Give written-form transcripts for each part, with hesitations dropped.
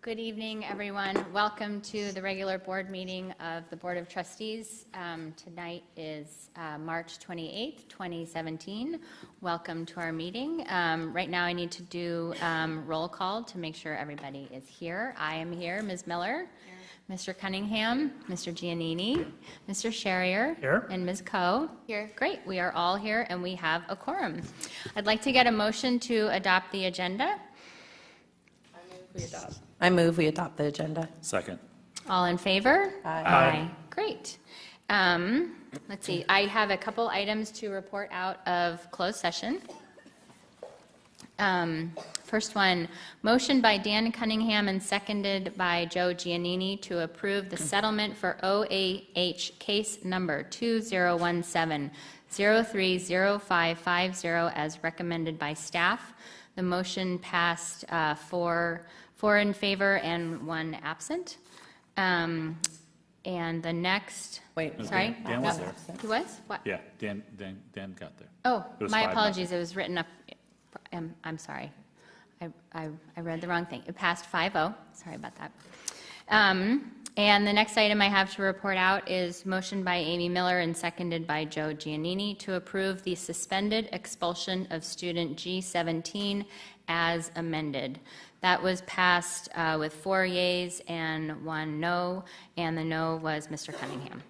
Good evening, everyone. Welcome to the regular board meeting of the Board of Trustees. Tonight is March 28th, 2017. Welcome to our meeting. Right now I need to do roll call to make sure everybody is here. I am here. Ms. Miller, here. Mr. Cunningham, Mr. Giannini, Mr. Sherrier, here. And Ms. Coe. Here. Great. We are all here and we have a quorum. I'd like to get a motion to adopt the agenda. I move we adopt the agenda. Second. All in favor? Aye. Aye. Great. Let's see. I have a couple items to report out of closed session. First one, motion by Dan Cunningham and seconded by Joe Giannini to approve the settlement for OAH case number 2017-030550 as recommended by staff. The motion passed four in favor and one absent. And the next, sorry? Dan was there. He was? What? Yeah, Dan got there. Oh, my 5-0. apologies. It was written up. I'm sorry. I read the wrong thing. It passed 5-0. Sorry about that. And the next item I have to report out is motion by Amy Miller and seconded by Joe Giannini to approve the suspended expulsion of student G17 as amended. That was passed with 4 yeas and 1 no, and the no was Mr. Cunningham.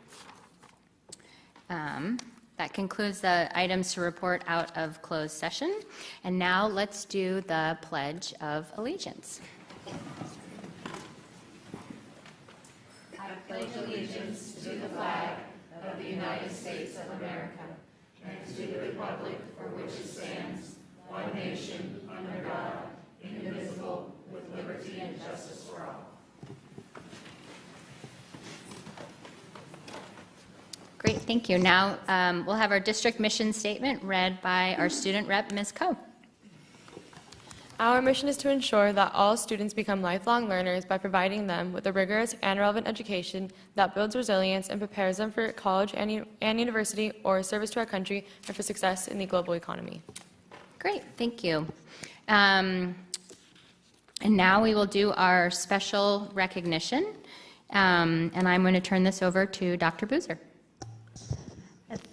That concludes the items to report out of closed session. And now let's do the Pledge of Allegiance. I pledge allegiance to the flag of the United States of America and to the republic for which it stands, one nation, under God, indivisible, with liberty and justice for all. Great, thank you. Now we'll have our district mission statement read by our student rep, Ms. Coe. Our mission is to ensure that all students become lifelong learners by providing them with a rigorous and relevant education that builds resilience and prepares them for college and university or service to our country and for success in the global economy. Great, thank you. And now we will do our special recognition. And I'm going to turn this over to Dr. Boozer.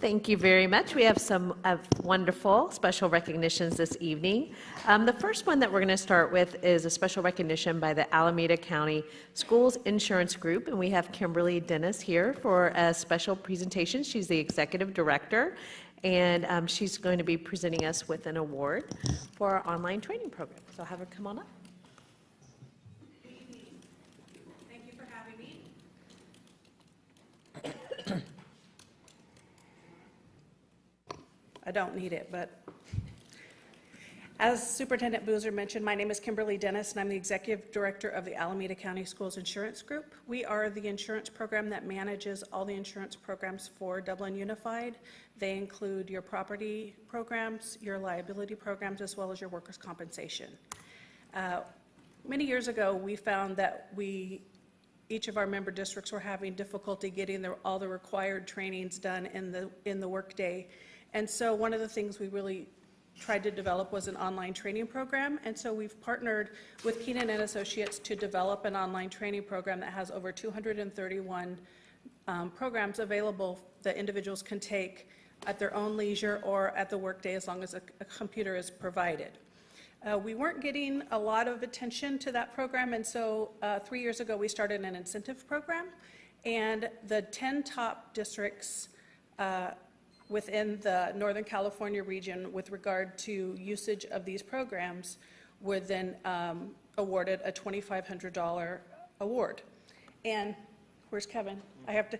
Thank you very much. We have some wonderful special recognitions this evening. The first one that we're going to start with is a special recognition by the Alameda County Schools Insurance Group, and we have Kimberly Dennis here for a special presentation. She's the executive director, and she's going to be presenting us with an award for our online training program. So I'll have her come on up. Thank you for having me. I don't need it, but as Superintendent Boozer mentioned, my name is Kimberly Dennis, and I'm the Executive Director of the Alameda County Schools Insurance Group. We are the insurance program that manages all the insurance programs for Dublin Unified. They include your property programs, your liability programs, as well as your workers' compensation. Many years ago, we found that each of our member districts were having difficulty getting all the required trainings done in the workday. And so one of the things we really tried to develop was an online training program. And so we've partnered with Keenan & Associates to develop an online training program that has over 231 programs available that individuals can take at their own leisure or at the workday as long as a computer is provided. We weren't getting a lot of attention to that program, and so 3 years ago we started an incentive program, and the 10 top districts within the Northern California region with regard to usage of these programs were then awarded a $2,500 award. And where's Kevin? I have to,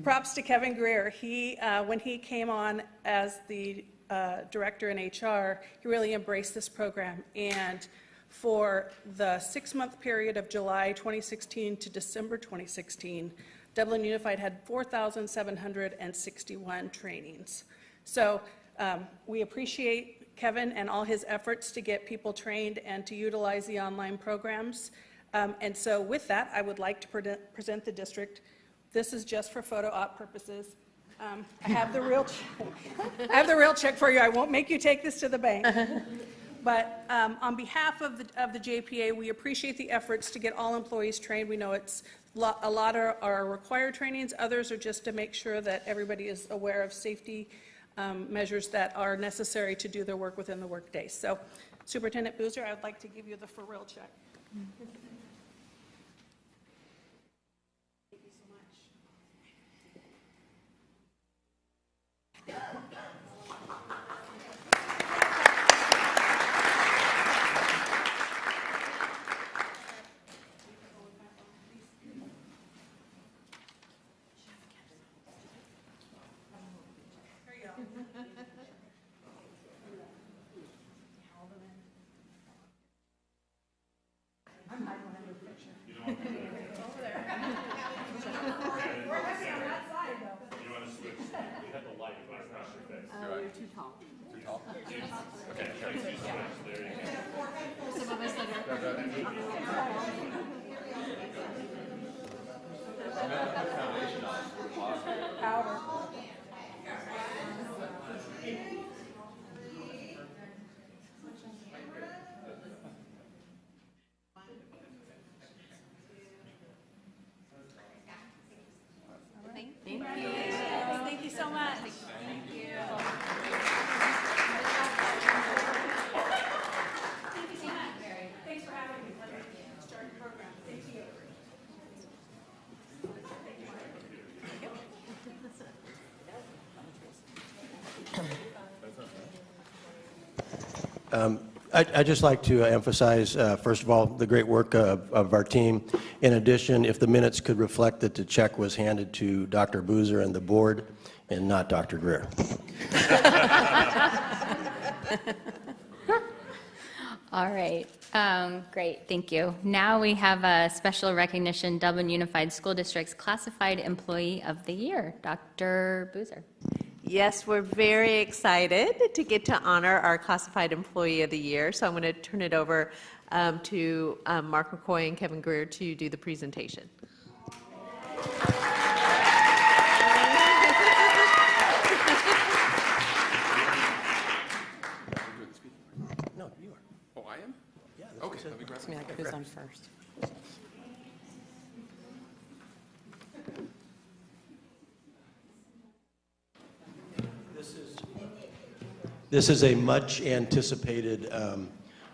props to Kevin Greer. He, when he came on as the director in HR, he really embraced this program. And for the 6-month period of July 2016 to December 2016, Dublin Unified had 4,761 trainings. So we appreciate Kevin and all his efforts to get people trained and to utilize the online programs. And so with that, I would like to present the district. This is just for photo op purposes. I have the real check for you. I won't make you take this to the bank. But on behalf of the JPA, we appreciate the efforts to get all employees trained. We know a lot are required trainings, others are just to make sure that everybody is aware of safety measures that are necessary to do their work within the workday. So Superintendent Boozer, I'd like to give you the for real check. Thank you so much. Thank you so much. Thank you. Thank you so much. Thanks for having me. Let's start the program. Thank you. I'd just like to emphasize, first of all, the great work of our team. In addition, if the minutes could reflect that the check was handed to Dr. Boozer and the board and not Dr. Greer. All right, great, thank you. Now we have a special recognition Dublin Unified School District's Classified Employee of the Year, Dr. Boozer. Yes, we're very excited to get to honor our Classified Employee of the Year. So I'm going to turn it over to Mark McCoy and Kevin Greer to do the presentation. No, you are. Oh, I am? Yeah. Okay, let me grab It's me, like, who's on first? This is a much anticipated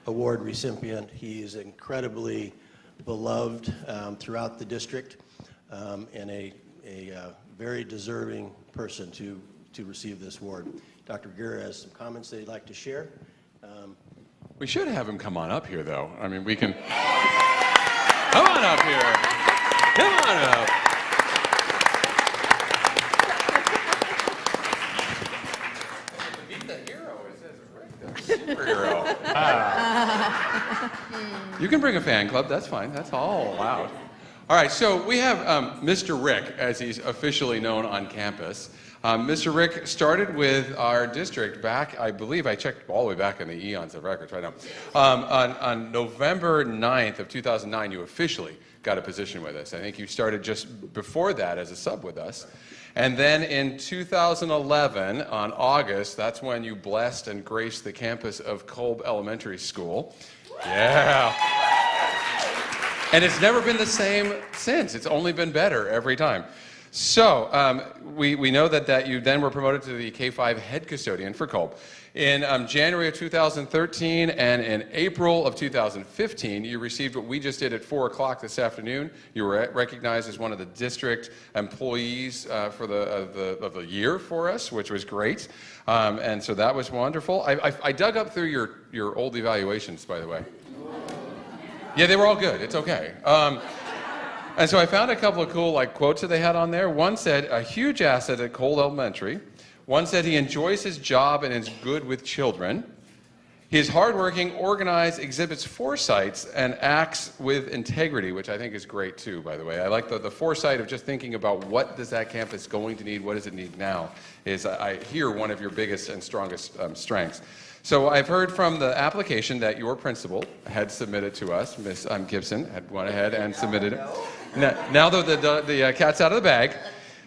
award recipient. He is incredibly beloved throughout the district and a very deserving person to receive this award. Dr. Greer has some comments that he'd like to share. We should have him come on up here, though. I mean, we can... Come on up here. Come on up. Meet the hero, it says Rick, the superhero. You can bring a fan club, that's fine. That's all allowed. All right, so we have Mr. Rick, as he's officially known on campus. Mr. Rick started with our district back, I believe, I checked all the way back in the eons of records right now. On November 9th of 2009, you officially got a position with us. I think you started just before that as a sub with us. And then in 2011, on August, that's when you blessed and graced the campus of Kolb Elementary School. Yeah. And it's never been the same since. It's only been better every time. So we know that you then were promoted to the K-5 head custodian for Kolb. In January of 2013 and in April of 2015, you received what we just did at 4 o'clock this afternoon. You were recognized as one of the district employees for the year for us, which was great. And so that was wonderful. I dug up through your old evaluations, by the way. Yeah, they were all good. It's okay. And so I found a couple of cool quotes that they had on there. One said, a huge asset at Kolb Elementary. One said he enjoys his job and is good with children. He is hardworking, organized, exhibits foresight, and acts with integrity, which I think is great too, by the way. I like the foresight of just thinking about what does that campus going to need, what does it need now, is I hear one of your biggest and strongest strengths. So I've heard from the application that your principal had submitted to us, Miss Gibson, had gone ahead and submitted it. Now that the cat's out of the bag.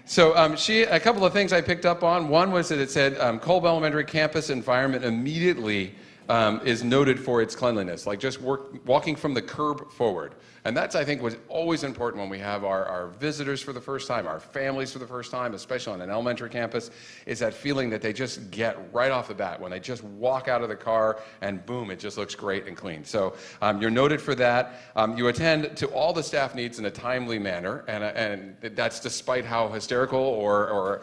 So a couple of things I picked up on. One was that it said, Kolb Elementary campus environment immediately is noted for its cleanliness, like just walking from the curb forward. And that's, I think, what's always important when we have our visitors for the first time, our families for the first time, especially on an elementary campus, is that feeling that they just get right off the bat when they just walk out of the car and boom, it just looks great and clean. So you're noted for that. You attend to all the staff needs in a timely manner, and that's despite how hysterical or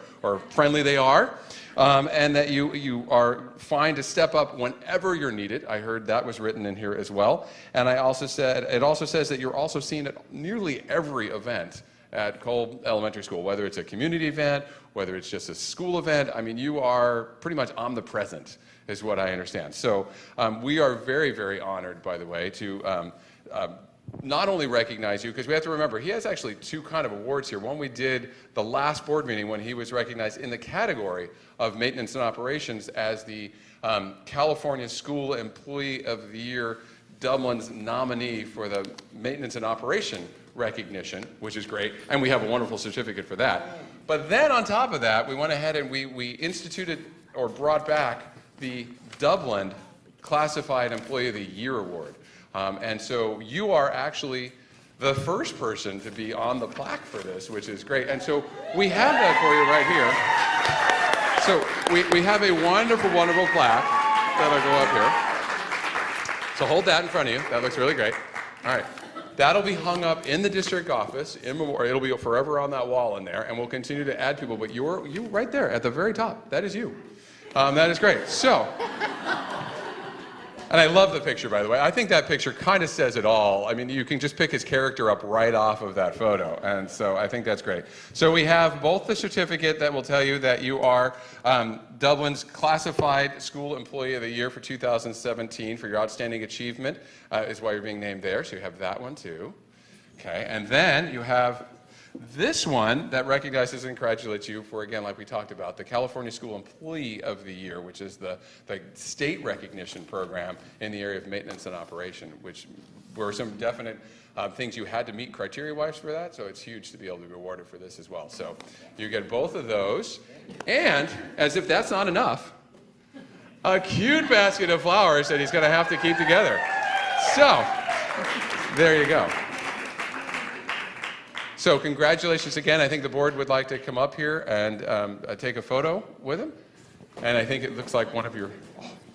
friendly they are. And that you are fine to step up whenever you're needed. I heard that was written in here as well. And it also says that you're also seen at nearly every event at Cole Elementary School, whether it's a community event, whether it's just a school event. I mean, you are pretty much omnipresent, is what I understand. So we are very, very honored, by the way, to not only recognize you, because we have to remember, he has actually two kind of awards here. One we did the last board meeting when he was recognized in the category of maintenance and operations as the California School Employee of the Year, Dublin's nominee for the maintenance and operation recognition, which is great, and we have a wonderful certificate for that. But then on top of that, we went ahead and we instituted or brought back the Dublin Classified Employee of the Year Award. And so you are actually the first person to be on the plaque for this, which is great. And so we have that for you right here. So we have a wonderful, wonderful plaque that'll go up here. So hold that in front of you. That looks really great. All right. That'll be hung up in the district office in memorial. It'll be forever on that wall in there, and we'll continue to add people. But you right there at the very top. That is you. That is great. So. And I love the picture, by the way. I think that picture kind of says it all. I mean, you can just pick his character up right off of that photo. And so I think that's great. So we have both the certificate that will tell you that you are Dublin's Classified School Employee of the Year for 2017 for your outstanding achievement, is why you're being named there. So you have that one, too. Okay, and then you have this one that recognizes and congratulates you for, again, like we talked about, the California School Employee of the Year, which is the state recognition program in the area of maintenance and operation, which were some definite things you had to meet criteria-wise for that, so it's huge to be able to be awarded for this as well. So you get both of those, and as if that's not enough, a cute basket of flowers that he's going to have to keep together. So there you go. So congratulations again. I think the board would like to come up here and take a photo with him. And I think it looks like one of your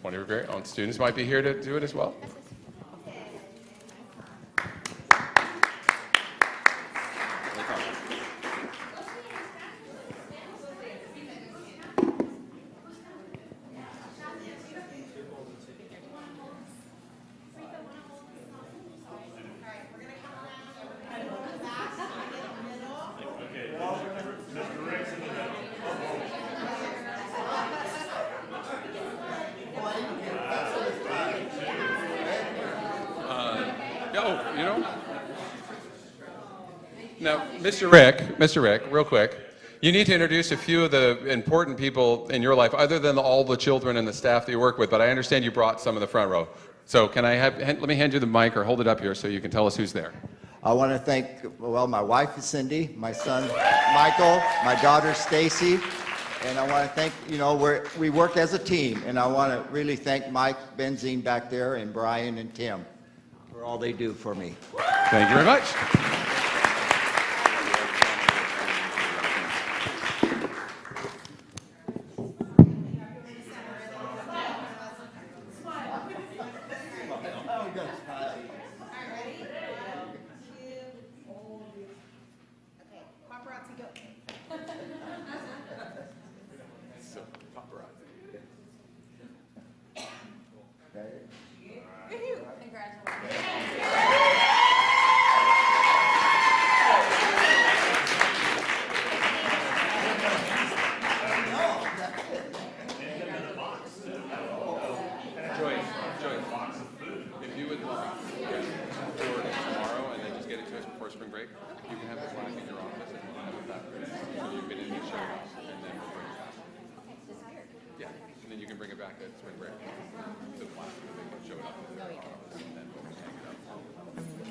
very own students might be here to do it as well. Now, Mr. Rick, real quick, you need to introduce a few of the important people in your life, other than all the children and the staff that you work with, but I understand you brought some of the front row. So let me hand you the mic or hold it up here so you can tell us who's there. I want to thank, well, my wife is Cindy, my son Michael, my daughter Stacy, and I want to thank, we work as a team, and I want to really thank Mike Benzine back there and Brian and Tim for all they do for me. Thank you very much.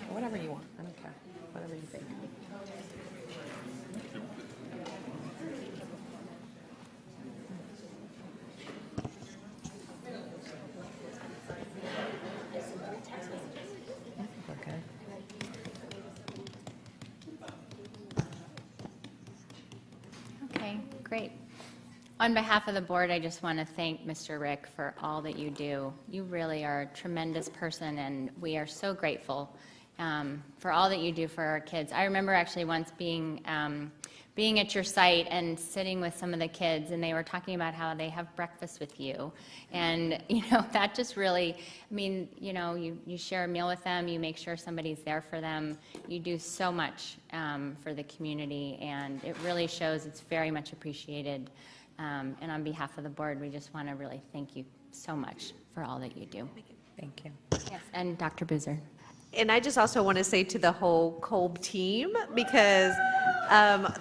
Whatever you want. I don't care. Whatever you think. great. On behalf of the board, I just want to thank Mr. Rick for all that you do. You really are a tremendous person, and we are so grateful for all that you do for our kids. I remember actually once being at your site and sitting with some of the kids, and they were talking about how they have breakfast with you. And, that just really, you share a meal with them, you make sure somebody's there for them. You do so much for the community, and it really shows. It's very much appreciated. And on behalf of the board, we just want to really thank you so much for all that you do. Thank you. Yes, and Dr. Boozer. And I just also want to say to the whole Kolb team, because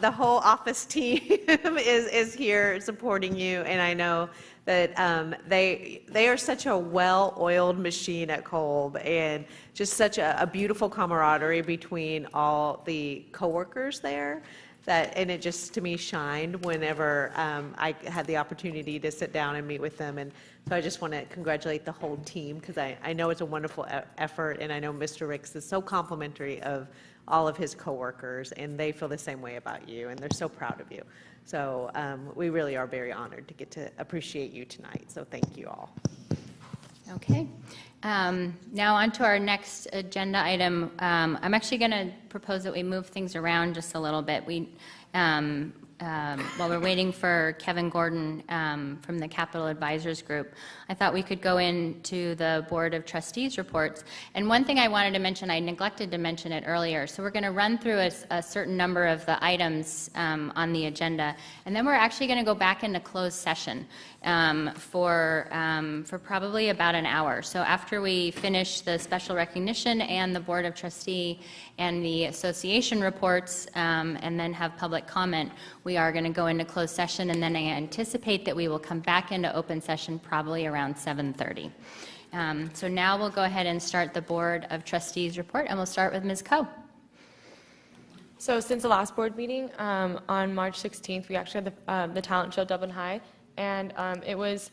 the whole office team is here supporting you, and I know that they are such a well-oiled machine at Kolb, and just such a beautiful camaraderie between all the coworkers there. And it just, to me, shined whenever I had the opportunity to sit down and meet with them. And so I just want to congratulate the whole team, because I know it's a wonderful effort, and I know Mr. Ricks is so complimentary of all of his coworkers, and they feel the same way about you, and they're so proud of you. So we really are very honored to get to appreciate you tonight. So thank you all. Okay. Now on to our next agenda item. I'm actually going to propose that we move things around just a little bit. While we're waiting for Kevin Gordon from the Capital Advisors Group, I thought we could go into the Board of Trustees reports. And one thing I wanted to mention, I neglected to mention it earlier, so we're going to run through a certain number of the items on the agenda, and then we're actually going to go back into closed session for probably about an hour. So after we finish the special recognition and the Board of Trustee and the association reports, and then have public comment, we are going to go into closed session, and then I anticipate that we will come back into open session probably around 7:30. So now we'll go ahead and start the Board of Trustees report, and we'll start with Ms. Coe. So since the last board meeting, on March 16th, we actually had the talent show Dublin High, and it was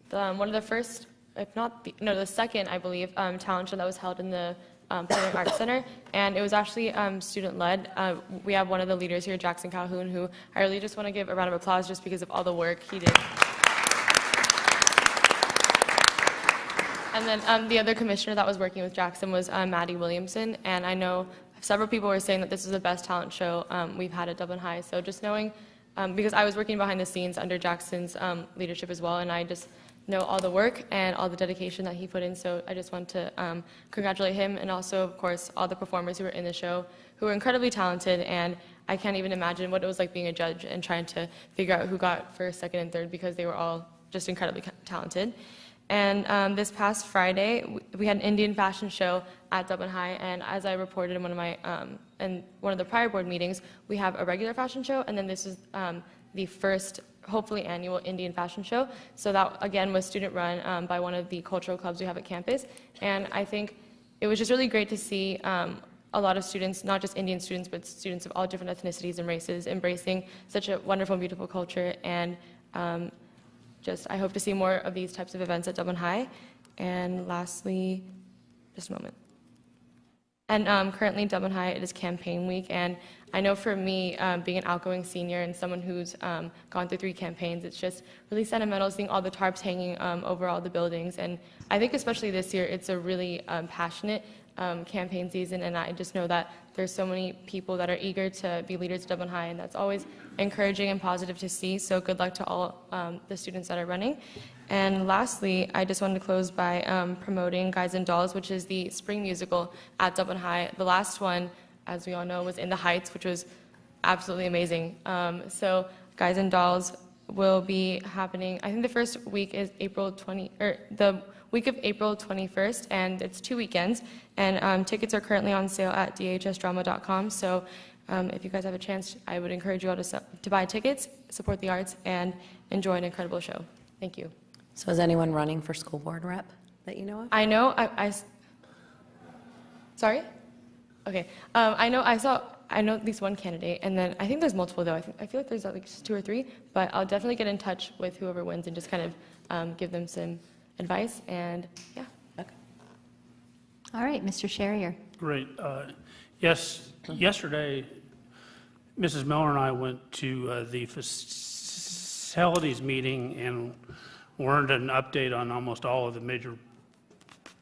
one of the first, if not the second, I believe, talent show that was held in the Performing Arts Center, and it was actually student-led. We have one of the leaders here, Jackson Calhoun, who I really just want to give a round of applause just because of all the work he did. And then the other commissioner that was working with Jackson was Maddie Williamson, and I know several people were saying that this is the best talent show we've had at Dublin High. So just knowing, because I was working behind the scenes under Jackson's leadership as well, and I just know all the work and all the dedication that he put in. So I just want to congratulate him, and also, of course, all the performers who were in the show, who were incredibly talented. And I can't even imagine what it was like being a judge and trying to figure out who got first, second, and third, because they were all just incredibly talented. And this past Friday, we had an Indian fashion show at Dublin High, and as I reported in one of my in one of the prior board meetings, we have a regular fashion show, and then this is the first, hopefully, annual Indian fashion show. So that, again, was student-run by one of the cultural clubs we have at campus, and I think it was just really great to see a lot of students, not just Indian students, but students of all different ethnicities and races, embracing such a wonderful and beautiful culture. And I hope to see more of these types of events at Dublin High. And lastly, just a moment. And currently, Dublin High, it is campaign week, and I know for me, being an outgoing senior and someone who's gone through 3 campaigns, it's just really sentimental seeing all the tarps hanging over all the buildings. And I think especially this year, it's a really passionate campaign season, and I just know that there's so many people that are eager to be leaders at Dublin High, and that's always encouraging and positive to see. So good luck to all the students that are running. And lastly, I just wanted to close by promoting Guys and Dolls, which is the spring musical at Dublin High. The last one, as we all know, was In the Heights, which was absolutely amazing. So Guys and Dolls will be happening, I think the first week is the week of April 21st, and it's 2 weekends. And tickets are currently on sale at dhsdrama.com. So if you guys have a chance, I would encourage you all to buy tickets, support the arts, and enjoy an incredible show. Thank you. So is anyone running for school board rep that you know of? I know, sorry? Okay. I know at least one candidate, and then I think there's multiple, though. I feel like there's at least 2 or 3, but I'll definitely get in touch with whoever wins and just kind of give them some advice, and yeah. Okay. All right, Mr. Sherrier. Great. Yes, yesterday, Mrs. Miller and I went to the held these meeting and learned an update on almost all of the major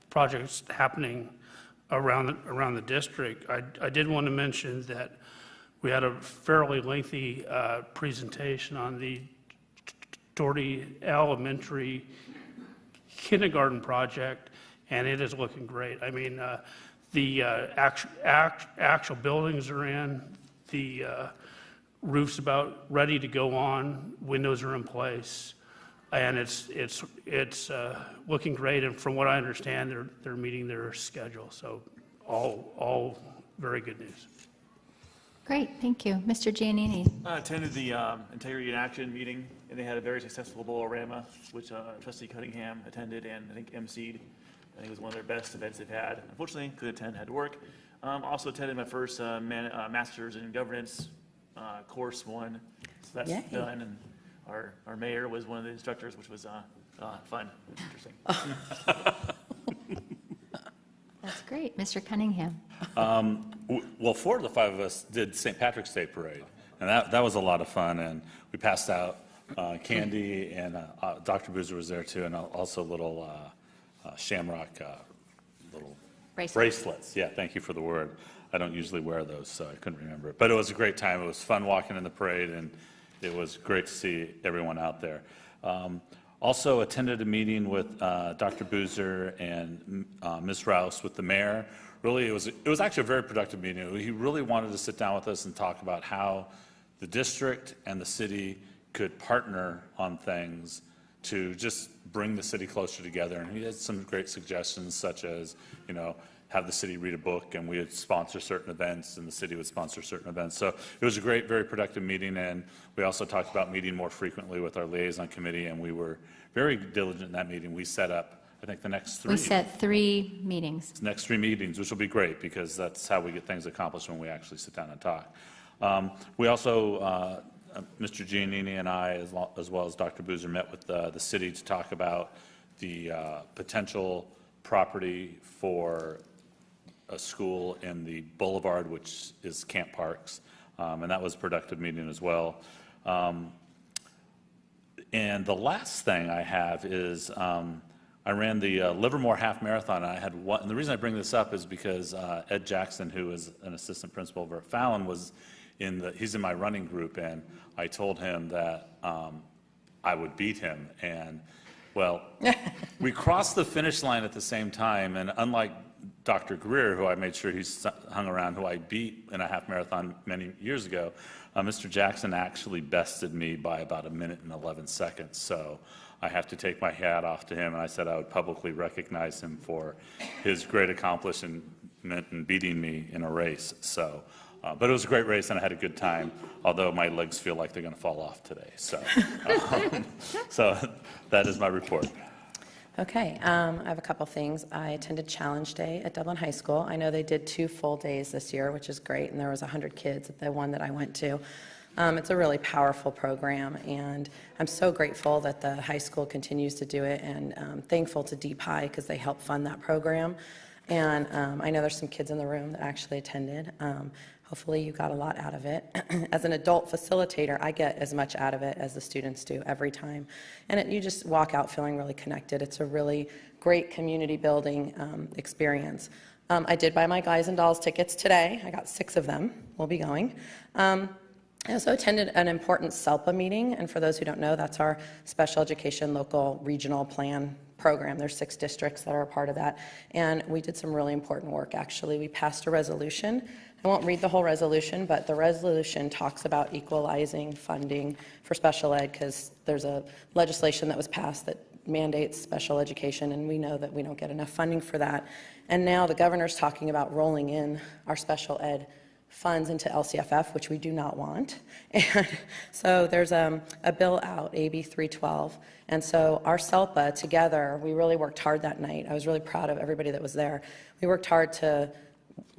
projects happening around the district. I did want to mention that we had a fairly lengthy presentation on the Doherty Elementary kindergarten project, and it is looking great. I mean, the actual buildings are in, the roof's about ready to go on, windows are in place, and it's looking great. And from what I understand, they're meeting their schedule. So all very good news. Great, thank you. Mr. Giannini. I attended the Integrity in Action meeting, and they had a very successful Bolorama, which Trustee Cunningham attended and I think emceed. I think it was one of their best events they've had. Unfortunately, couldn't attend, had to work. Also attended my first Master's in Governance course one, so that's Yay. done. And our mayor was one of the instructors, which was fun, interesting. That's great. Mr. Cunningham. Well, 4 of the 5 of us did St. Patrick's Day parade, and that was a lot of fun. And we passed out candy, and Dr. Boozer was there too, and also little shamrock little bracelets. Yeah, thank you for the word. I don't usually wear those, so I couldn't remember it. But it was a great time. It was fun walking in the parade, and it was great to see everyone out there. Also attended a meeting with Dr. Boozer and Ms. Rouse with the mayor. Really, it was actually a very productive meeting. He really wanted to sit down with us and talk about how the district and the city could partner on things to just bring the city closer together. And he had some great suggestions, such as, have the city read a book, and we would sponsor certain events, and the city would sponsor certain events. So it was a great, very productive meeting, and we also talked about meeting more frequently with our liaison committee, and we were very diligent in that meeting. We set up, I think, the next 3. We set 3 meetings. Next 3 meetings, which will be great, because that's how we get things accomplished when we actually sit down and talk. We also, Mr. Giannini and I, as well as Dr. Boozer, met with the city to talk about the potential property for a school in the boulevard, which is Camp Parks, and that was a productive meeting as well. And the last thing I have is I ran the Livermore Half Marathon. I had one, and the reason I bring this up is because Ed Jackson, who is an assistant principal over at Fallon, he's in my running group, and I told him that I would beat him. And well, we crossed the finish line at the same time, and unlike Dr. Greer, who I made sure he's hung around, who I beat in a half marathon many years ago, Mr. Jackson actually bested me by about 1 minute and 11 seconds. So I have to take my hat off to him, and I said I would publicly recognize him for his great accomplishment in beating me in a race. So, but it was a great race, and I had a good time, although my legs feel like they're going to fall off today. So, so that is my report. Okay, I have a couple things. I attended Challenge Day at Dublin High School. I know they did 2 full days this year, which is great, and there was 100 kids at the one that I went to. It's a really powerful program, and I'm so grateful that the high school continues to do it, and thankful to Deep High because they help fund that program. And I know there's some kids in the room that actually attended. Hopefully you got a lot out of it. As an adult facilitator, I get as much out of it as the students do every time. And you just walk out feeling really connected. It's a really great community building experience. I did buy my Guys and Dolls tickets today. I got 6 of them. We'll be going. I also attended an important SELPA meeting, and for those who don't know, that's our Special Education Local Regional Plan program. There's 6 districts that are a part of that, and we did some really important work, actually. We passed a resolution. I won't read the whole resolution, but the resolution talks about equalizing funding for special ed because there's a legislation that was passed that mandates special education, and we know that we don't get enough funding for that. And now the governor's talking about rolling in our special ed funds into LCFF, which we do not want. And so there's a bill out, AB 312. And so our SELPA together, we really worked hard that night. I was really proud of everybody that was there. We worked hard to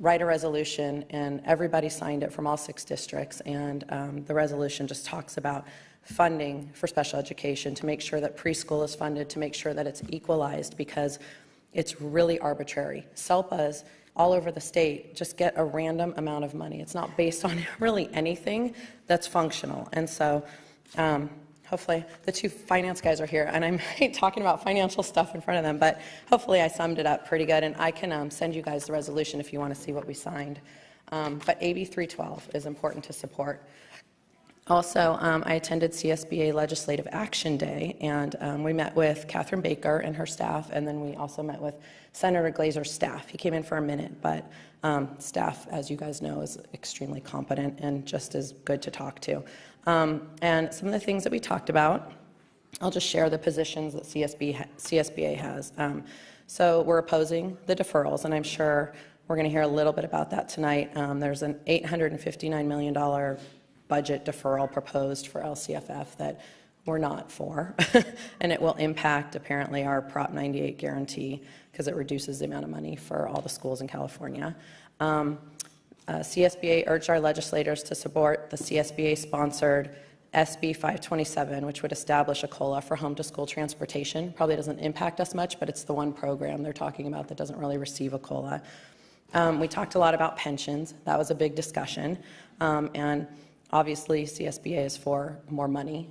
write a resolution, and everybody signed it from all 6 districts. And the resolution just talks about funding for special education to make sure that preschool is funded, to make sure that it's equalized, because it's really arbitrary. SELPAs all over the state just get a random amount of money. It's not based on really anything that's functional. And so hopefully the two finance guys are here, and I'm talking about financial stuff in front of them, but hopefully I summed it up pretty good, and I can send you guys the resolution if you want to see what we signed. But AB 312 is important to support. Also, I attended CSBA Legislative Action Day, and we met with Catherine Baker and her staff, and then we also met with Senator Glazer's staff. He came in for a minute, but staff, as you guys know, is extremely competent and just as good to talk to. And some of the things that we talked about, I'll just share the positions that CSBA has. So we're opposing the deferrals, and I'm sure we're going to hear a little bit about that tonight. There's an $859 million budget deferral proposed for LCFF that we're not for, and it will impact apparently our Prop 98 guarantee because it reduces the amount of money for all the schools in California. CSBA urged our legislators to support the CSBA-sponsored SB 527, which would establish a COLA for home-to-school transportation. Probably doesn't impact us much, but it's the one program they're talking about that doesn't really receive a COLA. We talked a lot about pensions. That was a big discussion, and obviously, CSBA is for more money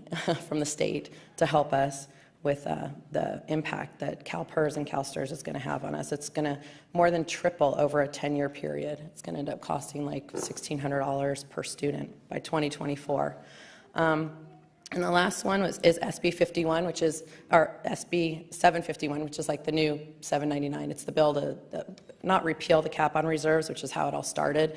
from the state to help us with the impact that CalPERS and CalSTRS is going to have on us. It's going to more than triple over a 10-year period. It's going to end up costing like $1,600 per student by 2024. And the last one is SB 51, which is, or SB 751, which is like the new 799. It's the bill to not repeal the cap on reserves, which is how it all started,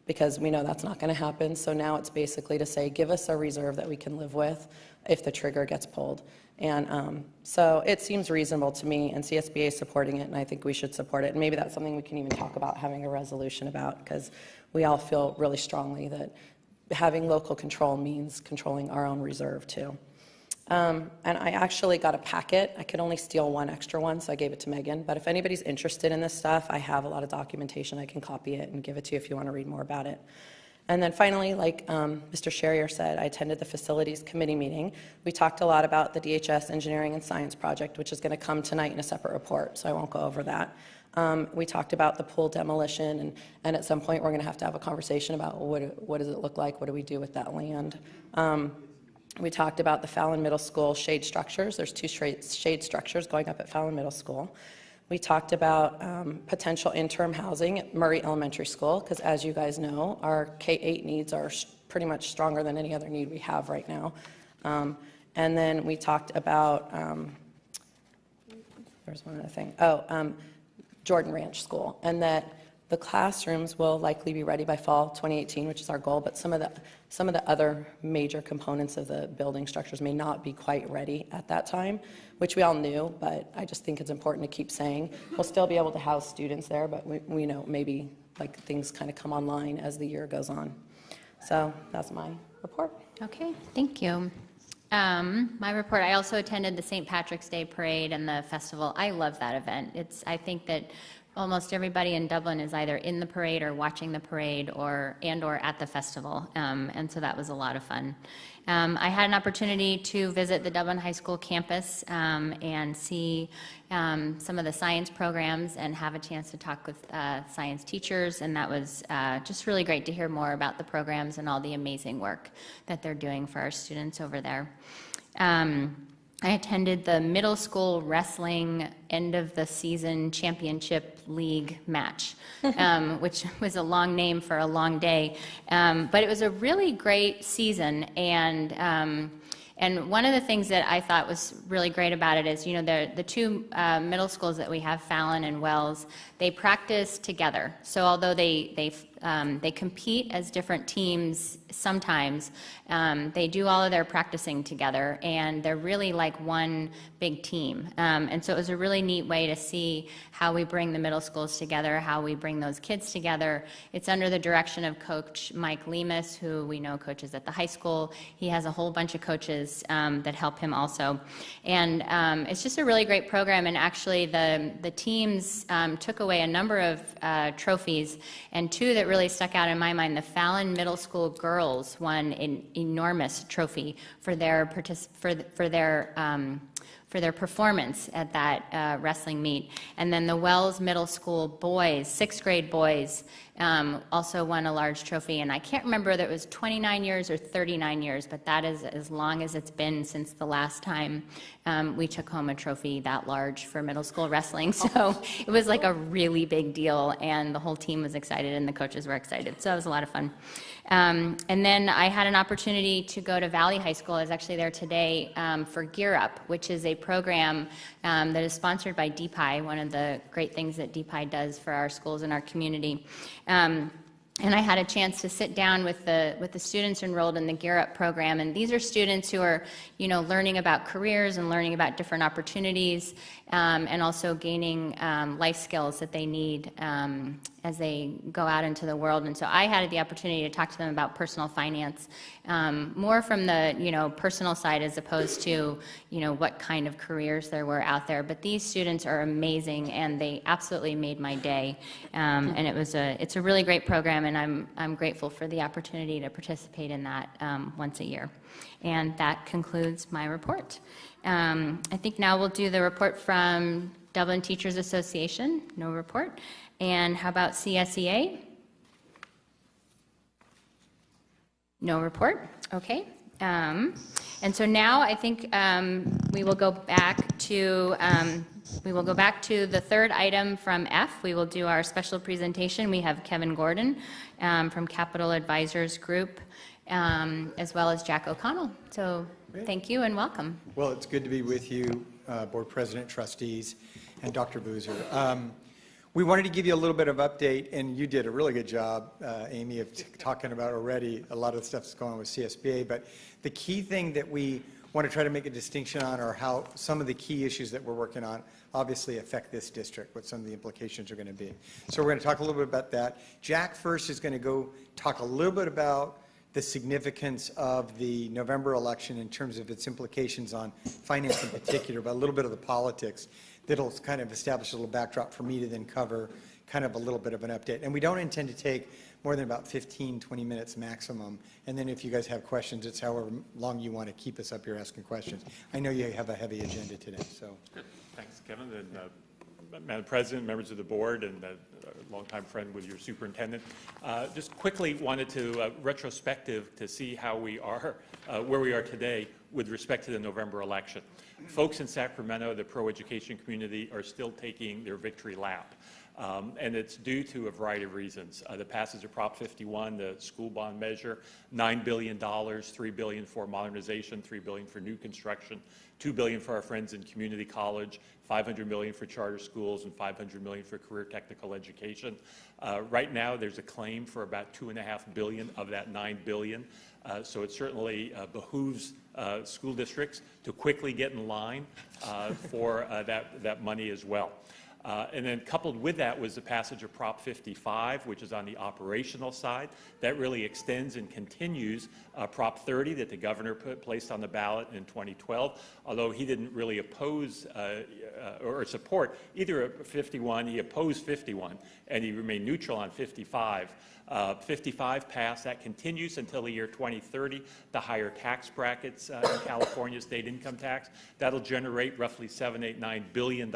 because we know that's not going to happen. So now it's basically to say, give us a reserve that we can live with if the trigger gets pulled. And so it seems reasonable to me, and CSBA is supporting it, and I think we should support it. And maybe that's something we can even talk about having a resolution about, because we all feel really strongly that having local control means controlling our own reserve too. And I actually got a packet. I could only steal one extra one, so I gave it to Megan. But if anybody's interested in this stuff, I have a lot of documentation. I can copy it and give it to you if you want to read more about it. And then finally, like Mr. Sherrier said, I attended the Facilities Committee meeting. We talked a lot about the DHS Engineering and Science Project, which is going to come tonight in a separate report, so I won't go over that. We talked about the pool demolition, and at some point we're going to have a conversation about what does it look like, what do we do with that land. We talked about the Fallon Middle School shade structures. There's two shade structures going up at Fallon Middle School. We talked about potential interim housing at Murray Elementary School, because as you guys know, our K-8 needs are pretty much stronger than any other need we have right now. And then we talked about, there's one other thing, Jordan Ranch School, and that the classrooms will likely be ready by fall 2018, which is our goal, but some of the other major components of the building structures may not be quite ready at that time, which we all knew, but I just think it's important to keep saying. We'll still be able to house students there, but we know maybe like things kind of come online as the year goes on. So that's my report. Okay, thank you. My report, I also attended the St. Patrick's Day Parade and the festival. I love that event. I think that almost everybody in Dublin is either in the parade or watching the parade or at the festival, and so that was a lot of fun. I had an opportunity to visit the Dublin High School campus and see some of the science programs and have a chance to talk with science teachers, and that was just really great to hear more about the programs and all the amazing work that they're doing for our students over there. I attended the middle school wrestling end of the season championship league match, which was a long name for a long day, but it was a really great season. And one of the things that I thought was really great about it is, you know, the two middle schools that we have, Fallon and Wells, they practice together. So although they compete as different teams sometimes, they do all of their practicing together, and they're really like one big team. And so it was a really neat way to see how we bring the middle schools together, how we bring those kids together. It's under the direction of Coach Mike Lemus, who we know coaches at the high school. He has a whole bunch of coaches that help him also. And it's just a really great program, and actually the teams took away a number of trophies, and two that really stuck out in my mind. The Fallon Middle School girls won an enormous trophy for their for their performance at that wrestling meet. And then the Wells Middle School boys, 6th grade boys, also won a large trophy. And I can't remember whether it was 29 years or 39 years, but that is as long as it's been since the last time we took home a trophy that large for middle school wrestling. So it was like a really big deal, and the whole team was excited and the coaches were excited. So it was a lot of fun. And then I had an opportunity to go to Valley High School. I was actually there today for Gear Up, which is a program that is sponsored by DPI, one of the great things that DPI does for our schools and our community. And I had a chance to sit down with the students enrolled in the Gear Up program, and these are students who are, learning about careers and learning about different opportunities, and also gaining life skills that they need as they go out into the world. And so I had the opportunity to talk to them about personal finance, more from the personal side as opposed to what kind of careers there were out there. But these students are amazing, and they absolutely made my day. And it's a really great program, and I'm grateful for the opportunity to participate in that once a year. And that concludes my report. I think now we'll do the report from Dublin Teachers Association. No report. And how about CSEA? No report. Okay. And so now I think we will go back to the third item from F. We will do our special presentation. We have Kevin Gordon from Capital Advisors Group, as well as Jack O'Connell. So thank you and welcome. Well, it's good to be with you, Board President, trustees, and Dr. Boozer. We wanted to give you a little bit of update, and you did a really good job, Amy, of talking about already a lot of the stuff that's going on with CSBA. But the key thing that we want to try to make a distinction on are how some of the key issues that we're working on obviously affect this district, what some of the implications are going to be. So we're going to talk a little bit about that. Jack first is going to go talk a little bit about the significance of the November election in terms of its implications on finance in particular, but a little bit of the politics that'll kind of establish a little backdrop for me to then cover kind of a little bit of an update. And we don't intend to take more than about 15, 20 minutes maximum. And then if you guys have questions, it's however long you want to keep us up here asking questions. I know you have a heavy agenda today, so. Good. Thanks, Kevin. And Madam President, members of the board, and a longtime friend with your superintendent. Just quickly wanted to retrospective to see how we are, where we are today with respect to the November election. Folks in Sacramento, the pro-education community, are still taking their victory lap. And it's due to a variety of reasons. The passage of Prop 51, the school bond measure, $9 billion, $3 billion for modernization, $3 billion for new construction, $2 billion for our friends in community college, $500 million for charter schools, and $500 million for career technical education. Right now, there's a claim for about $2.5 billion of that $9 billion. So it certainly behooves school districts to quickly get in line for that money as well. And then coupled with that was the passage of Prop 55, which is on the operational side. That really extends and continues Prop 30 that the governor placed on the ballot in 2012, although he didn't really oppose or support either 51. He opposed 51, and he remained neutral on 55. 55 passed. That continues until the year 2030. The higher tax brackets in California state income tax, that'll generate roughly $7, $8, $9 billion.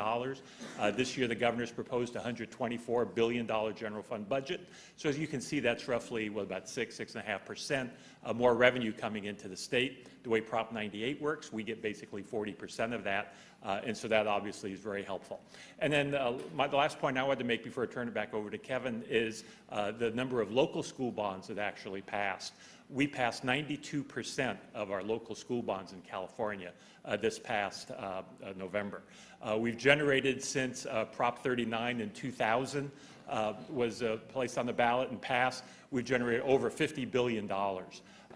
This year, the governor's proposed $124 billion general fund budget. So as you can see, that's roughly, about 6.5% more revenue coming into the state. The way Prop 98 works, we get basically 40% of that. And so that obviously is very helpful. And then the last point I wanted to make before I turn it back over to Kevin is the number of local school bonds that actually passed. We passed 92% of our local school bonds in California this past November. We've generated since Prop 39 in 2000 was placed on the ballot and passed, we've generated over $50 billion.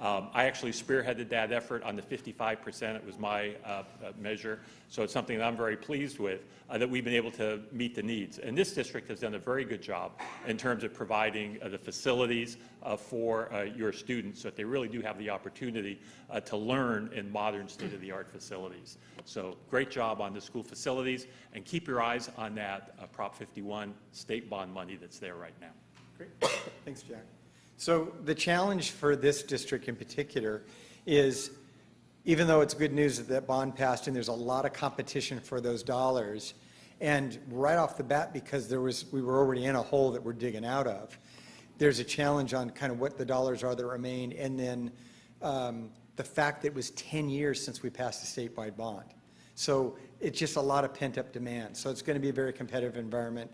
I actually spearheaded that effort on the 55%. It was my measure. So it's something that I'm very pleased with, that we've been able to meet the needs. And this district has done a very good job in terms of providing the facilities for your students so that they really do have the opportunity to learn in modern state-of-the-art facilities. So great job on the school facilities, and keep your eyes on that Prop 51 state bond money that's there right now. Great. Thanks, Jack. So the challenge for this district in particular is even though it's good news that that bond passed and there's a lot of competition for those dollars, and right off the bat, because we were already in a hole that we're digging out of, there's a challenge on kind of what the dollars are that remain, and then the fact that it was 10 years since we passed a statewide bond. So it's just a lot of pent-up demand. So it's going to be a very competitive environment.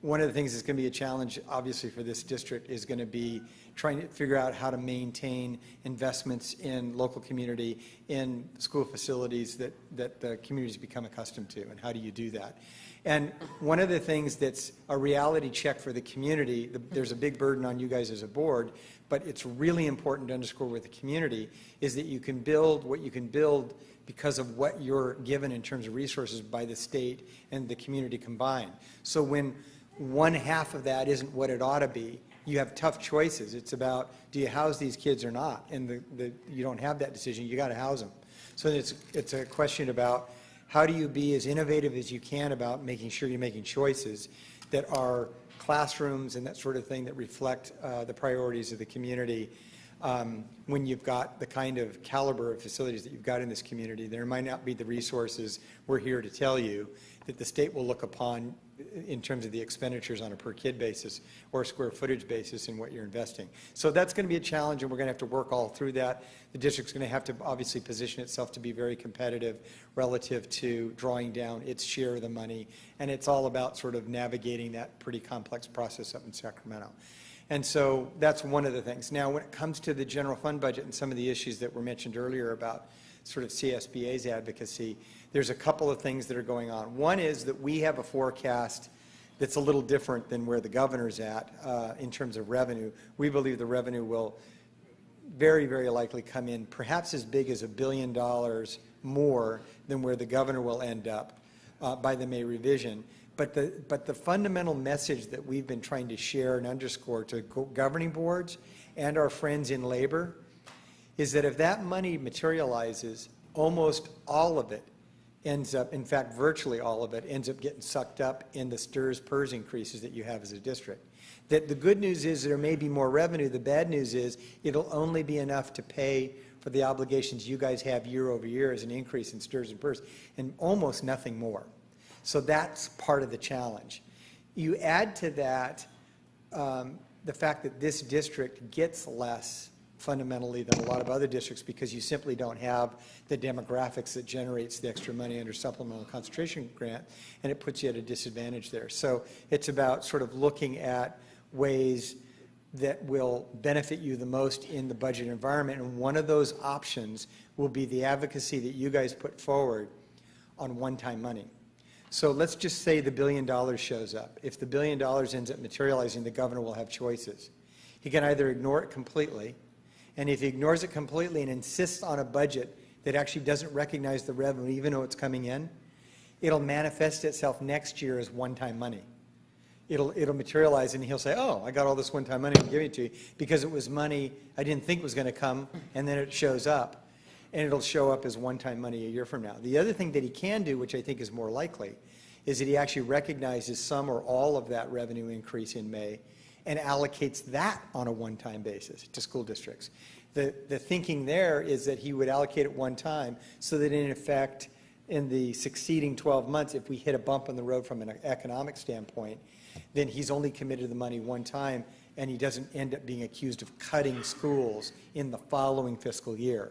One of the things that's going to be a challenge, obviously, for this district is going to be trying to figure out how to maintain investments in local community, in school facilities that the communities become accustomed to, and how do you do that? And one of the things that's a reality check for the community, there's a big burden on you guys as a board, but it's really important to underscore with the community, is that you can build what you can build because of what you're given in terms of resources by the state and the community combined. So when one half of that isn't what it ought to be, you have tough choices. It's about, do you house these kids or not? And you don't have that decision. You got to house them. So it's a question about how do you be as innovative as you can about making sure you're making choices that are classrooms and that sort of thing that reflect the priorities of the community. When you've got the kind of caliber of facilities that you've got in this community, there might not be the resources we're here to tell you that the state will look upon in terms of the expenditures on a per kid basis or square footage basis in what you're investing. So that's going to be a challenge, and we're going to have to work all through that. The district's going to have to obviously position itself to be very competitive relative to drawing down its share of the money, and it's all about sort of navigating that pretty complex process up in Sacramento. And so that's one of the things. Now, when it comes to the general fund budget and some of the issues that were mentioned earlier about sort of CSBA's advocacy, there's a couple of things that are going on. One is that we have a forecast that's a little different than where the governor's at in terms of revenue. We believe the revenue will very, very likely come in perhaps as big as $1 billion more than where the governor will end up by the May revision. But the fundamental message that we've been trying to share and underscore to governing boards and our friends in labor is that if that money materializes, almost all of it ends up, in fact, virtually all of it ends up getting sucked up in the STRS PERS increases that you have as a district. That the good news is there may be more revenue. The bad news is it'll only be enough to pay for the obligations you guys have year over year as an increase in STRS and PERS, and almost nothing more. So that's part of the challenge. You add to that the fact that this district gets less fundamentally than a lot of other districts because you simply don't have the demographics that generates the extra money under supplemental concentration grant, and it puts you at a disadvantage there. So it's about sort of looking at ways that will benefit you the most in the budget environment, and one of those options will be the advocacy that you guys put forward on one-time money. So let's just say the $1 billion shows up. If the $1 billion ends up materializing, the governor will have choices. He can either ignore it completely, and if he ignores it completely and insists on a budget that actually doesn't recognize the revenue even though it's coming in, it'll manifest itself next year as one-time money. It'll materialize and he'll say, oh, I got all this one-time money, I'm giving it to you, because it was money I didn't think was going to come, and then it shows up, and it'll show up as one-time money a year from now. The other thing that he can do, which I think is more likely, is that he actually recognizes some or all of that revenue increase in May and allocates that on a one-time basis to school districts. The thinking there is that he would allocate it one time so that in effect in the succeeding 12 months, if we hit a bump in the road from an economic standpoint, then he's only committed the money one time and he doesn't end up being accused of cutting schools in the following fiscal year.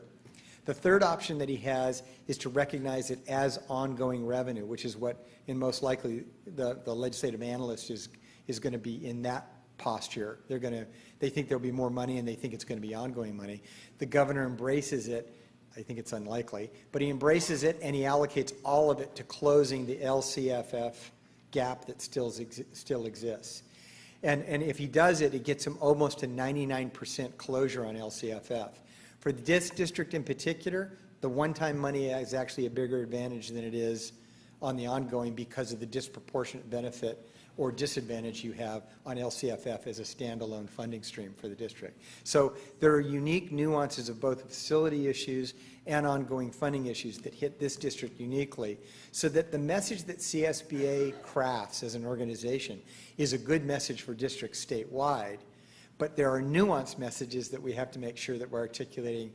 The third option that he has is to recognize it as ongoing revenue, which is what, in most likely, the legislative analyst is going to be in that posture. They think there'll be more money and they think it's going to be ongoing money. The governor embraces it. I think it's unlikely, but he embraces it and he allocates all of it to closing the LCFF gap that still exists. And if he does it, it gets him almost to 99% closure on LCFF. For this district in particular, the one-time money is actually a bigger advantage than it is on the ongoing because of the disproportionate benefit or disadvantage you have on LCFF as a standalone funding stream for the district. So there are unique nuances of both facility issues and ongoing funding issues that hit this district uniquely, so that the message that CSBA crafts as an organization is a good message for districts statewide, but there are nuanced messages that we have to make sure that we're articulating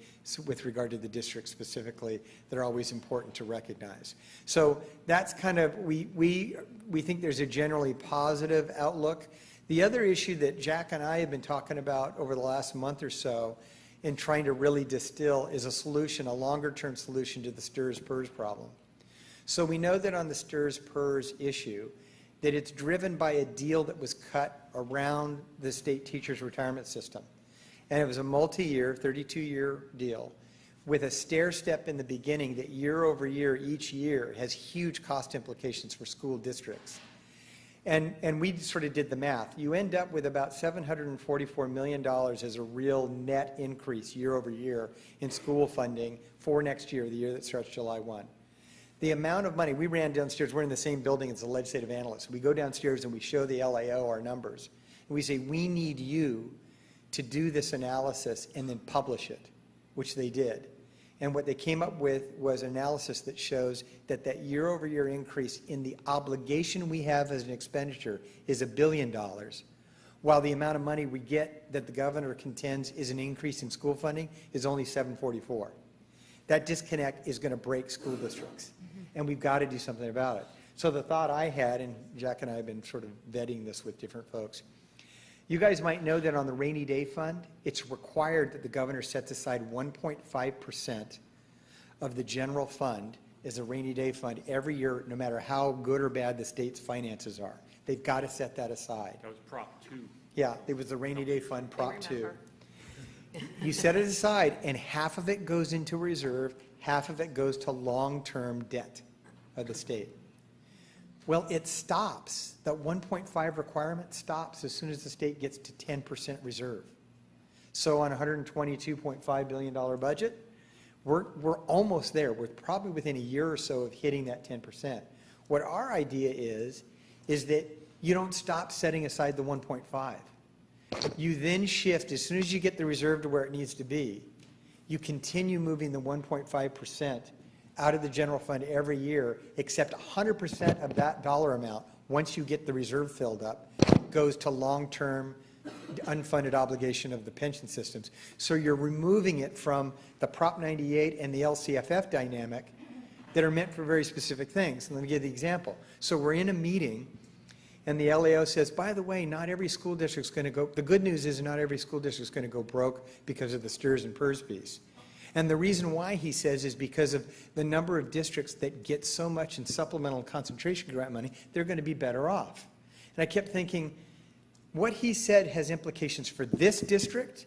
with regard to the district specifically that are always important to recognize. So that's kind of, we think there's a generally positive outlook. The other issue that Jack and I have been talking about over the last month or so in trying to really distill is a solution, a longer-term solution to the STRS-PERS problem. So we know that on the STRS-PERS issue, that it's driven by a deal that was cut around the state teachers' retirement system. And it was a multi-year, 32-year deal with a stair step in the beginning that year over year, each year, has huge cost implications for school districts. And we sort of did the math. You end up with about $744 million as a real net increase year over year in school funding for next year, the year that starts July 1. The amount of money, we ran downstairs, we're in the same building as the legislative analysts. We go downstairs and we show the LAO our numbers. And we say, we need you to do this analysis and then publish it, which they did. And what they came up with was analysis that shows that that year over year increase in the obligation we have as an expenditure is $1 billion, while the amount of money we get that the governor contends is an increase in school funding is only $744. That disconnect is going to break school districts, and we've got to do something about it. So the thought I had, and Jack and I have been sort of vetting this with different folks, you guys might know that on the rainy day fund, it's required that the governor sets aside 1.5% of the general fund as a rainy day fund every year, no matter how good or bad the state's finances are. They've got to set that aside. That was Prop 2. Yeah, it was the rainy day fund, Prop 2. You set it aside, and half of it goes into reserve, half of it goes to long-term debt of the state. Well, it stops. That 1.5 requirement stops as soon as the state gets to 10% reserve. So on a $122.5 billion budget, we're almost there. We're probably within a year or so of hitting that 10%. What our idea is that you don't stop setting aside the 1.5. You then shift, as soon as you get the reserve to where it needs to be, you continue moving the 1.5% out of the general fund every year, except 100% of that dollar amount, once you get the reserve filled up, goes to long-term unfunded obligation of the pension systems. So you're removing it from the Prop 98 and the LCFF dynamic that are meant for very specific things. And let me give you the example. So we're in a meeting, and the LAO says, by the way, not every school district's going to go, the good news is not every school district's going to go broke because of the STRS and PERS piece. And the reason why, he says, is because of the number of districts that get so much in supplemental concentration grant money, they're going to be better off. And I kept thinking, what he said has implications for this district,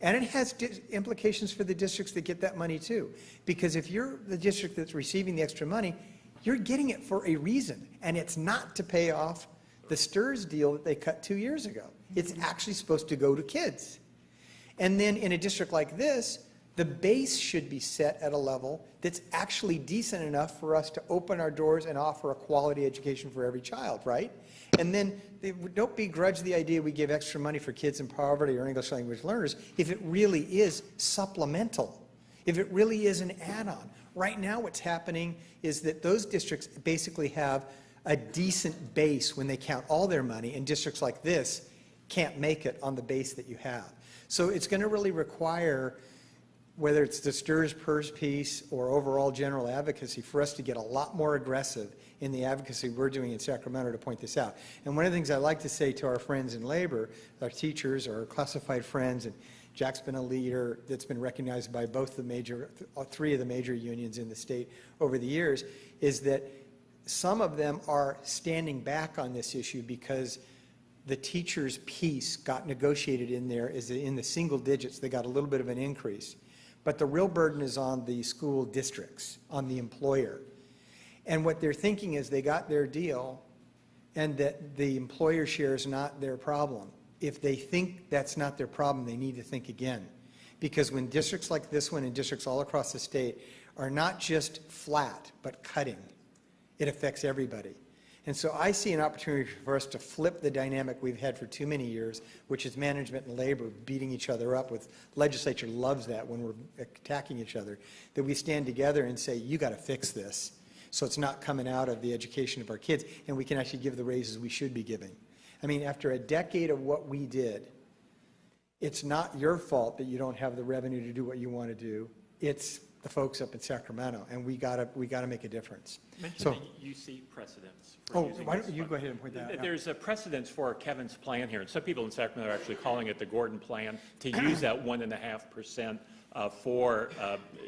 and it has implications for the districts that get that money too. Because if you're the district that's receiving the extra money, you're getting it for a reason, and it's not to pay off the STRS deal that they cut 2 years ago. It's actually supposed to go to kids. And then in a district like this, the base should be set at a level that's actually decent enough for us to open our doors and offer a quality education for every child, right? And then don't begrudge the idea we give extra money for kids in poverty or English language learners if it really is supplemental, if it really is an add-on. Right now what's happening is that those districts basically have a decent base when they count all their money, and districts like this can't make it on the base that you have. So it's going to really require, whether it's the STRS PERS piece or overall general advocacy, for us to get a lot more aggressive in the advocacy we're doing in Sacramento to point this out. And one of the things I like to say to our friends in labor, our teachers, our classified friends, and Jack's been a leader that's been recognized by both the major, 3 of the major unions in the state over the years, is that some of them are standing back on this issue because the teachers' piece got negotiated in there is in the single digits. They got a little bit of an increase. But the real burden is on the school districts, on the employer. And what they're thinking is they got their deal and that the employer share is not their problem. If they think that's not their problem, they need to think again. Because when districts like this one and districts all across the state are not just flat, but cutting, it affects everybody. And so I see an opportunity for us to flip the dynamic we've had for too many years, which is management and labor beating each other up with. Legislature loves that when we're attacking each other, that we stand together and say, you got to fix this so it's not coming out of the education of our kids, and we can actually give the raises we should be giving. I mean, after a decade of what we did, it's not your fault that you don't have the revenue to do what you want to do. It's the folks up in Sacramento, and we gotta make a difference. Mention So, the UC precedents for using why this don't you fund. go ahead and point that out? There's a precedence for Kevin's plan here, and some people in Sacramento are actually calling it the Gordon Plan, to use that 1.5% for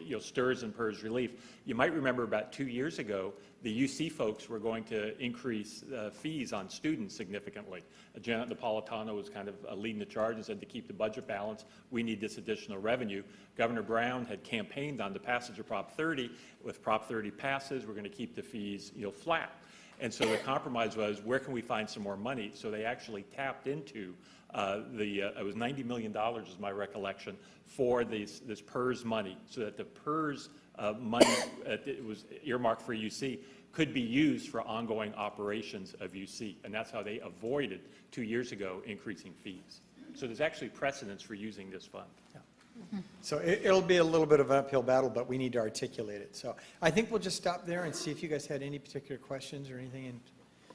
STRS and PERS relief. You might remember about 2 years ago, the UC folks were going to increase fees on students significantly. Janet Napolitano was kind of leading the charge and said, to keep the budget balance, we need this additional revenue. Governor Brown had campaigned on the passage of Prop 30. With Prop 30 passes, we're going to keep the fees flat. And so the compromise was, where can we find some more money? So they actually tapped into it was $90 million is my recollection, for this PERS money, so that the PERS money, it was earmarked for UC, could be used for ongoing operations of UC. And that's how they avoided 2 years ago increasing fees. So there's actually precedence for using this fund. Yeah. So it'll be a little bit of an uphill battle, but we need to articulate it. So I think we'll just stop there and see if you guys had any particular questions or anything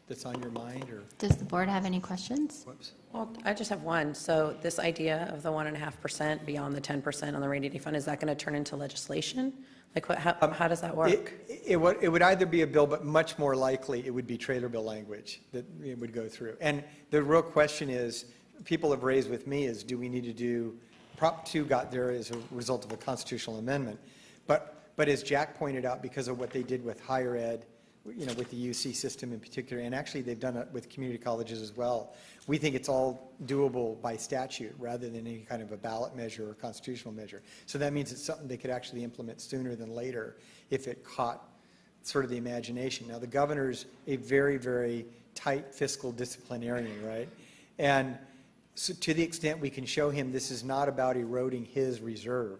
that's on your mind, or. Does the board have any questions? Whoops. Well, I just have one. So this idea of the 1.5% beyond the 10% on the rainy day fund, is that going to turn into legislation? Like, how does that work? It would either be a bill, but much more likely it would be trailer bill language that it would go through. And the real question is, people have raised with me, is do we need to do, Prop 2 got there as a result of a constitutional amendment. But as Jack pointed out, because of what they did with higher ed, with the UC system in particular, and actually they've done it with community colleges as well, we think it's all doable by statute rather than any kind of a ballot measure or constitutional measure. So that means it's something they could actually implement sooner than later if it caught sort of the imagination. Now, the governor's a very, very tight fiscal disciplinarian, right? And so to the extent we can show him this is not about eroding his reserve.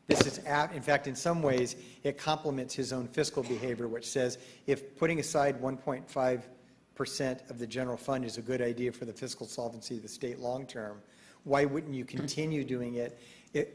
This is, in fact, in some ways, it complements his own fiscal behavior, which says if putting aside 1.5% of the general fund is a good idea for the fiscal solvency of the state long term, why wouldn't you continue doing it?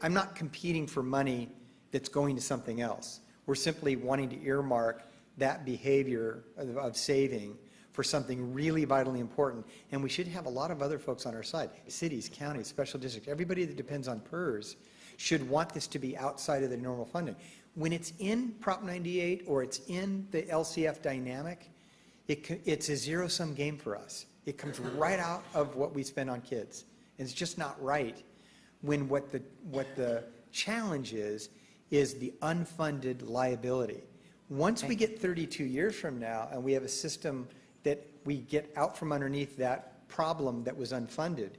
I'm not competing for money that's going to something else. We're simply wanting to earmark that behavior of saving for something really vitally important. And we should have a lot of other folks on our side, cities, counties, special districts, everybody that depends on PERS should want this to be outside of the normal funding. When it's in Prop 98 or it's in the LCF dynamic, it's a zero-sum game for us. It comes right out of what we spend on kids. And it's just not right when what the challenge is the unfunded liability. Once we get 32 years from now and we have a system that we get out from underneath that problem that was unfunded,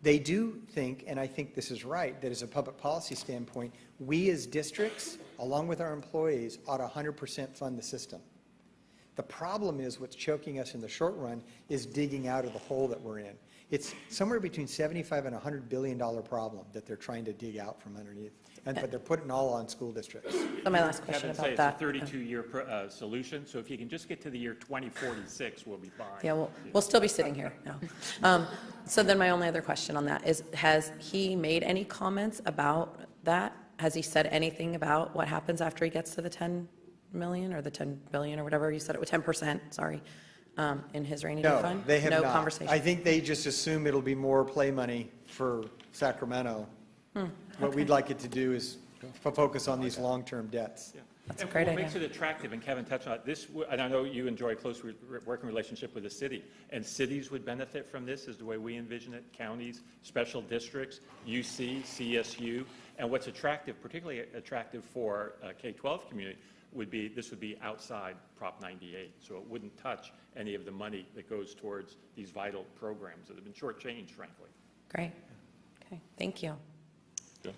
they do think, and I think this is right, that as a public policy standpoint, we as districts, along with our employees, ought to 100% fund the system. The problem is what's choking us in the short run is digging out of the hole that we're in. It's somewhere between $75 and $100 billion problem that they're trying to dig out from underneath, but they're putting it all on school districts. So my last question Kevin about that. It's a 32-year solution, so if you can just get to the year 2046, we'll be fine. Yeah, we'll still be sitting here now. So then my only other question on that is, has he made any comments about that? Has he said anything about what happens after he gets to the 10 million or the 10 billion or whatever you said it was, 10%, sorry, in his rainy day fund? No, they have not. Conversation? I think they just assume it'll be more play money for Sacramento. What we'd like it to do is focus on these long-term debts. Yeah. That's a great What idea. makes it attractive, and Kevin touched on it, and I know you enjoy a close working relationship with the city, and cities would benefit from this, is the way we envision it, counties, special districts, UC, CSU, and what's attractive, particularly attractive for K-12 community, this would be outside Prop 98, so it wouldn't touch any of the money that goes towards these vital programs that have been shortchanged, frankly. Great. Okay, thank you.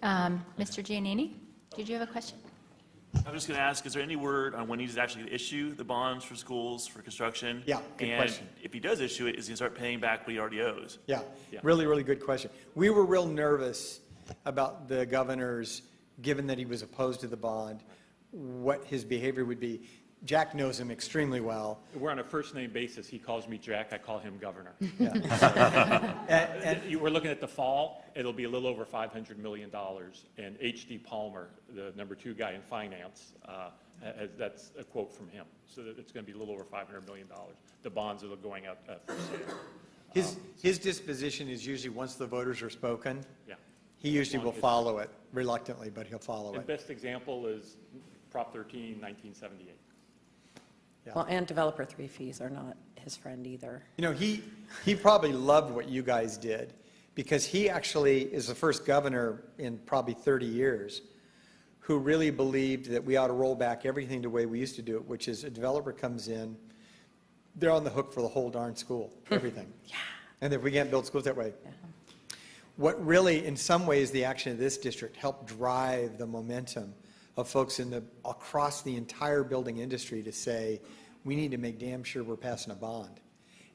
Mr. Giannini, did you have a question? I was just going to ask, is there any word on when he's actually going to issue the bonds for schools for construction? Yeah, good question. And if he does issue it, is he going to start paying back what he already owes? Yeah, really, really good question. We were real nervous about the governor's, given that he was opposed to the bond, what his behavior would be. Jack knows him extremely well. We're on a first-name basis. He calls me Jack. I call him Governor. We're looking at the fall. It'll be a little over $500 million. And H.D. Palmer, the #2 guy in finance, that's a quote from him. So that it's going to be a little over $500 million. The bonds that are going out for sale. His disposition is usually once the voters are spoken, Yeah. he usually will follow it reluctantly, but he'll follow The it. best example is Prop 13, 1978. Well, and developer 3 fees are not his friend either. You know, he probably loved what you guys did, because he actually is the first governor in probably 30 years who really believed that we ought to roll back everything the way we used to do it, which is a developer comes in, they're on the hook for the whole darn school, everything. Yeah. And if we can't build schools that way. Yeah. What really, in some ways, the action of this district helped drive the momentum of folks across the entire building industry to say, we need to make damn sure we're passing a bond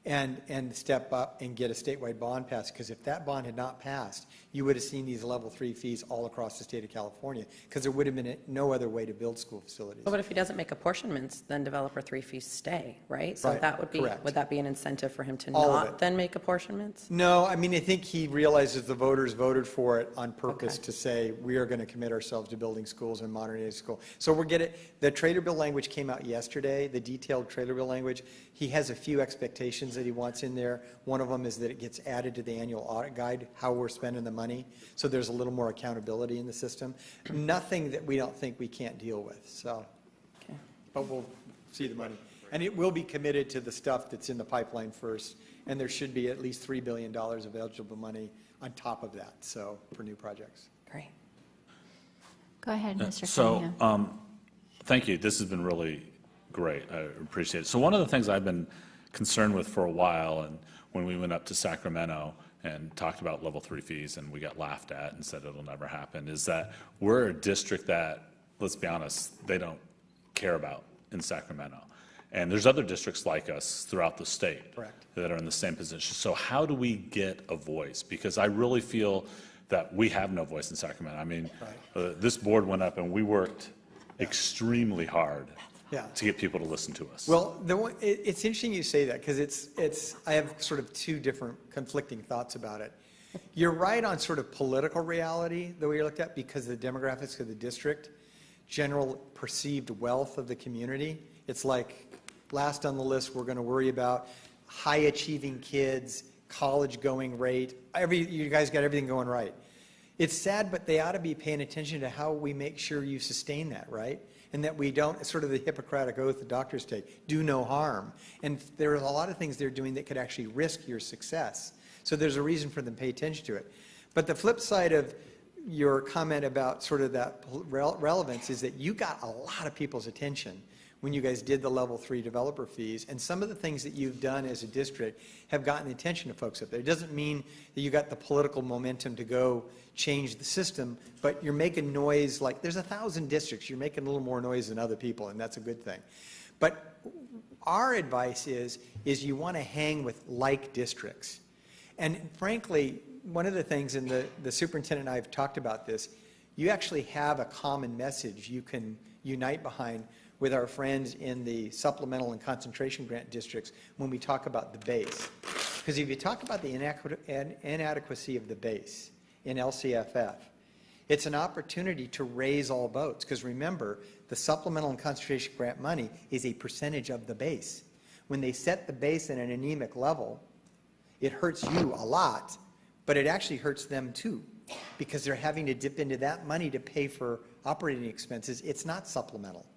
and step up and get a statewide bond passed, because if that bond had not passed, you would have seen these level 3 fees all across the state of California, because there would have been no other way to build school facilities. Well, but if he doesn't make apportionments, then developer 3 fees stay, right? So Right, that would be, correct. would that be an incentive for him to All of not it. then make apportionments? No, I mean, I think he realizes the voters voted for it on purpose to say, we are going to commit ourselves to building schools and modernizing school. So we're getting, the trailer bill language came out yesterday, the detailed trailer bill language. He has a few expectations that he wants in there. One of them is that it gets added to the annual audit guide, how we're spending the money. So there's a little more accountability in the system. Nothing that we don't think we can't deal with, so. Okay. But we'll see the money. And it will be committed to the stuff that's in the pipeline first. And there should be at least $3 billion of eligible money on top of that, so, for new projects. Great. Go ahead, Mr. So, Cunningham. thank you. This has been really great. I appreciate it. So one of the things I've been concerned with for a while, and when we went up to Sacramento and talked about level 3 fees and we got laughed at and said it'll never happen, is that we're a district that, let's be honest, they don't care about in Sacramento. And there's other districts like us throughout the state Correct. that are in the same position. So how do we get a voice? Because I really feel that we have no voice in Sacramento. I mean, this board went up and we worked extremely hard to get people to listen to us. Well, it's interesting you say that, because I have sort of two different conflicting thoughts about it. You're right on sort of political reality, the way you're looked at, because of the demographics of the district, general perceived wealth of the community. It's like, last on the list, we're going to worry about high-achieving kids, college-going rate. You guys got everything going right. It's sad, but they ought to be paying attention to how we make sure you sustain that, right? And that we don't, sort of the Hippocratic oath the doctors take, do no harm. And there are a lot of things they're doing that could actually risk your success. So there's a reason for them to pay attention to it. But the flip side of your comment about sort of that relevance is that you got a lot of people's attention when you guys did the level 3 developer fees, and some of the things that you've done as a district have gotten the attention of folks up there. It doesn't mean that you got the political momentum to go change the system, but you're making noise. Like, there's 1,000 districts, you're making a little more noise than other people, and that's a good thing. But our advice is you want to hang with like districts. And frankly, one of the things, and the superintendent and I have talked about this, you actually have a common message you can unite behind with our friends in the supplemental and concentration grant districts when we talk about the base. Because if you talk about the inadequacy of the base in LCFF, it's an opportunity to raise all boats. Because remember, the supplemental and concentration grant money is a percentage of the base. When they set the base at an anemic level, it hurts you a lot, but it actually hurts them too, because they're having to dip into that money to pay for operating expenses. It's not supplemental.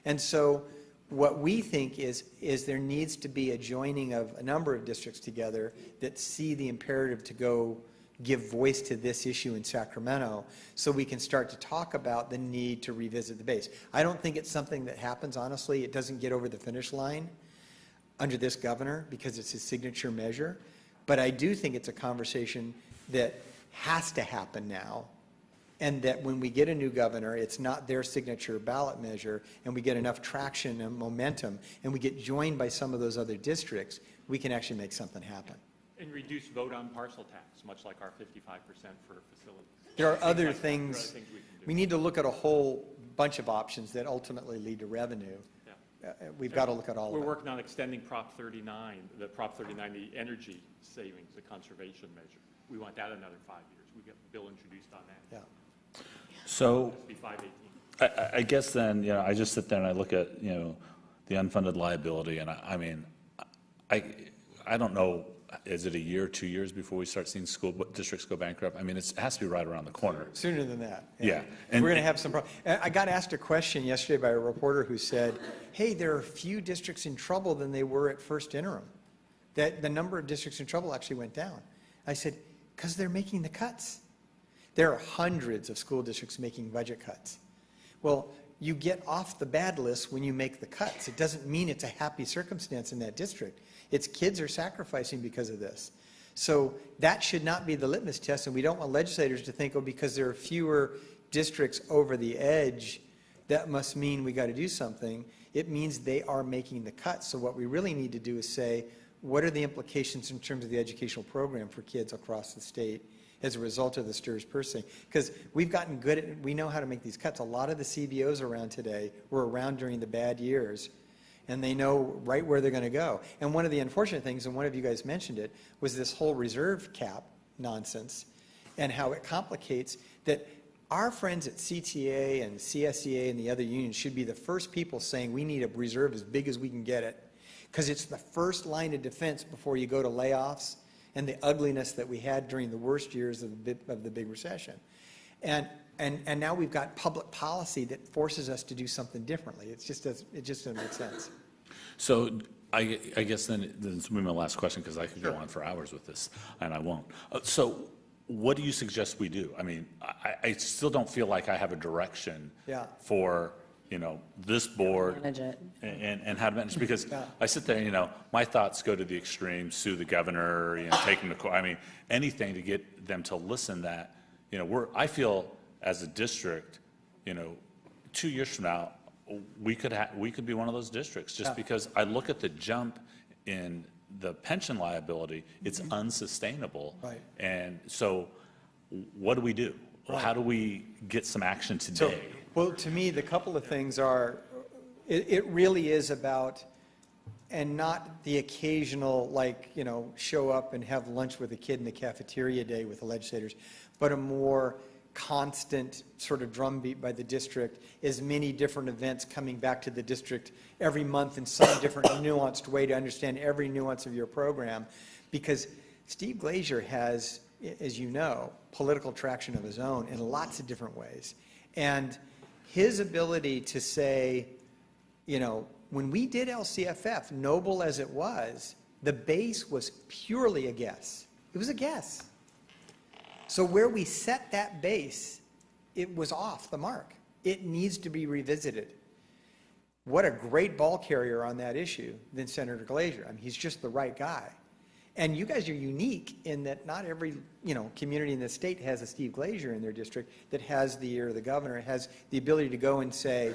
And so what we think is there needs to be a joining of a number of districts together that see the imperative to go give voice to this issue in Sacramento, so we can start to talk about the need to revisit the base. I don't think it's something that happens, honestly. It doesn't get over the finish line under this governor because it's his signature measure. But I do think it's a conversation that has to happen now, and that when we get a new governor, it's not their signature ballot measure, and we get enough traction and momentum, and we get joined by some of those other districts, we can actually make something happen. And reduce vote on parcel tax, much like our 55% for facilities. There are other things. We need to look at a whole bunch of options that ultimately lead to revenue. We've got to look at all of it. We're working on extending Prop 39, the energy savings, the conservation measure. We want that another 5 years. We get a bill introduced on that. Yeah. So Be 518. I guess then, I just sit there and I look at, the unfunded liability, and I mean, I don't know is it a year, 2 years before we start seeing school districts go bankrupt? I mean, it has to be right around the corner. Sooner than that. Yeah. We're going to have some problems. I got asked a question yesterday by a reporter who said, hey, there are few districts in trouble than they were at first interim. That the number of districts in trouble actually went down. I said, because they're making the cuts. There are hundreds of school districts making budget cuts. Well, you get off the bad list when you make the cuts. It doesn't mean it's a happy circumstance in that district. Its kids are sacrificing because of this. So that should not be the litmus test, and we don't want legislators to think, oh, because there are fewer districts over the edge, that must mean we got to do something. It means they are making the cuts. So what we really need to do is say, what are the implications in terms of the educational program for kids across the state as a result of the STIRS purse thing? Because we've gotten good at, we know how to make these cuts. A lot of the CBOs around today were around during the bad years, and they know right where they're going to go. And one of the unfortunate things, and one of you guys mentioned it, was this whole reserve cap nonsense and how it complicates that our friends at CTA and CSEA and the other unions should be the first people saying we need a reserve as big as we can get it, because it's the first line of defense before you go to layoffs and the ugliness that we had during the worst years of the big recession. And now we've got public policy that forces us to do something differently. It just doesn't make sense. So I guess then this will be my last question, because I could go on for hours with this, and I won't. So what do you suggest we do? I mean, I still don't feel like I have a direction for, you know, this board Manage it. and how to manage, because I sit there, you know, my thoughts go to the extreme, sue the governor, you know, take him to court. I mean, anything to get them to listen that, you know, I feel as a district, you know, 2 years from now, we could be one of those districts, just because I look at the jump in the pension liability, it's unsustainable. Right. And so what do we do? Right. How do we get some action today? So, well, to me, the couple of things are, it really is about, and not the occasional, like, you know, show up and have lunch with a kid in the cafeteria day with the legislators, but a more constant sort of drumbeat by the district, as many different events coming back to the district every month in some different nuanced way to understand every nuance of your program. Because Steve Glazier has, as you know, political traction of his own in lots of different ways. And his ability to say, you know, when we did LCFF, noble as it was, the base was purely a guess. It was a guess. So where we set that base, it was off the mark. It needs to be revisited. What a great ball carrier on that issue than Senator Glazier. I mean, he's just the right guy. And you guys are unique in that not every, you know, community in the state has a Steve Glazier in their district that has the ear of the governor, has the ability to go and say,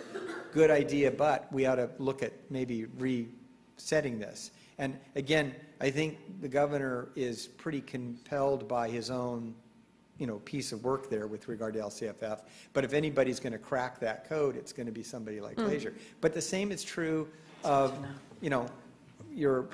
good idea, but we ought to look at maybe resetting this. And again, I think the governor is pretty compelled by his own, you know, piece of work there with regard to LCFF. But if anybody's going to crack that code, it's going to be somebody like Glazier. But the same is true of, you know, your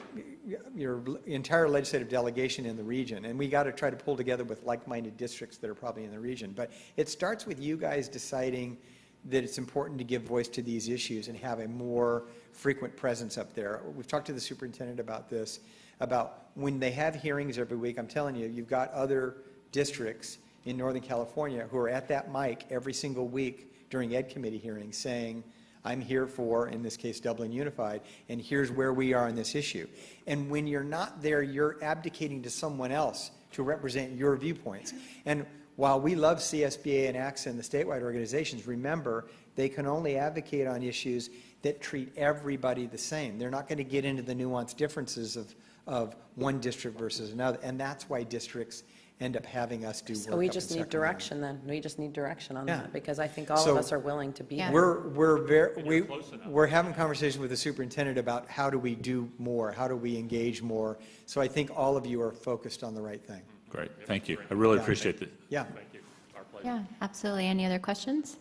entire legislative delegation in the region. And we got to try to pull together with like-minded districts that are probably in the region. But it starts with you guys deciding that it's important to give voice to these issues and have a more frequent presence up there. We've talked to the superintendent about this, about when they have hearings every week. I'm telling you, you've got other districts in Northern California who are at that mic every single week during Ed Committee hearings saying, I'm here for, in this case, Dublin Unified, and here's where we are on this issue. And when you're not there, you're abdicating to someone else to represent your viewpoints. And while we love CSBA and AXA and the statewide organizations, remember, they can only advocate on issues that treat everybody the same. They're not going to get into the nuanced differences of one district versus another, and that's why districts end up having us do work. So we just need direction then. We just need direction on that, because I think all So of us are willing to be there. We're having conversations with the superintendent about how do we do more, how do we engage more. So I think all of you are focused on the right thing. Great, thank you. I really appreciate it. Yeah. Thank you. Our pleasure. Yeah, absolutely. Any other questions?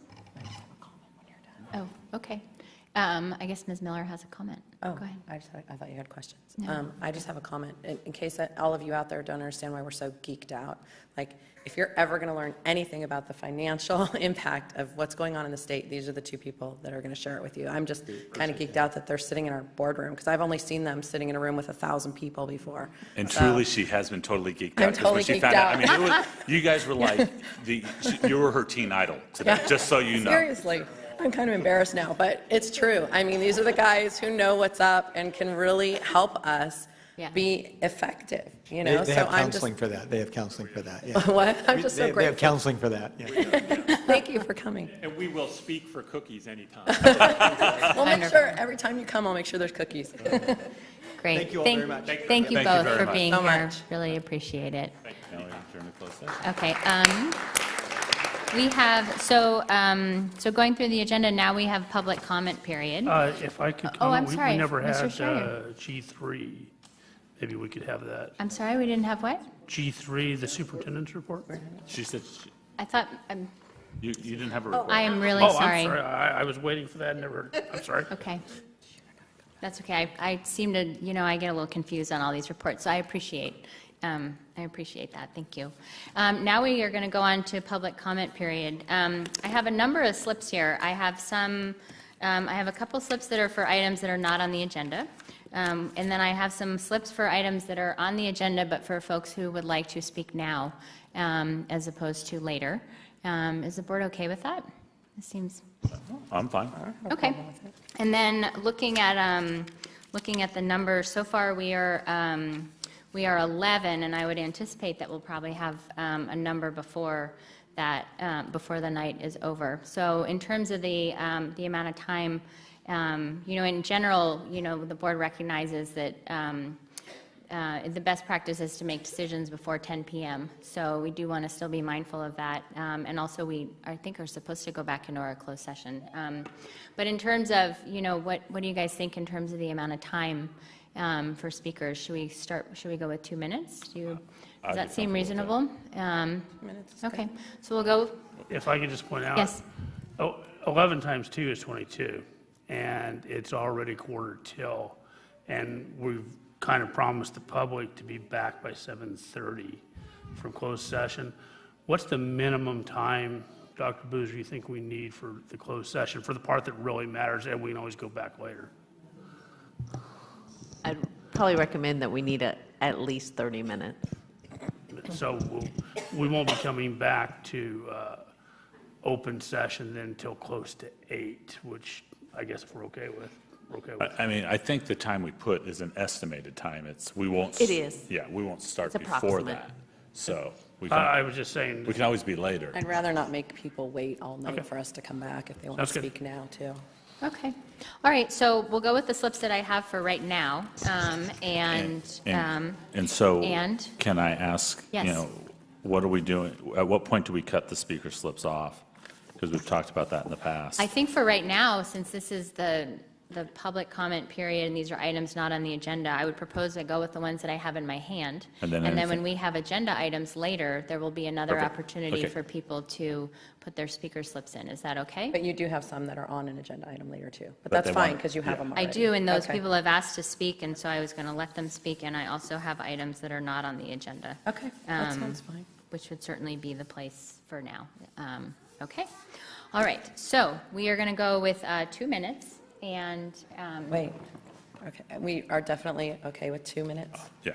Oh, okay. I guess Ms. Miller has a comment. Oh, Go ahead. I thought you had questions. No. I just have a comment, in case that all of you out there don't understand why we're so geeked out. Like, if you're ever going to learn anything about the financial impact of what's going on in the state, these are the two people that are going to share it with you. I'm just kind of geeked out that they're sitting in our boardroom, because I've only seen them sitting in a room with 1,000 people before. And So- truly, she has been totally geeked out. I'm 'cause totally when she geeked found out. I mean, you guys were like, you were her teen idol today, just so you know. Seriously, I'm kind of embarrassed now, but it's true. I mean, these are the guys who know what's up and can really help us Yeah. be effective, you They know? they So have I'm just, counseling for that. They have counseling for that, yeah. what? I'm just so They have grateful. counseling for that, yeah. Thank you for coming. And we will speak for cookies anytime. We'll make sure, every time you come, I'll make sure there's cookies. Great. Thank you all very much. Thank you Thank you both very for much. being So here. much. Really appreciate it. Now we adjourn to closed session. Okay, we have, so going through the agenda, now we have public comment period. If I could Oh, I'm comment, sorry, we never Mr. had Schreier. G3. Maybe we could have that. I'm sorry, we didn't have what? G3, the superintendent's report? She said, I thought, you didn't have a report. I am really Oh, sorry. I'm sorry. I was waiting for that, never, I'm sorry. Okay. That's okay. I seem to, I get a little confused on all these reports, so I appreciate that. Thank you. Now we are going to go on to public comment period. I have a number of slips here. I have a couple slips that are for items that are not on the agenda. And then I have some slips for items that are on the agenda, but for folks who would like to speak now, as opposed to later. Is the board okay with that? It seems. I'm fine. Okay. And then looking at the numbers, so far we are 11, and I would anticipate that we'll probably have a number before that, before the night is over. So in terms of the amount of time, in general, the board recognizes that the best practice is to make decisions before 10 p.m. So we do want to still be mindful of that. And also I think are supposed to go back into our closed session. But in terms of, what do you guys think in terms of the amount of time for speakers? Should we go with 2 minutes? Does that seem reasonable? Minutes is Okay, so we'll go, If I could just point out. Yes. 11 times 2 is 22, and it's already quarter till, and we've kind of promised the public to be back by 7:30 from closed session. What's the minimum time, Dr. Boozer, you think we need for the closed session, for the part that really matters, and we can always go back later? I'd probably recommend that we need at least 30 minutes. So we won't be coming back to open session then until close to 8, which I guess if we're okay with, we're okay with. I mean, I think the time we put is an estimated time. We won't. It is. Yeah, we won't start It's before approximate. that. So we I can, was just saying, we can always be later. I'd rather not make people wait all Okay. night for us to come back if they want to Sounds good. speak now, too. okay. All right, so we'll go with the slips that I have for right now. And So and? can I ask, Yes. what are we doing? At what point do we cut the speaker slips off? Because we've talked about that in the past. I think for right now, since this is the public comment period and these are items not on the agenda, I would propose I go with the ones that I have in my hand. And then when anything- we have agenda items later, there will be another Okay. opportunity Okay. for people to put their speaker slips in. Is that okay? But you do have some that are on an agenda item later, too. But But that's they fine, want- because you have yeah. them I already. do, and those Okay. people have asked to speak, and so I was going to let them speak, and I also have items that are not on the agenda. Okay, that um, sounds fine. Which would certainly be the place for now. Okay, all right, so we are going to go with 2 minutes, and Wait, okay, we are definitely okay with 2 minutes? Yeah.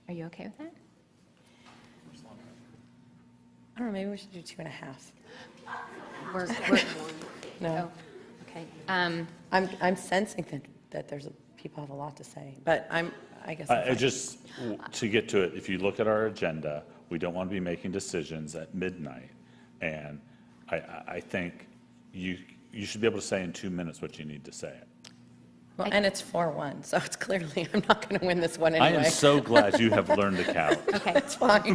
are you okay with that? I don't know, maybe we should do 2.5. We're, No, oh, okay. I'm sensing that there's, people have a lot to say, but I guess. I'm I fine. just, to get to it, if you look at our agenda, we don't want to be making decisions at midnight. And I think you should be able to say in 2 minutes what you need to say. Well, and it's 4-1, so it's clearly, I'm not going to win this one I anyway. am so glad you have learned to count. Okay. It's fine.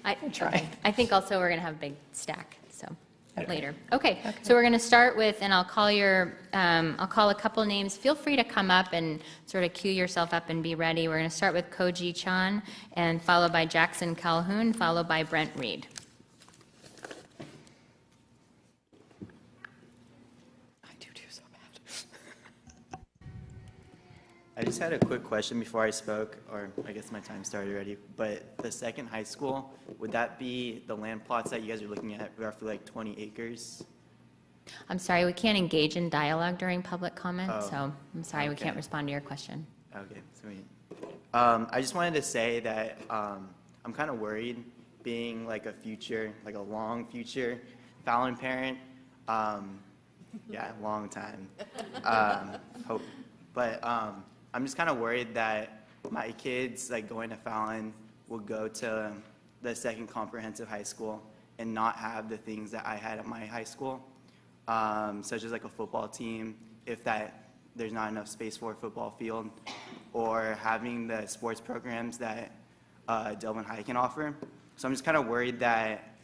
try. try. I think also we're going to have a big stack, so Okay. later. Okay, so we're going to start with, and I'll call a couple names. Feel free to come up and sort of cue yourself up and be ready. We're going to start with Koji Chan, and followed by Jackson Calhoun, followed by Brent Reed. I do so bad. I just had a quick question before I spoke, or I guess my time started already. But the second high school, would that be the land plots that you guys are looking at, roughly like 20 acres? I'm sorry, we can't engage in dialogue during public comment, Oh, so I'm sorry, we okay. can't respond to your question. Okay, sweet. I just wanted to say that I'm kind of worried being like a long future Fallon parent. Yeah, long time. Hope. But I'm just kind of worried that my kids, like going to Fallon, will go to the second comprehensive high school and not have the things that I had at my high school, such as like a football team, if there's not enough space for a football field, or having the sports programs that Dublin High can offer. So I'm just kind of worried that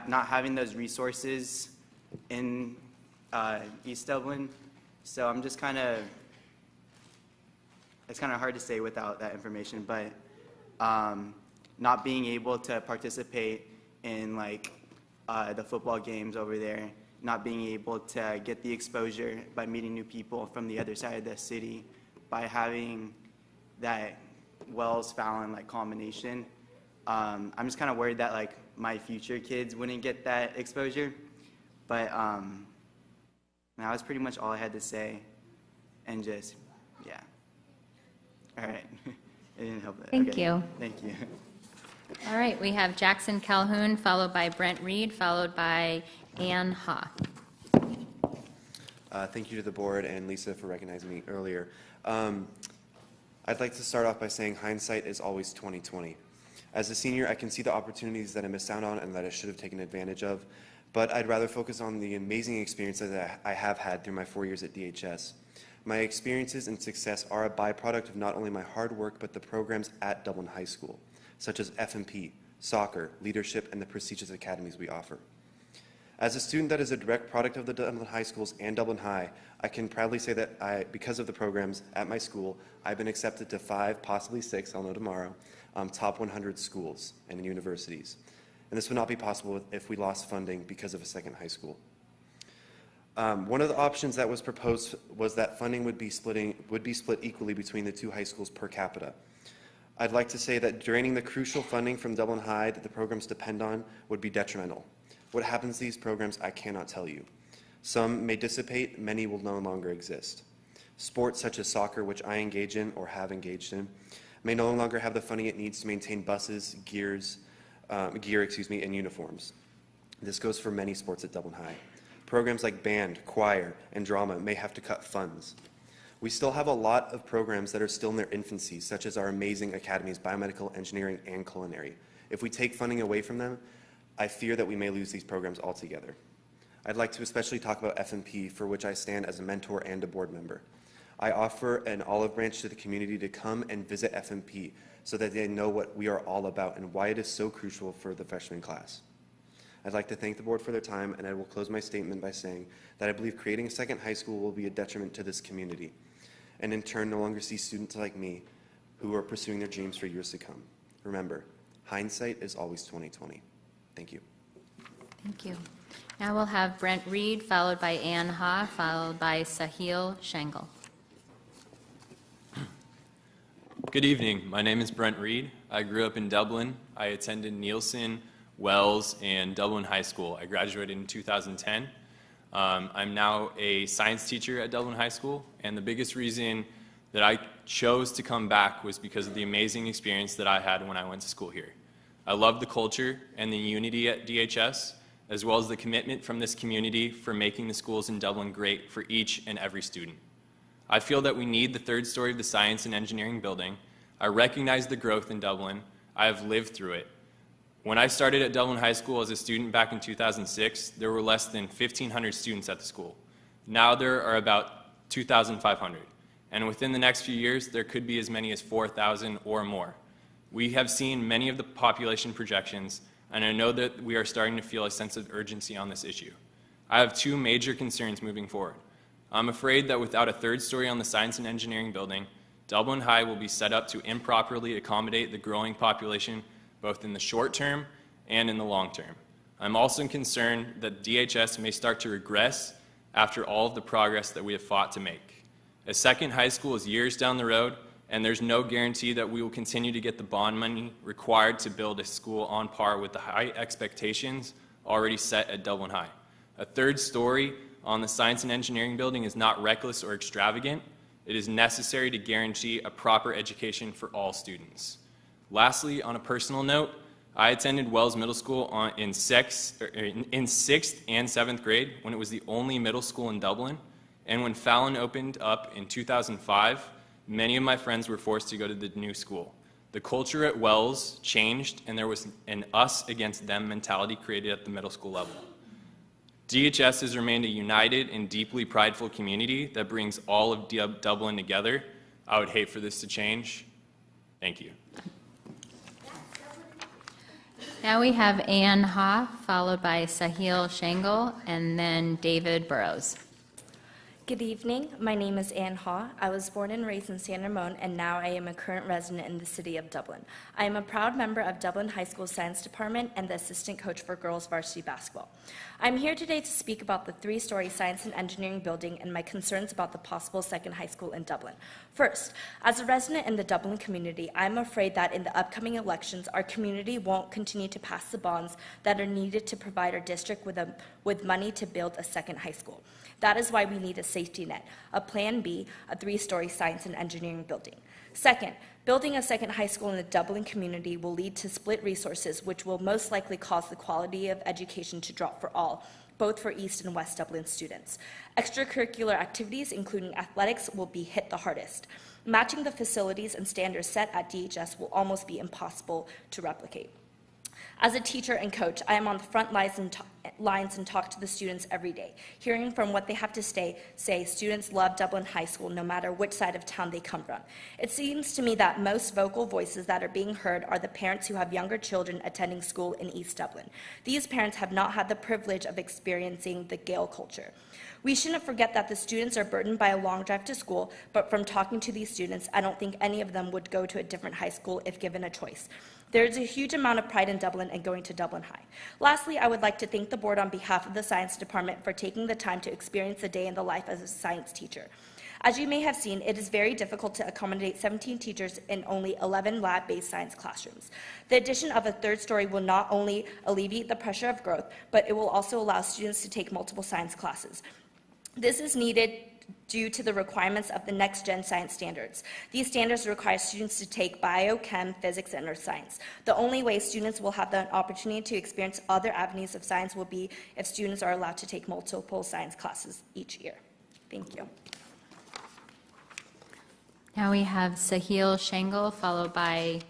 not having those resources in East Dublin. So I'm just it's kind of hard to say without that information, but not being able to participate in like the football games over there, not being able to get the exposure by meeting new people from the other side of the city, by having that Wells-Fallon like combination. I'm just kind of worried that like my future kids wouldn't get that exposure. But that was pretty much all I had to say, and just, yeah. All right. It didn't help that. Thank Okay. you. Thank you. All right, we have Jackson Calhoun, followed by Brent Reed, followed by Ann Ha. Thank you to the board and Lisa for recognizing me earlier. I'd like to start off by saying hindsight is always 20/20. As a senior, I can see the opportunities that I missed out on and that I should have taken advantage of, but I'd rather focus on the amazing experiences that I have had through my 4 years at DHS. My experiences and success are a byproduct of not only my hard work, but the programs at Dublin High School, such as F&P, soccer, leadership, and the prestigious academies we offer. As a student that is a direct product of the Dublin High Schools and Dublin High, I can proudly say that because of the programs at my school, I've been accepted to 5, possibly 6, I'll know tomorrow, top 100 schools and universities. And this would not be possible if we lost funding because of a second high school. One of the options that was proposed was that funding would be split equally between the 2 high schools per capita. I'd like to say that draining the crucial funding from Dublin High that the programs depend on would be detrimental. What happens to these programs, I cannot tell you. Some may dissipate, many will no longer exist. Sports such as soccer, which I engage in or have engaged in, may no longer have the funding it needs to maintain buses, gear, and uniforms. This goes for many sports at Dublin High. Programs like band, choir, and drama may have to cut funds. We still have a lot of programs that are still in their infancy, such as our amazing academies, biomedical, engineering, and culinary. If we take funding away from them, I fear that we may lose these programs altogether. I'd like to especially talk about F&P, for which I stand as a mentor and a board member. I offer an olive branch to the community to come and visit F&P so that they know what we are all about and why it is so crucial for the freshman class. I'd like to thank the board for their time, and I will close my statement by saying that I believe creating a second high school will be a detriment to this community, and in turn no longer see students like me who are pursuing their dreams for years to come. Remember, hindsight is always 20/20. Thank you. Thank you. Now we'll have Brent Reed, followed by Ann Ha, followed by Sahil Shangle. Good evening. My name is Brent Reed. I grew up in Dublin. I attended Nielsen, Wells, and Dublin High School. I graduated in 2010. I'm now a science teacher at Dublin High School, and the biggest reason that I chose to come back was because of the amazing experience that I had when I went to school here. I love the culture and the unity at DHS, as well as the commitment from this community for making the schools in Dublin great for each and every student. I feel that we need the third story of the science and engineering building. I recognize the growth in Dublin. I have lived through it. When I started at Dublin High School as a student back in 2006, there were less than 1,500 students at the school. Now there are about 2,500. And within the next few years, there could be as many as 4,000 or more. We have seen many of the population projections, and I know that we are starting to feel a sense of urgency on this issue. I have 2 major concerns moving forward. I'm afraid that without a third story on the science and engineering building, Dublin High will be set up to improperly accommodate the growing population both in the short term and in the long term. I'm also concerned that DHS may start to regress after all of the progress that we have fought to make. A second high school is years down the road, and there's no guarantee that we will continue to get the bond money required to build a school on par with the high expectations already set at Dublin High. A third story on the science and engineering building is not reckless or extravagant. It is necessary to guarantee a proper education for all students. Lastly, on a personal note, I attended Wells Middle School in 6th and 7th grade when it was the only middle school in Dublin, and when Fallon opened up in 2005, many of my friends were forced to go to the new school. The culture at Wells changed, and there was an us against them mentality created at the middle school level. DHS has remained a united and deeply prideful community that brings all of Dublin together. I would hate for this to change. Thank you. Now we have Ann Ha, followed by Sahil Shangle, and then David Burrows. Good evening. My name is Ann Ha. I was born and raised in San Ramon, and now I am a current resident in the city of Dublin. I am a proud member of Dublin High School's Science Department and the assistant coach for girls varsity basketball. I'm here today to speak about the three-story science and engineering building and my concerns about the possible second high school in Dublin. First, as a resident in the Dublin community, I'm afraid that in the upcoming elections, our community won't continue to pass the bonds that are needed to provide our district with money to build a second high school. That is why we need a safety net, a plan B, a three-story science and engineering building. Second, building a second high school in the Dublin community will lead to split resources, which will most likely cause the quality of education to drop for all, both for East and West Dublin students. Extracurricular activities, including athletics, will be hit the hardest. Matching the facilities and standards set at DHS will almost be impossible to replicate. As a teacher and coach, I am on the front lines and talk to the students every day. Hearing from what they have to say students love Dublin High School no matter which side of town they come from. It seems to me that most vocal voices that are being heard are the parents who have younger children attending school in East Dublin. These parents have not had the privilege of experiencing the Gael culture. We shouldn't forget that the students are burdened by a long drive to school, but from talking to these students, I don't think any of them would go to a different high school if given a choice. There is a huge amount of pride in Dublin and going to Dublin High. Lastly, I would like to thank the board on behalf of the science department for taking the time to experience a day in the life as a science teacher. As you may have seen, it is very difficult to accommodate 17 teachers in only 11 lab-based science classrooms. The addition of a third story will not only alleviate the pressure of growth, but it will also allow students to take multiple science classes. This is needed due to the requirements of the next-gen science standards. These standards require students to take bio, chem, physics, and earth science. The only way students will have the opportunity to experience other avenues of science will be if students are allowed to take multiple science classes each year. Thank you. Now we have Sahil Shangle, followed by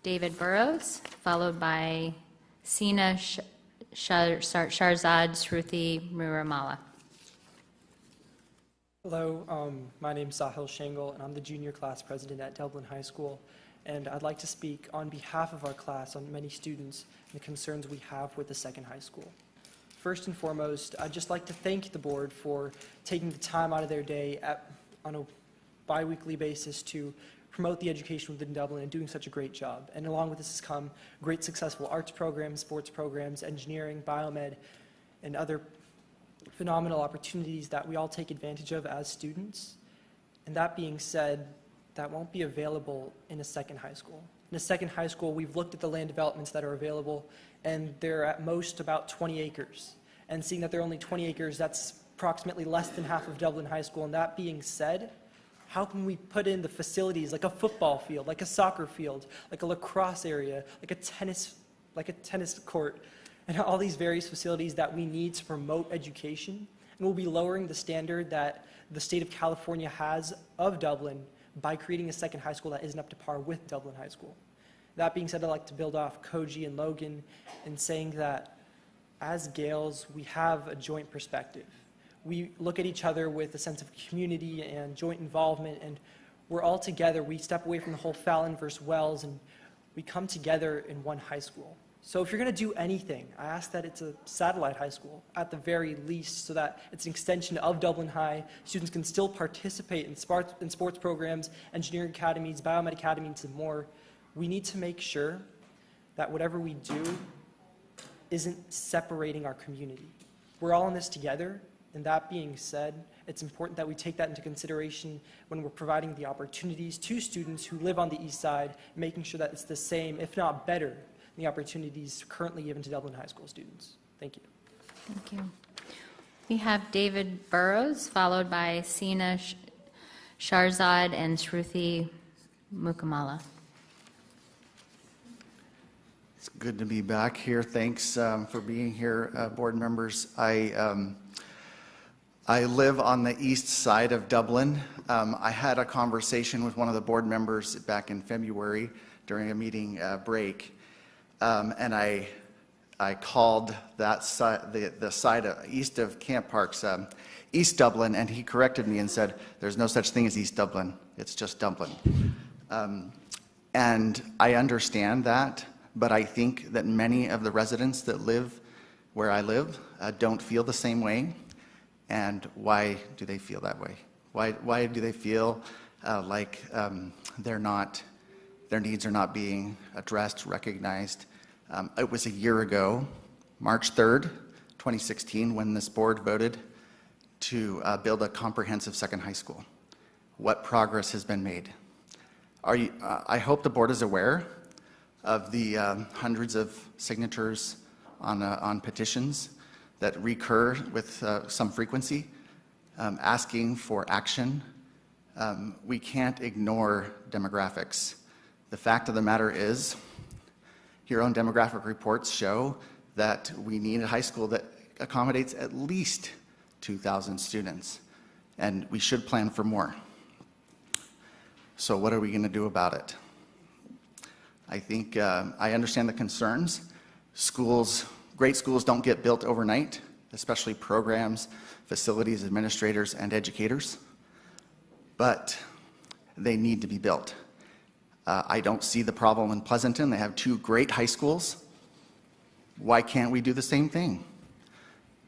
David Burrows, followed by Sina Sharzad Shruti Muramala. Hello, my name is Sahil Shangle, and I'm the junior class president at Dublin High School. And I'd like to speak on behalf of our class on many students and the concerns we have with the second high school. First and foremost, I'd just like to thank the board for taking the time out of their day on a bi-weekly basis to promote the education within Dublin and doing such a great job. And along with this has come great successful arts programs, sports programs, engineering, biomed, and other phenomenal opportunities that we all take advantage of as students. And that being said, that won't be available in a second high school. In a second high school, we've looked at the land developments that are available, and they're at most about 20 acres. And seeing that they're only 20 acres, that's approximately less than half of Dublin High School. And that being said, how can we put in the facilities like a football field, like a soccer field, like a lacrosse area, like a tennis court, and all these various facilities that we need to promote education? And we'll be lowering the standard that the state of California has of Dublin by creating a second high school that isn't up to par with Dublin High School. That being said, I'd like to build off Koji and Logan in saying that as Gaels, we have a joint perspective. We look at each other with a sense of community and joint involvement, and we're all together. We step away from the whole Fallon versus Wells, and we come together in one high school. So if you're going to do anything, I ask that it's a satellite high school at the very least, so that it's an extension of Dublin High. Students can still participate in sports programs, engineering academies, biomed academies, and more. We need to make sure that whatever we do isn't separating our community. We're all in this together, And that being said, it's important that we take that into consideration when we're providing the opportunities to students who live on the east side, making sure that it's the same, if not better, than the opportunities currently given to Dublin High School students. Thank you. Thank you. We have David Burrows, followed by Sina Sharzad and Shruti Mukamala. It's good to be back here. Thanks for being here, board members. I live on the east side of Dublin. I had a conversation with one of the board members back in February during a meeting break, and I called that side, the side east of Camp Parks, East Dublin, and he corrected me and said, "There's no such thing as East Dublin. It's just Dublin." And I understand that, but I think that many of the residents that live where I live don't feel the same way. And why do they feel that way? Why do they feel like their needs are not being addressed, recognized? It was a year ago, March 3rd, 2016, when this board voted to build a comprehensive second high school. What progress has been made? I hope the board is aware of the hundreds of signatures on petitions that recur with some frequency, asking for action. We can't ignore demographics. The fact of the matter is, your own demographic reports show that we need a high school that accommodates at least 2,000 students, and we should plan for more. So what are we going to do about it? I think I understand the concerns. Great schools don't get built overnight, especially programs, facilities, administrators, and educators, but they need to be built. I don't see the problem in Pleasanton. They have 2 great high schools. Why can't we do the same thing?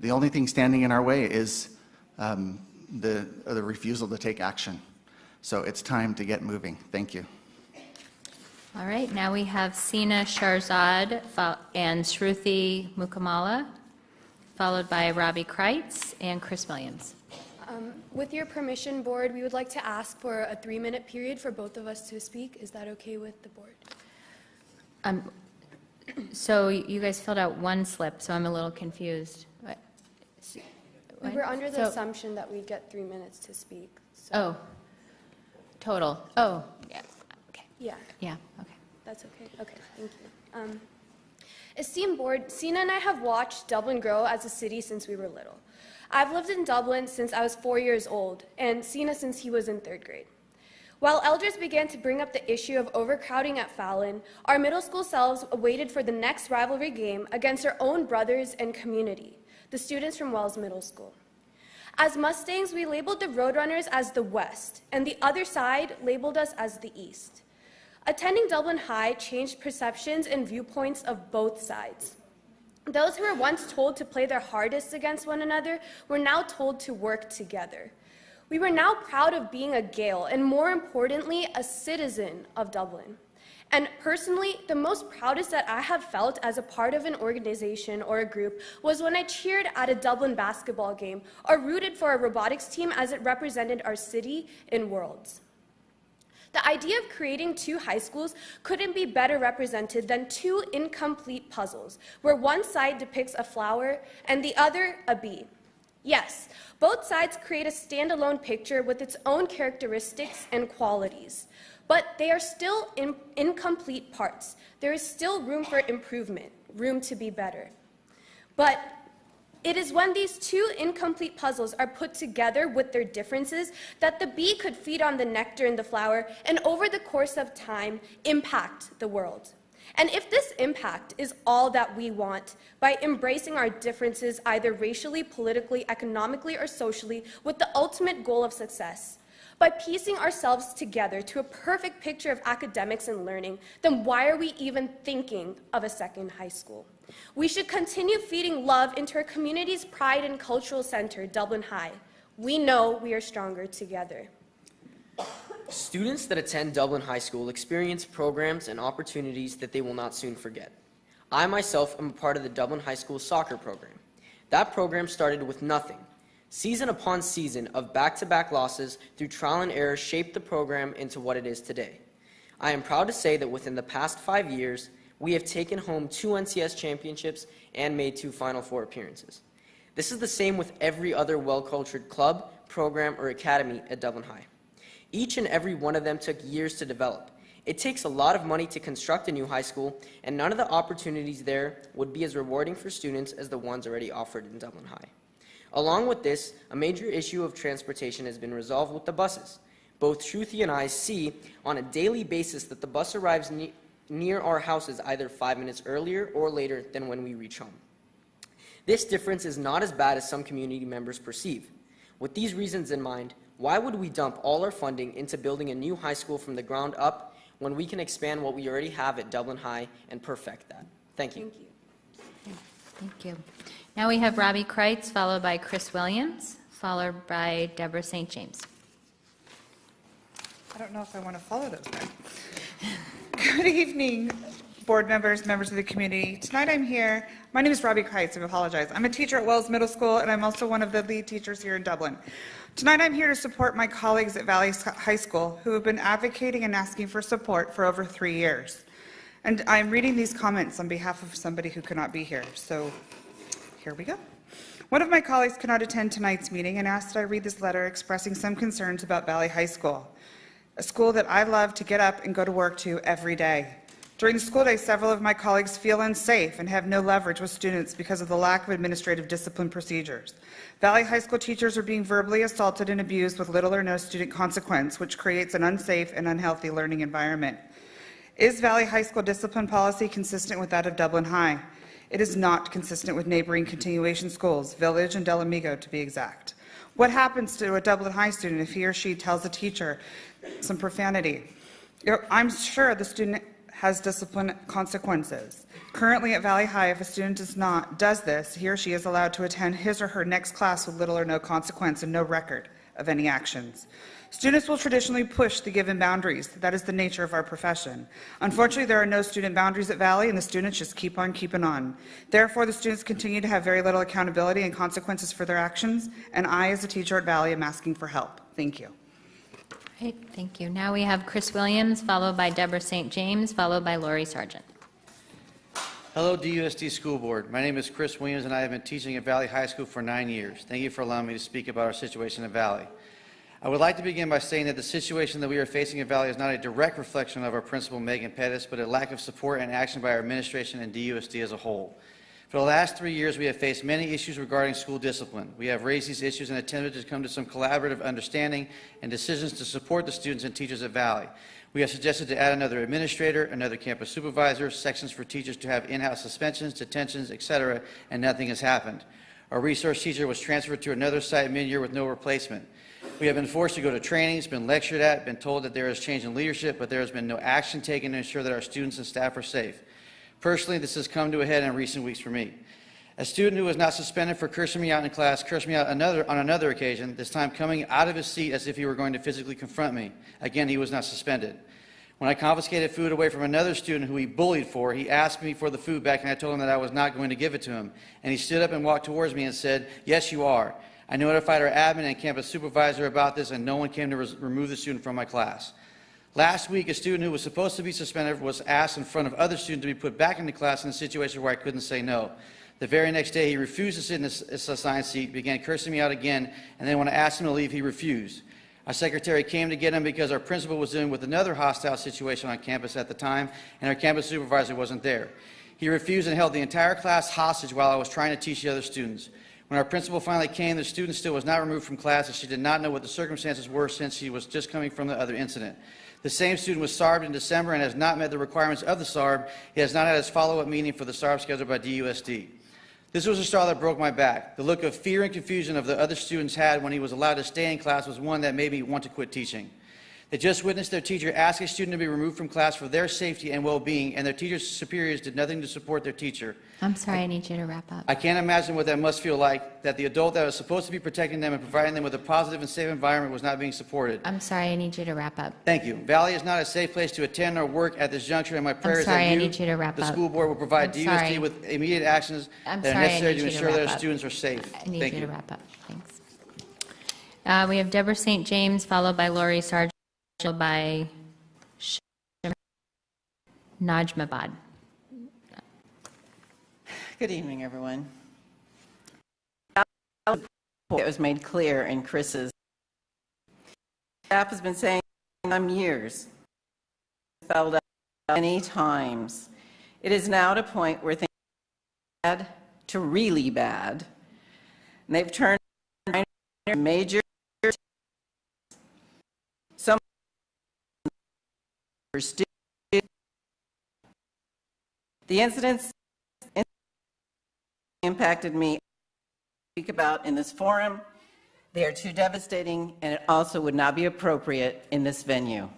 The only thing standing in our way is the refusal to take action. So it's time to get moving. Thank you. All right, now we have Sina Sharzad and Shruti Mukamala, followed by Robbie Kreitz and Chris Williams. With your permission, board, we would like to ask for a 3-minute period for both of us to speak. Is that okay with the board? So you guys filled out one slip, so I'm a little confused. We were under the assumption that we'd get 3 minutes to speak. So. Oh, total. Oh, yeah. Okay. Yeah. Yeah, okay. That's okay. Okay, thank you. Esteemed board, Sina and I have watched Dublin grow as a city since we were little. I've lived in Dublin since I was 4 years old, and Sina since he was in 3rd grade. While elders began to bring up the issue of overcrowding at Fallon, our middle school selves waited for the next rivalry game against our own brothers and community, the students from Wells Middle School. As Mustangs, we labeled the Roadrunners as the West, and the other side labeled us as the East. Attending Dublin High changed perceptions and viewpoints of both sides. Those who were once told to play their hardest against one another were now told to work together. We were now proud of being a Gael, and more importantly, a citizen of Dublin. And personally, the most proudest that I have felt as a part of an organization or a group was when I cheered at a Dublin basketball game or rooted for a robotics team as it represented our city in Worlds. The idea of creating 2 high schools couldn't be better represented than 2 incomplete puzzles, where one side depicts a flower and the other a bee. Yes, both sides create a standalone picture with its own characteristics and qualities, but they are still incomplete parts. There is still room for improvement, room to be better. But it is when these 2 incomplete puzzles are put together with their differences that the bee could feed on the nectar in the flower and over the course of time impact the world. And if this impact is all that we want, by embracing our differences either racially, politically, economically, or socially with the ultimate goal of success, by piecing ourselves together to a perfect picture of academics and learning, then why are we even thinking of a second high school? We should continue feeding love into our community's pride and cultural center, Dublin High. We know we are stronger together. Students that attend Dublin High School experience programs and opportunities that they will not soon forget. I myself am a part of the Dublin High School soccer program. That program started with nothing. Season upon season of back-to-back losses through trial and error shaped the program into what it is today. I am proud to say that within the past 5 years, we have taken home 2 NCS championships and made 2 Final Four appearances. This is the same with every other well-cultured club, program, or academy at Dublin High. Each and every one of them took years to develop. It takes a lot of money to construct a new high school, and none of the opportunities there would be as rewarding for students as the ones already offered in Dublin High. Along with this, a major issue of transportation has been resolved with the buses. Both Truthy and I see on a daily basis that the bus arrives near our houses either 5 minutes earlier or later than when we reach home. This difference is not as bad as some community members perceive. With these reasons in mind, why would we dump all our funding into building a new high school from the ground up when we can expand what we already have at Dublin High and perfect that? Thank you. Thank you. Now we have Robbie Kreitz, followed by Chris Williams, followed by Deborah St. James. I don't know if I want to follow those then. Good evening, board members, members of the community. Tonight I'm here. My name is Robbie Kreitz. I apologize. I'm a teacher at Wells Middle School, and I'm also one of the lead teachers here in Dublin. Tonight I'm here to support my colleagues at Valley High School who have been advocating and asking for support for over 3 years. And I'm reading these comments on behalf of somebody who could not be here. So here we go. One of my colleagues could not attend tonight's meeting and asked that I read this letter expressing some concerns about Valley High School, a school that I love to get up and go to work to every day. During the school day, several of my colleagues feel unsafe and have no leverage with students because of the lack of administrative discipline procedures. Valley High School teachers are being verbally assaulted and abused with little or no student consequence, which creates an unsafe and unhealthy learning environment. Is Valley High School discipline policy consistent with that of Dublin High? It is not consistent with neighboring continuation schools, Village and Delamigo to be exact. What happens to a Dublin High student if he or she tells a teacher some profanity? I'm sure the student has discipline consequences. Currently at Valley High, if a student does this, he or she is allowed to attend his or her next class with little or no consequence and no record of any actions. Students will traditionally push the given boundaries. That is the nature of our profession. Unfortunately, there are no student boundaries at Valley, and the students just keep on keeping on. Therefore, the students continue to have very little accountability and consequences for their actions, and I, as a teacher at Valley, am asking for help. Thank you. Great, thank you. Now we have Chris Williams, followed by Deborah St. James, followed by Lori Sargent. Hello, DUSD School Board. My name is Chris Williams, and I have been teaching at Valley High School for 9 years. Thank you for allowing me to speak about our situation at Valley. I would like to begin by saying that the situation that we are facing at Valley is not a direct reflection of our principal, Megan Pettis, but a lack of support and action by our administration and DUSD as a whole. For the last 3 years, we have faced many issues regarding school discipline. We have raised these issues and attempted to come to some collaborative understanding and decisions to support the students and teachers at Valley. We have suggested to add another administrator, another campus supervisor, sections for teachers to have in-house suspensions, detentions, etc., and nothing has happened. Our resource teacher was transferred to another site mid-year with no replacement. We have been forced to go to trainings, been lectured at, been told that there is change in leadership, but there has been no action taken to ensure that our students and staff are safe. Personally, this has come to a head in recent weeks for me. A student who was not suspended for cursing me out in class cursed me out on another occasion, this time coming out of his seat as if he were going to physically confront me. Again, he was not suspended. When I confiscated food away from another student who he bullied for, he asked me for the food back, and I told him that I was not going to give it to him. And he stood up and walked towards me and said, "Yes, you are." I notified our admin and campus supervisor about this, and no one came to remove the student from my class. Last week, a student who was supposed to be suspended was asked in front of other students to be put back into class in a situation where I couldn't say no. The very next day, he refused to sit in his assigned seat, began cursing me out again, and then when I asked him to leave, he refused. Our secretary came to get him because our principal was dealing with another hostile situation on campus at the time, and our campus supervisor wasn't there. He refused and held the entire class hostage while I was trying to teach the other students. When our principal finally came, the student still was not removed from class, as she did not know what the circumstances were since she was just coming from the other incident. The same student was SARB'd in December and has not met the requirements of the SARB. He has not had his follow-up meeting for the SARB scheduled by DUSD. This was a straw that broke my back. The look of fear and confusion of the other students had when he was allowed to stay in class was one that made me want to quit teaching. They just witnessed their teacher ask a student to be removed from class for their safety and well-being, and their teacher's superiors did nothing to support their teacher. I'm sorry, I need you to wrap up. I can't imagine what that must feel like, that the adult that was supposed to be protecting them and providing them with a positive and safe environment was not being supported. I'm sorry, I need you to wrap up. Thank you. Valley is not a safe place to attend or work at this juncture, and my prayer is that I need you to wrap the up. school board, will provide I'm DUSD sorry. with immediate actions that are necessary to ensure that our students are safe. I need Thank you to wrap up. Thanks. We have Deborah St. James, followed by Lori Sargent, followed by Najmabad. Good evening, everyone. It was made clear in Chris's. Staff has been saying for some years, spelled out many times. It is now at a point where things are bad to really bad. And they've turned major some for students. The incidents impacted me speak about in this forum. They are too devastating, and it also would not be appropriate in this venue.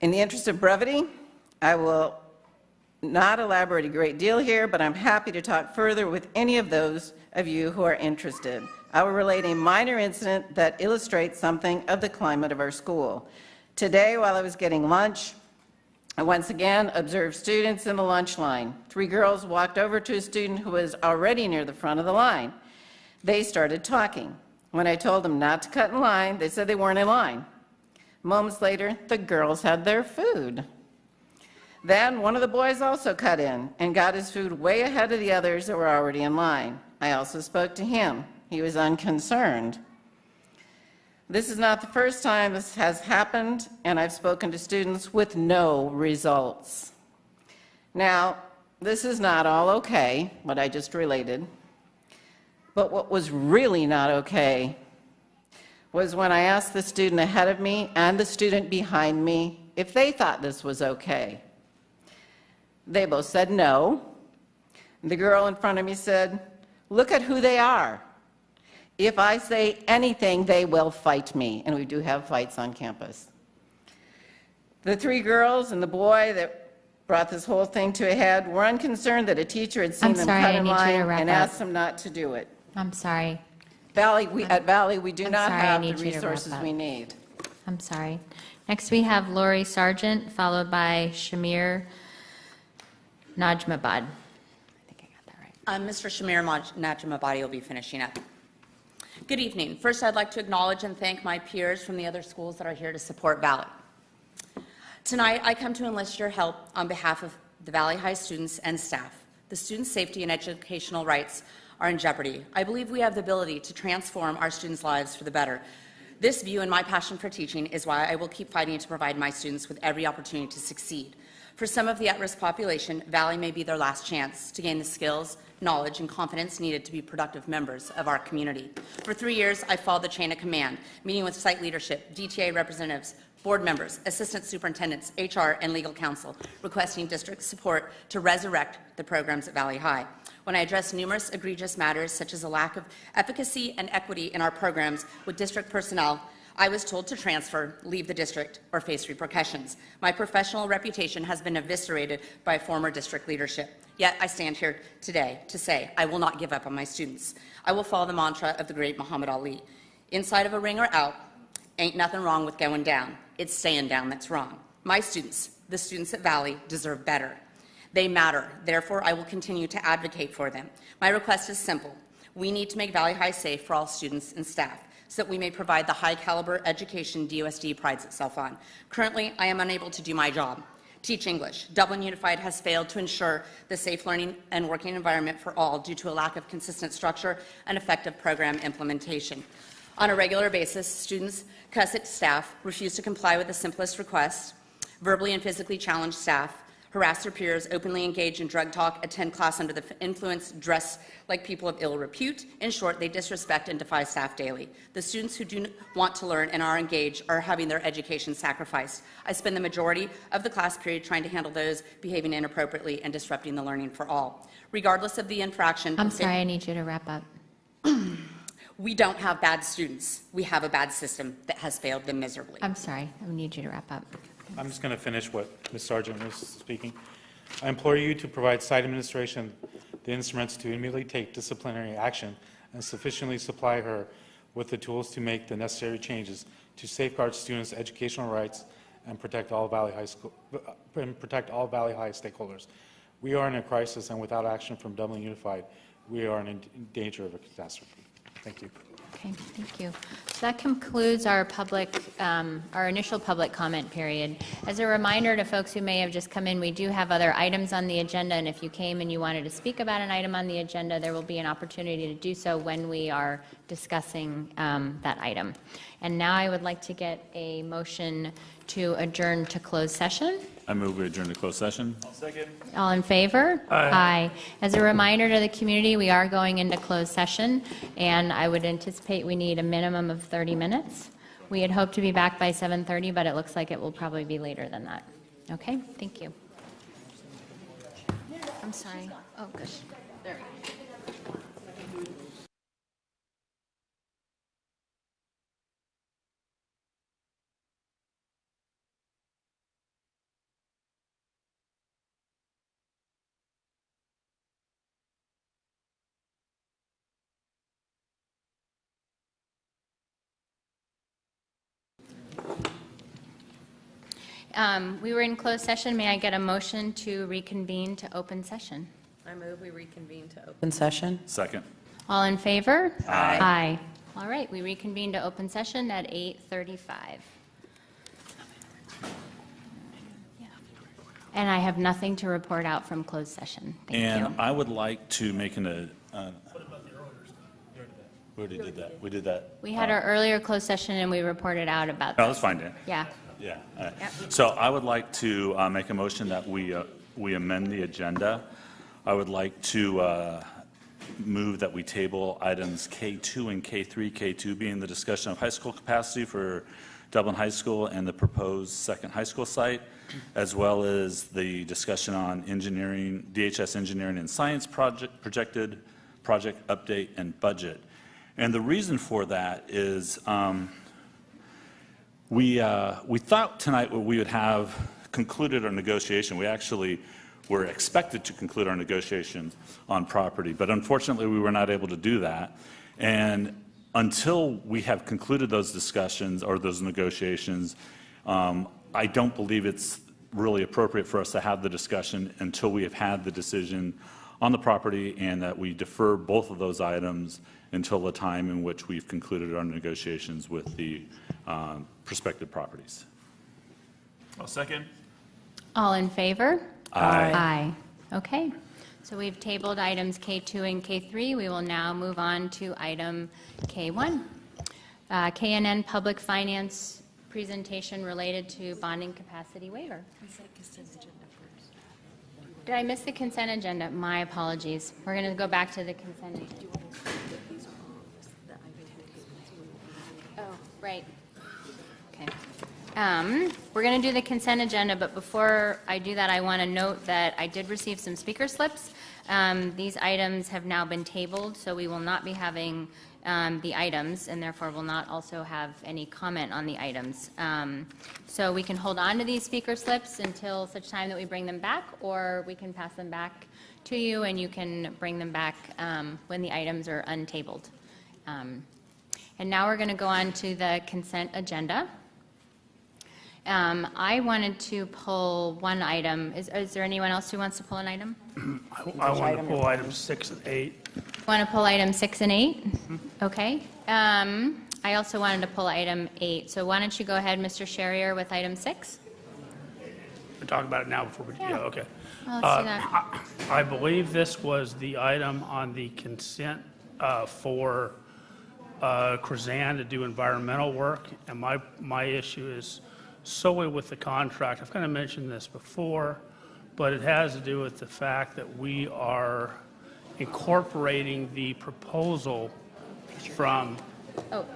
In the interest of brevity, I will not elaborate a great deal here, but I'm happy to talk further with any of those of you who are interested. I will relate a minor incident that illustrates something of the climate of our school. Today, while I was getting lunch, I once again observed students in the lunch line. 3 girls walked over to a student who was already near the front of the line. They started talking. When I told them not to cut in line, they said they weren't in line. Moments later, the girls had their food. Then one of the boys also cut in and got his food way ahead of the others that were already in line. I also spoke to him. He was unconcerned. This is not the first time this has happened, and I've spoken to students with no results. Now, this is not all okay, what I just related, but what was really not okay was when I asked the student ahead of me and the student behind me if they thought this was okay. They both said no. The girl in front of me said, "Look at who they are. If I say anything, they will fight me." And we do have fights on campus. The 3 girls and the boy that brought this whole thing to a head were unconcerned that a teacher had seen them cut in line and asked them not to do it. I'm sorry. At Valley, we do not sorry, have I the need you to wrap resources up. we need. I'm sorry. Next, we have Lori Sargent, followed by Shamir Najmabad. Mr. Shamir Najmabadi will be finishing up. Good evening. First, I'd like to acknowledge and thank my peers from the other schools that are here to support Valley. Tonight, I come to enlist your help on behalf of the Valley High students and staff. The students' safety and educational rights are in jeopardy. I believe we have the ability to transform our students' lives for the better. This view and my passion for teaching is why I will keep fighting to provide my students with every opportunity to succeed. For some of the at-risk population, Valley may be their last chance to gain the skills, knowledge, and confidence needed to be productive members of our community. For 3 years, I followed the chain of command, meeting with site leadership, DTA representatives, board members, assistant superintendents, HR, and legal counsel, requesting district support to resurrect the programs at Valley High. When I addressed numerous egregious matters, such as a lack of efficacy and equity in our programs with district personnel, I was told to transfer, leave the district, or face repercussions. My professional reputation has been eviscerated by former district leadership. Yet I stand here today to say I will not give up on my students. I will follow the mantra of the great Muhammad Ali. Inside of a ring or out, ain't nothing wrong with going down. It's staying down that's wrong. My students, the students at Valley, deserve better. They matter. Therefore, I will continue to advocate for them. My request is simple. We need to make Valley High safe for all students and staff, so that we may provide the high-caliber education DUSD prides itself on. Currently, I am unable to do my job. Teach English. Dublin Unified has failed to ensure the safe learning and working environment for all due to a lack of consistent structure and effective program implementation. On a regular basis, students cuss at staff, refuse to comply with the simplest requests, verbally and physically challenge staff, harass their peers, openly engage in drug talk, attend class under the influence, dress like people of ill repute. In short, they disrespect and defy staff daily. The students who do want to learn and are engaged are having their education sacrificed. I spend the majority of the class period trying to handle those behaving inappropriately and disrupting the learning for all. Regardless of the infraction... I'm sorry, I need you to wrap up. We don't have bad students. We have a bad system that has failed them miserably. I'm sorry, I need you to wrap up. I'm just going to finish what Ms. Sargent was speaking. I implore you to provide site administration the instruments to immediately take disciplinary action and sufficiently supply her with the tools to make the necessary changes to safeguard students' educational rights and protect all Valley High stakeholders. We are in a crisis, and without action from Dublin Unified, we are in danger of a catastrophe. Thank you. Okay. Okay, thank you. So that concludes our our initial public comment period. As a reminder to folks who may have just come in, we do have other items on the agenda, and if you came and you wanted to speak about an item on the agenda, there will be an opportunity to do so when we are discussing that item. And now I would like to get a motion to adjourn to closed session. I move we adjourn to closed session. Second. All in favor? Aye. As a reminder to the community, we are going into closed session, and I would anticipate we need a minimum of 30 minutes. We had hoped to be back by 7:30, but it looks like it will probably be later than that. Okay, thank you. I'm sorry. Oh, good. There we go. We were in closed session. May I get a motion to reconvene to open session? I move we reconvene to open. Open session? Second. All in favor? Aye. Aye. All right, we reconvene to open session at 8:35. And I have nothing to report out from closed session. Thank you. And I would like to make an, we already did that. We did that. We had our earlier closed session and we reported out about No, that. that's fine, Dan. Yeah. Yeah. All right. Yep. So I would like to make a motion that we amend the agenda. I would like to move that we table items K2 and K3, K2 being the discussion of high school capacity for Dublin High School and the proposed second high school site, as well as the discussion on engineering, DHS engineering and science projected project update and budget. And the reason for that is we thought tonight we would have concluded our negotiation. We actually were expected to conclude our negotiations on property, but unfortunately we were not able to do that. And until we have concluded those discussions or those negotiations, I don't believe it's really appropriate for us to have the discussion until we have had the decision on the property, and that we defer both of those items until the time in which we've concluded our negotiations with the prospective properties. I'll second. All in favor? Aye. Aye. Okay. So we've tabled items K2 and K3. We will now move on to item K1. KNN Public Finance presentation related to bonding capacity waiver. Did I miss the consent agenda? My apologies. We're going to go back to the consent agenda. Oh, right. Okay. We're going to do the consent agenda, but before I do that, I want to note that I did receive some speaker slips. These items have now been tabled, so we will not be having the items, and therefore will not also have any comment on the items. So we can hold on to these speaker slips until such time that we bring them back, or we can pass them back to you, and you can bring them back when the items are untabled. And now we're going to go on to the consent agenda. I wanted to pull one item. Is there anyone else who wants to pull an item? I want to pull items 6 and 8. Want to pull item 6 and 8? Okay. I also wanted to pull item 8. So why don't you go ahead, Mr. Sherrier, with item 6? We're talking about it now before we, yeah, okay. Well, let's do that. I believe this was the item on the consent for Krazan to do environmental work, and my issue is solely with the contract. I've kind of mentioned this before, but it has to do with the fact that we are incorporating the proposal from... Oh,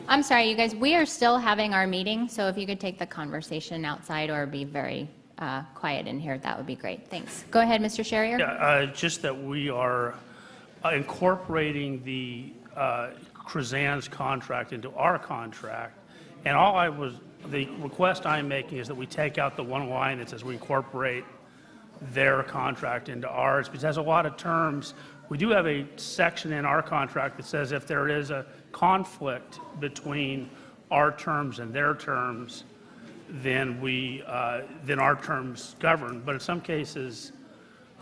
I'm sorry, you guys. We are still having our meeting, so if you could take the conversation outside or be very quiet in here, that would be great. Thanks. Go ahead, Mr. Sherrier. Yeah, just that we are incorporating the Krazan's contract into our contract, and the request I'm making is that we take out the one line that says we incorporate their contract into ours, because it has a lot of terms. We do have a section in our contract that says if there is a conflict between our terms and their terms, then then our terms govern. But in some cases,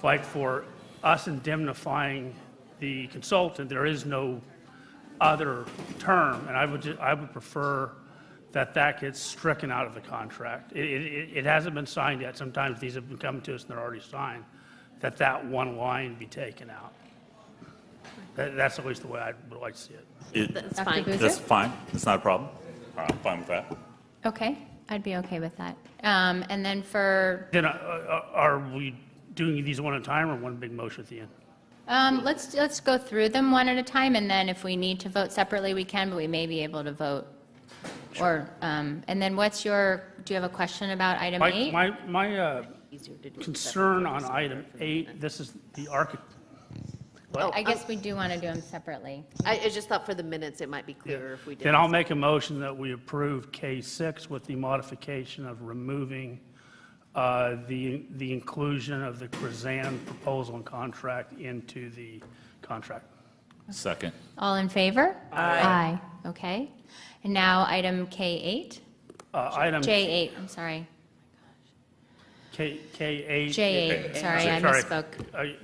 like for us indemnifying the consultant, there is no other term, and I would prefer that gets stricken out of the contract. It hasn't been signed yet. Sometimes these have been coming to us and they're already signed, that one line be taken out. That's at least the way I would like to see it. That's fine. That's fine. That's not a problem. All right, I'm fine with that. Okay, I'd be okay with that. And then for, Then are we doing these one at a time or one big motion at the end? let's go through them one at a time, and then if we need to vote separately, we can, but we may be able to vote. Or, and then do you have a question about item 8? My concern on item 8, this is the architect. I guess we do want to do them separately. I just thought for the minutes, it might be clearer if we did. Then I'll make a motion that we approve K6 with the modification of removing the inclusion of the Krazan proposal and contract into the contract. Second. All in favor? Aye. Okay. And now item K8? Item J8, I'm sorry. K8. J8, sorry, I misspoke.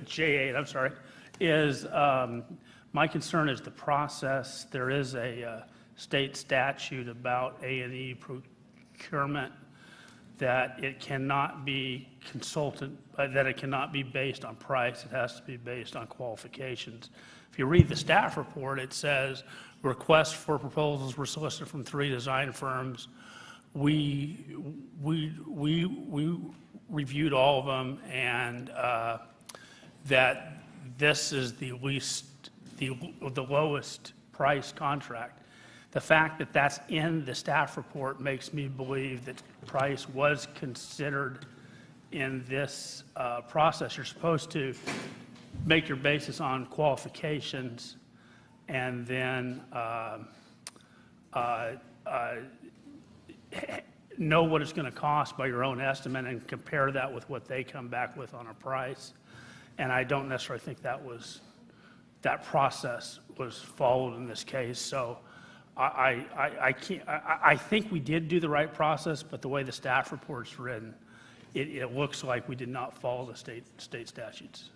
J8, I'm sorry, is, my concern is the process. There is a state statute about A&E procurement that it cannot be that it cannot be based on price. It has to be based on qualifications. If you read the staff report, it says requests for proposals were solicited from 3 design firms. We reviewed all of them, and that this is the lowest price contract. The fact that that's in the staff report makes me believe that price was considered in this process. You're supposed to make your basis on qualifications and then know what it's going to cost by your own estimate and compare that with what they come back with on a price. And I don't necessarily think that process was followed in this case. So I think we did do the right process, but the way the staff report's written, it looks like we did not follow the state statutes.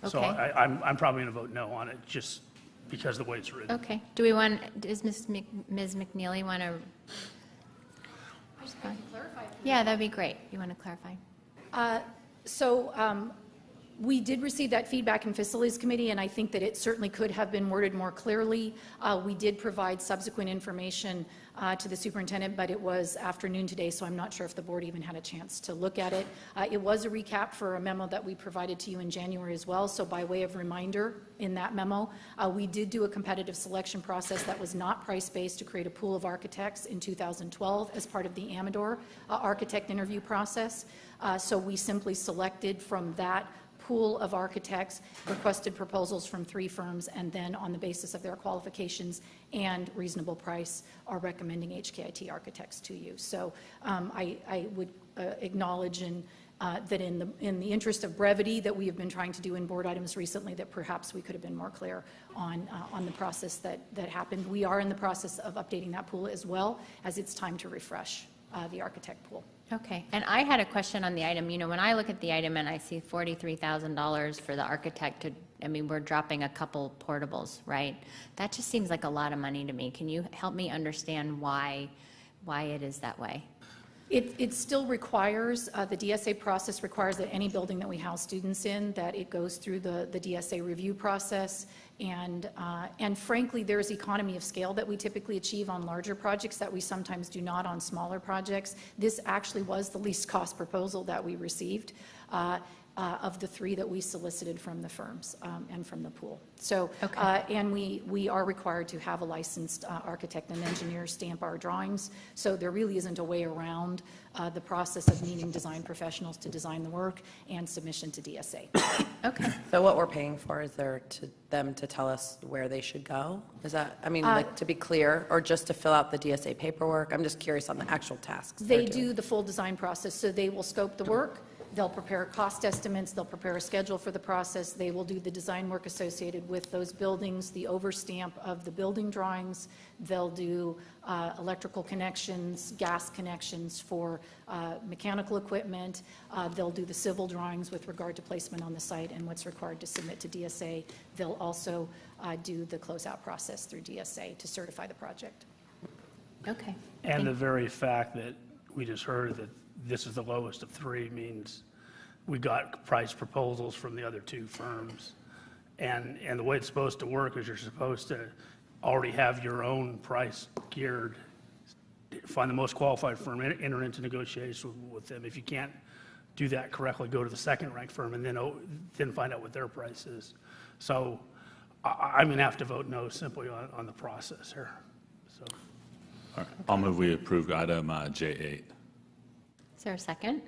So Okay. I'm probably going to vote no on it, just because of the way it's written. Okay. Does Ms. McNeely want to? Yeah, that'd be great. You want to clarify? We did receive that feedback in Facilities Committee, and I think that it certainly could have been worded more clearly. We did provide subsequent information to the superintendent, but it was afternoon today, so I'm not sure if the board even had a chance to look at it. It was a recap for a memo that we provided to you in January as well, so by way of reminder, in that memo, we did do a competitive selection process that was not price-based to create a pool of architects in 2012 as part of the Amador architect interview process. So we simply selected from that pool of architects, requested proposals from 3 firms, and then on the basis of their qualifications and reasonable price are recommending HKIT architects to you. So I would acknowledge that in the interest of brevity that we have been trying to do in board items recently, that perhaps we could have been more clear on the process that happened. We are in the process of updating that pool as well, as it's time to refresh the architect pool. Okay, and I had a question on the item. You know, when I look at the item and I see $43,000 for the architect we're dropping a couple portables, right? That just seems like a lot of money to me. Can you help me understand why it is that way? It still requires, the DSA process requires that any building that we house students in, that it goes through the DSA review process. And frankly, there's economy of scale that we typically achieve on larger projects that we sometimes do not on smaller projects. This actually was the least cost proposal that we received of the 3 that we solicited from the firms and from the pool. So, and we are required to have a licensed architect and engineer stamp our drawings. So there really isn't a way around the process of needing design professionals to design the work and submission to DSA. Okay. So what we're paying for is them to tell us where they should go? Is that, like to be clear, or just to fill out the DSA paperwork? I'm just curious on the actual tasks. They do the full design process, so they will scope the work. They'll prepare cost estimates, they'll prepare a schedule for the process, they will do the design work associated with those buildings, the overstamp of the building drawings, they'll do electrical connections, gas connections for mechanical equipment, they'll do the civil drawings with regard to placement on the site and what's required to submit to DSA. They'll also do the closeout process through DSA to certify the project. Okay. And the very fact that we just heard that this is the lowest of three means we got price proposals from the other two firms. And the way it's supposed to work is you're supposed to already have your own price geared, find the most qualified firm, enter into negotiations with them. If you can't do that correctly, go to the second ranked firm and then find out what their price is. So I'm going to have to vote no simply on the process here. So. All right. I'll move we approve item J8. Is there a second?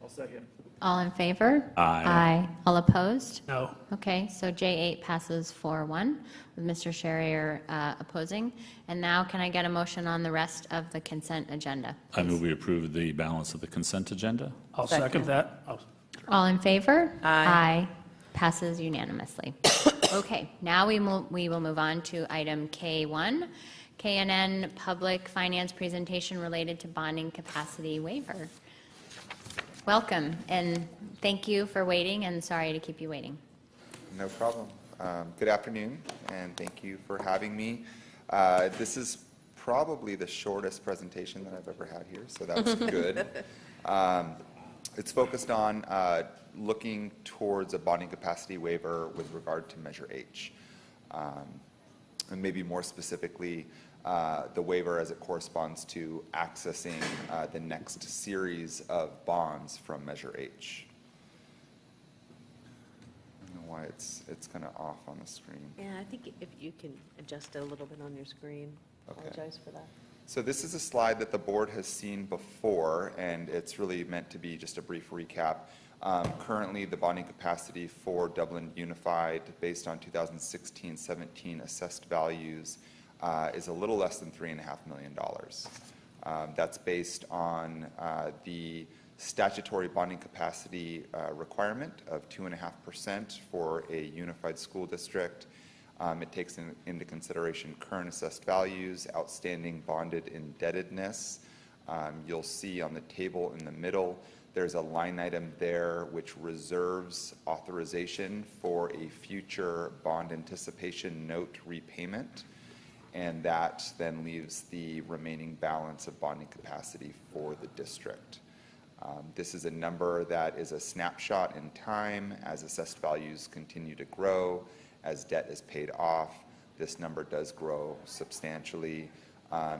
I'll second. All in favor? Aye. Aye. All opposed? No. Okay, so J8 passes 4-1 with Mr. Sherrier opposing. And now can I get a motion on the rest of the consent agenda? I move we approve the balance of the consent agenda. I'll second that. All in favor? Aye. Passes unanimously. Okay, now we will move on to item K1, KNN Public Finance Presentation related to bonding capacity waiver. Welcome, and thank you for waiting, and sorry to keep you waiting. No problem. Good afternoon, and thank you for having me. This is probably the shortest presentation that I've ever had here, so that's good. It's focused on looking towards a bonding capacity waiver with regard to Measure H, and maybe more specifically, the waiver as it corresponds to accessing the next series of bonds from Measure H. I don't know why it's kind of off on the screen. Yeah, I think if you can adjust it a little bit on your screen. Okay. Apologize for that. So this is a slide that the board has seen before, and it's really meant to be just a brief recap. Currently, the bonding capacity for Dublin Unified, based on 2016-17 assessed values, is a little less than $3.5 million. That's based on the statutory bonding capacity requirement of 2.5% for a unified school district. It takes into consideration current assessed values, outstanding bonded indebtedness. You'll see on the table in the middle, there's a line item there which reserves authorization for a future bond anticipation note repayment, and that then leaves the remaining balance of bonding capacity for the district. This is a number that is a snapshot in time. As assessed values continue to grow, as debt is paid off, this number does grow substantially.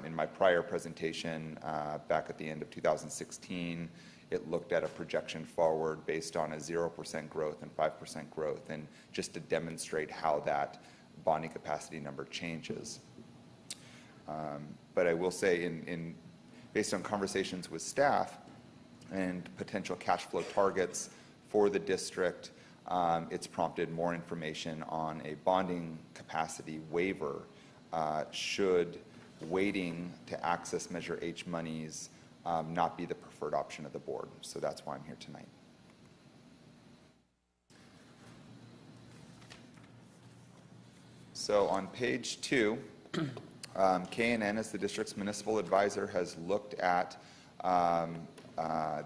In my prior presentation back at the end of 2016, it looked at a projection forward based on a 0% growth and 5% growth, and just to demonstrate how that bonding capacity number changes. But I will say, based on conversations with staff and potential cash flow targets for the district, it's prompted more information on a bonding capacity waiver should waiting to access Measure H monies not be the preferred option of the board. So that's why I'm here tonight. So on page 2, KNN, as the district's municipal advisor, has looked at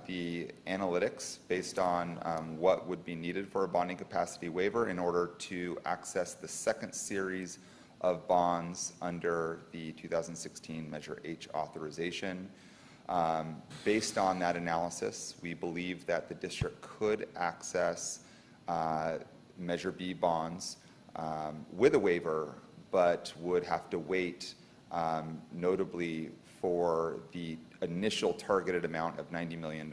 the analytics based on what would be needed for a bonding capacity waiver in order to access the second series of bonds under the 2016 Measure H authorization. Based on that analysis, we believe that the district could access Measure B bonds with a waiver, but would have to wait notably for the initial targeted amount of $90 million,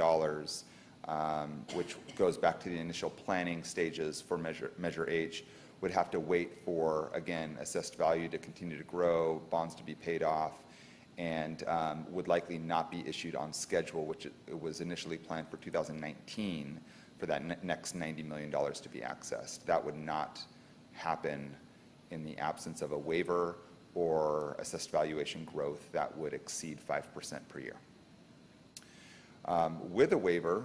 which goes back to the initial planning stages for Measure H, would have to wait for, again, assessed value to continue to grow, bonds to be paid off, and would likely not be issued on schedule, which it was initially planned for 2019 for that next $90 million to be accessed. That would not happen in the absence of a waiver or assessed valuation growth that would exceed 5% per year. With a waiver,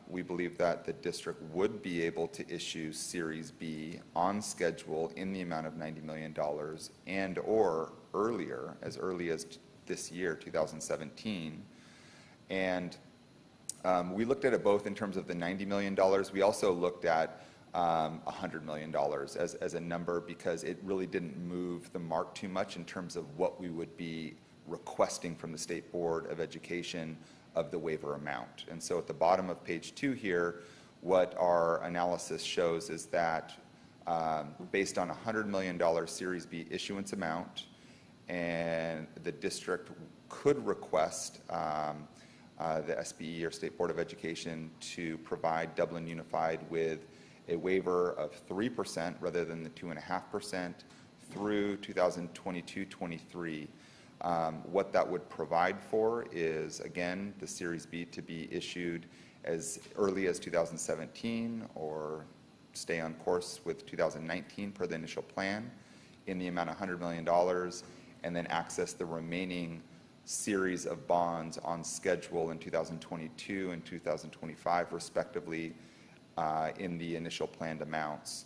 we believe that the district would be able to issue Series B on schedule in the amount of $90 million and or earlier, as early as this year, 2017. And we looked at it both in terms of the $90 million. We also looked at $100 million as a number because it really didn't move the mark too much in terms of what we would be requesting from the State Board of Education of the waiver amount. And so at the bottom of page 2 here, what our analysis shows is that based on a $100 million Series B issuance amount, and the district could request the SBE or State Board of Education to provide Dublin Unified with a waiver of 3% rather than the 2.5% through 2022-23. What that would provide for is, again, the Series B to be issued as early as 2017 or stay on course with 2019 per the initial plan in the amount of $100 million, and then access the remaining series of bonds on schedule in 2022 and 2025 respectively in the initial planned amounts,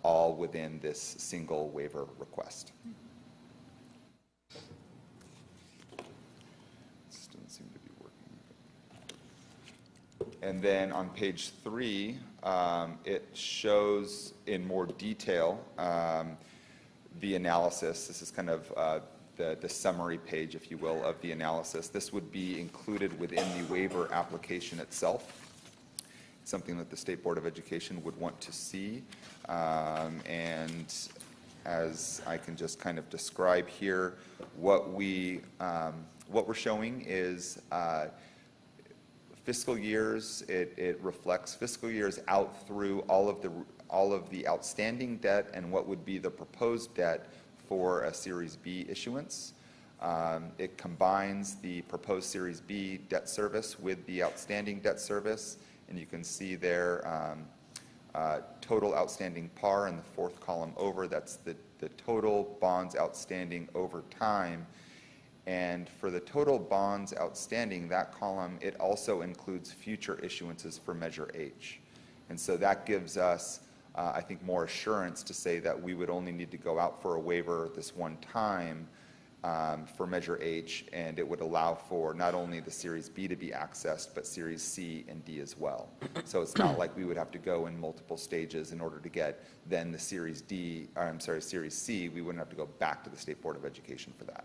all within this single waiver request. This doesn't seem to be working. And then on page 3, it shows in more detail the analysis. This is kind of the summary page, if you will, of the analysis. This would be included within the waiver application itself. It's something that the State Board of Education would want to see. And as I can just kind of describe here, what we're showing is fiscal years. It reflects fiscal years out through all of the outstanding debt and what would be the proposed debt for a Series B issuance. It combines the proposed Series B debt service with the outstanding debt service, and you can see there total outstanding par in the fourth column over. That's the total bonds outstanding over time. And for the total bonds outstanding, that column, it also includes future issuances for Measure H. And so that gives us I think more assurance to say that we would only need to go out for a waiver this one time for Measure H, and it would allow for not only the Series B to be accessed, but Series C and D as well. So it's not like we would have to go in multiple stages in order to get then the Series C. We wouldn't have to go back to the State Board of Education for that.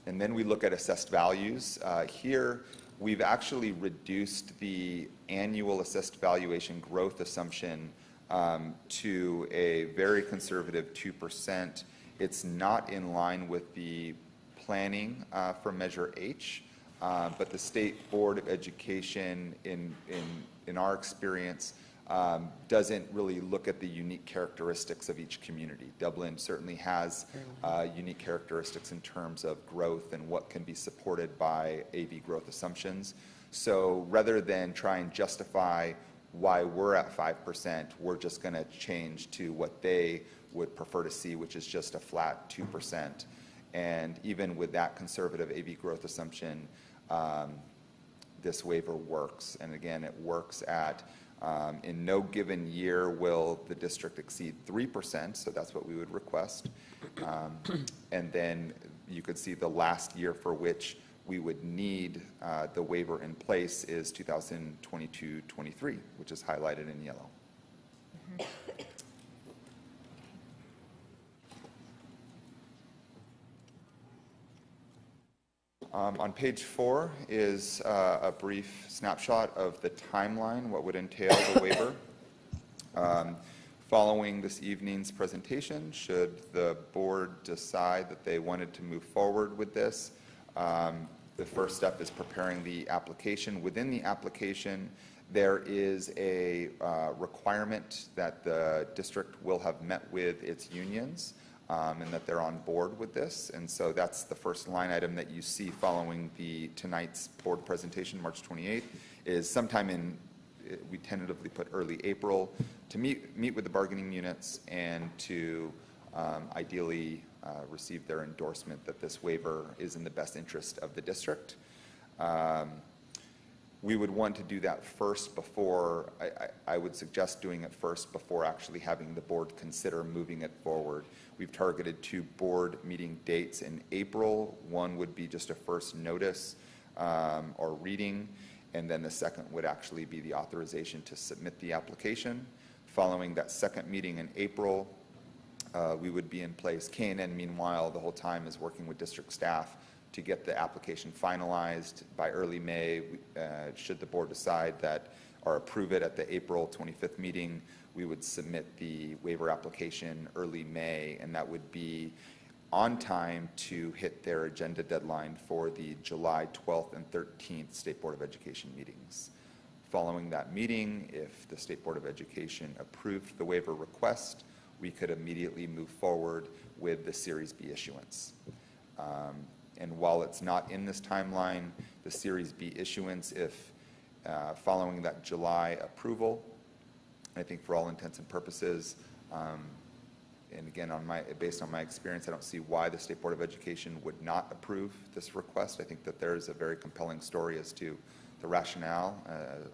And then we look at assessed values. Here, we've actually reduced the annual assessed valuation growth assumption to a very conservative 2%. It's not in line with the planning for Measure H, but the State Board of Education, in our experience, doesn't really look at the unique characteristics of each community. Dublin certainly has unique characteristics in terms of growth and what can be supported by AV growth assumptions. So rather than try and justify why we're at 5%, we're just going to change to what they would prefer to see, which is just a flat 2%. And even with that conservative AV growth assumption, this waiver works. And again, it works at in no given year will the district exceed 3%, so that's what we would request. And then you could see the last year for which we would need the waiver in place is 2022-23, which is highlighted in yellow. On page 4 is a brief snapshot of the timeline, what would entail the waiver. Following this evening's presentation, should the board decide that they wanted to move forward with this, the first step is preparing the application. Within the application, there is a requirement that the district will have met with its unions and that they're on board with this. And so that's the first line item that you see following tonight's board presentation, March 28th, is sometime in, we tentatively put early April, to meet with the bargaining units and to ideally receive their endorsement that this waiver is in the best interest of the district. We would want to do that first before, I would suggest doing it first before actually having the board consider moving it forward. We've targeted 2 board meeting dates in April. One would be just a first notice or reading, and then the second would actually be the authorization to submit the application. Following that second meeting in April, we would be in place. K&N, meanwhile, the whole time is working with district staff to get the application finalized by early May. Should the board decide that or approve it at the April 25th meeting, we would submit the waiver application early May, and that would be on time to hit their agenda deadline for the July 12th and 13th State Board of Education meetings. Following that meeting, if the State Board of Education approved the waiver request, we could immediately move forward with the Series B issuance. And while it's not in this timeline, the Series B issuance, if following that July approval, I think for all intents and purposes, and again, based on my experience, I don't see why the State Board of Education would not approve this request. I think that there's a very compelling story as to the rationale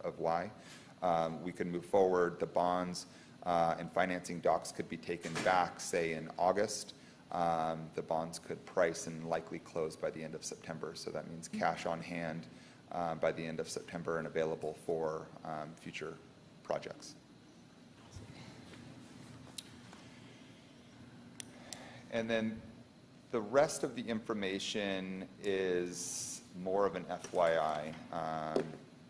of why. We could move forward. The bonds and financing docs could be taken back, say, in August. The bonds could price and likely close by the end of September. So that means cash on hand by the end of September and available for future projects. And then the rest of the information is more of an FYI.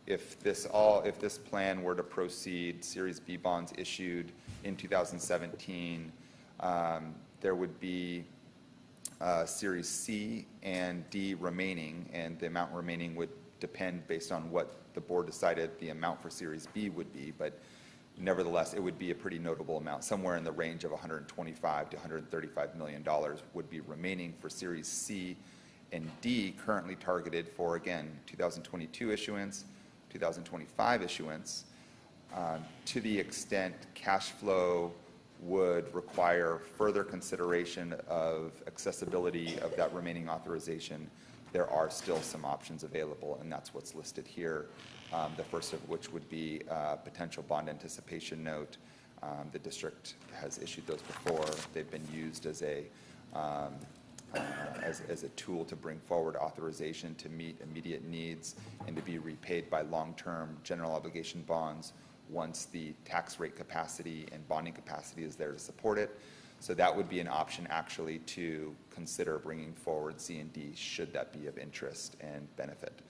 If this plan were to proceed, Series B bonds issued in 2017, there would be Series C and D remaining, and the amount remaining would depend based on what the board decided the amount for Series B would be, but nevertheless, it would be a pretty notable amount. Somewhere in the range of $125 to $135 million would be remaining for Series C and D, currently targeted for, again, 2022 issuance, 2025 issuance. To the extent cash flow would require further consideration of accessibility of that remaining authorization, there are still some options available, and that's what's listed here. The first of which would be a potential bond anticipation note. The district has issued those before. They've been used as a tool to bring forward authorization to meet immediate needs and to be repaid by long-term general obligation bonds once the tax rate capacity and bonding capacity is there to support it. So that would be an option actually to consider bringing forward C and D should that be of interest and benefit.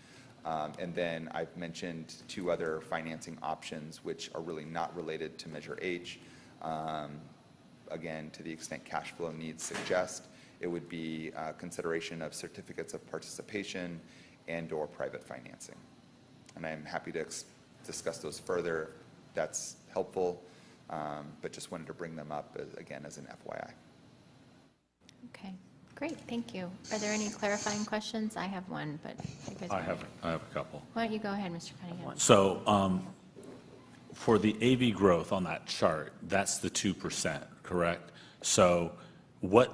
And then I've mentioned 2 other financing options which are really not related to Measure H. Again, to the extent cash flow needs suggest, it would be consideration of certificates of participation and/or private financing. And I'm happy to discuss those further. That's helpful, but just wanted to bring them up again as an FYI. Okay, great, thank you. Are there any clarifying questions? I have one, but you guys I have a couple. Why don't you go ahead, Mr. Cunningham? So for the AV growth on that chart, that's the 2%, correct? So what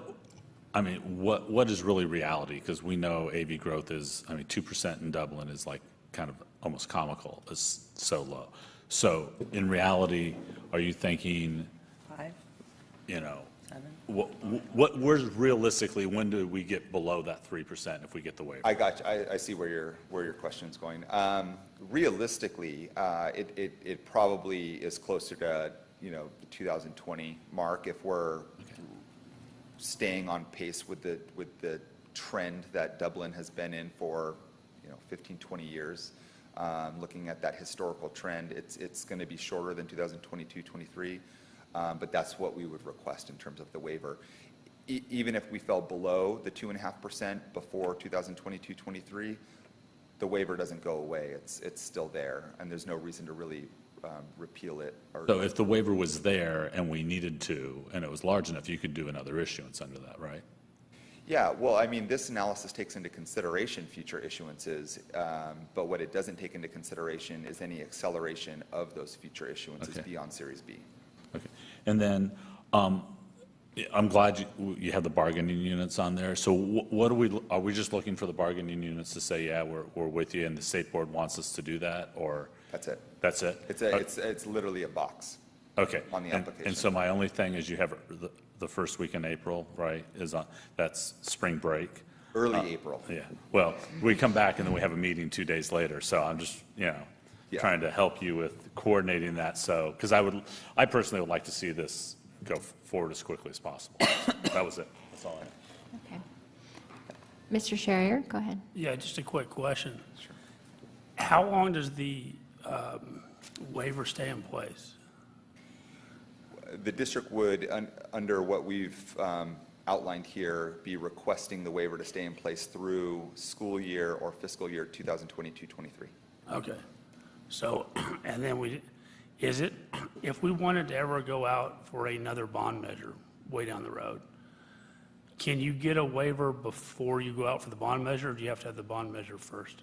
is really reality? Because we know AV growth is, 2% in Dublin is like kind of almost comical. It's so low. So in reality, are you thinking, 5, 7? where's realistically, when do we get below that 3% if we get the waiver? I got you. I see where your question's going. Realistically, it probably is closer to the 2020 mark if we're staying on pace with the trend that Dublin has been in for 15, 20 years. Looking at that historical trend, it's going to be shorter than 2022-23, but that's what we would request in terms of the waiver. Even if we fell below the 2.5% before 2022-23, the waiver doesn't go away. It's still there, and there's no reason to really repeal it. So if the waiver was there and we needed to, and it was large enough, you could do another issuance under that, right? Yeah, well, this analysis takes into consideration future issuances, but what it doesn't take into consideration is any acceleration of those future issuances beyond Series B. Okay. And then I'm glad you have the bargaining units on there. So what are we just looking for the bargaining units to say, yeah, we're with you, and the state board wants us to do that, or? That's it. That's it? It's literally a box. Okay. On the application. And so my only thing is you have the first week in April, right, that's spring break. Early April. Yeah. Well, we come back and then we have a meeting 2 days later. So I'm just, trying to help you with coordinating that. So, because I personally would like to see this go forward as quickly as possible. That was it. That's all I have. Okay. Mr. Sherrier, go ahead. Yeah, just a quick question. Sure. How long does the waiver stay in place? The district would, under what we've outlined here, be requesting the waiver to stay in place through school year or fiscal year 2022-23. Okay. So, and then if we wanted to ever go out for another bond measure way down the road, can you get a waiver before you go out for the bond measure, or do you have to have the bond measure first?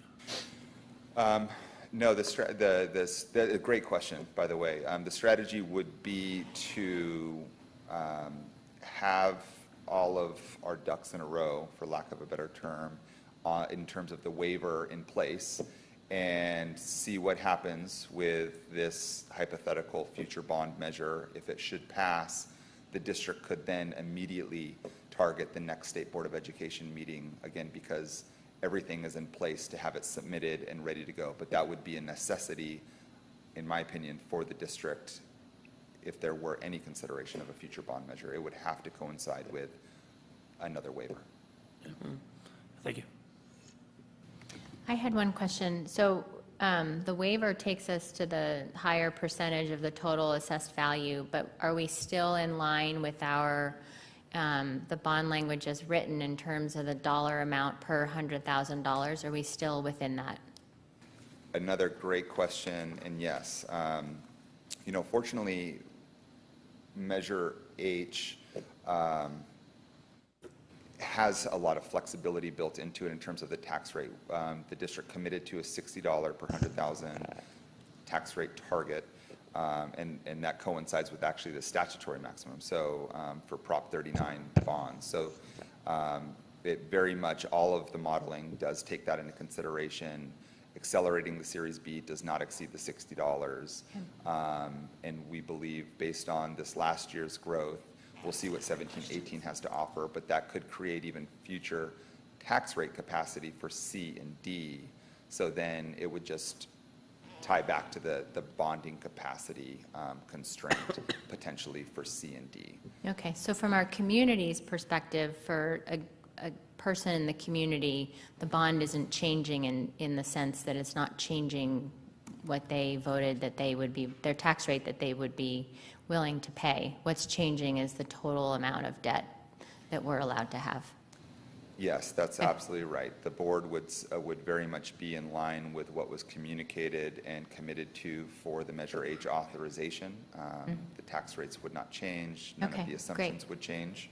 No, great question, by the way. The strategy would be to have all of our ducks in a row, for lack of a better term, in terms of the waiver in place, and see what happens with this hypothetical future bond measure. If it should pass, the district could then immediately target the next State Board of Education meeting, again, because everything is in place to have it submitted and ready to go. But that would be a necessity, in my opinion, for the district. If there were any consideration of a future bond measure, it would have to coincide with another waiver. Yeah. Thank you. I had one question. So the waiver takes us to the higher percentage of the total assessed value, but are we still in line with our the bond language as written in terms of the dollar amount per $100,000? Are we still within that? Another great question, and yes. Fortunately, Measure H has a lot of flexibility built into it in terms of the tax rate. The district committed to a $60 per 100,000 tax rate target, and that coincides with actually the statutory maximum, so for Prop 39 bonds. So it very much, all of the modeling does take that into consideration. Accelerating the Series B does not exceed the $60, and we believe, based on this last year's growth, we'll see what 17-18 has to offer, but that could create even future tax rate capacity for C and D. So then it would just tie back to the bonding capacity constraint potentially for C and D. Okay, so from our community's perspective, for a person in the community, the bond isn't changing in the sense that it's not changing what they voted that they would be, their tax rate that they would be willing to pay. What's changing is the total amount of debt that we're allowed to have. Yes, that's absolutely right. The board would very much be in line with what was communicated and committed to for the Measure H authorization. The tax rates would not change. None of the assumptions would change.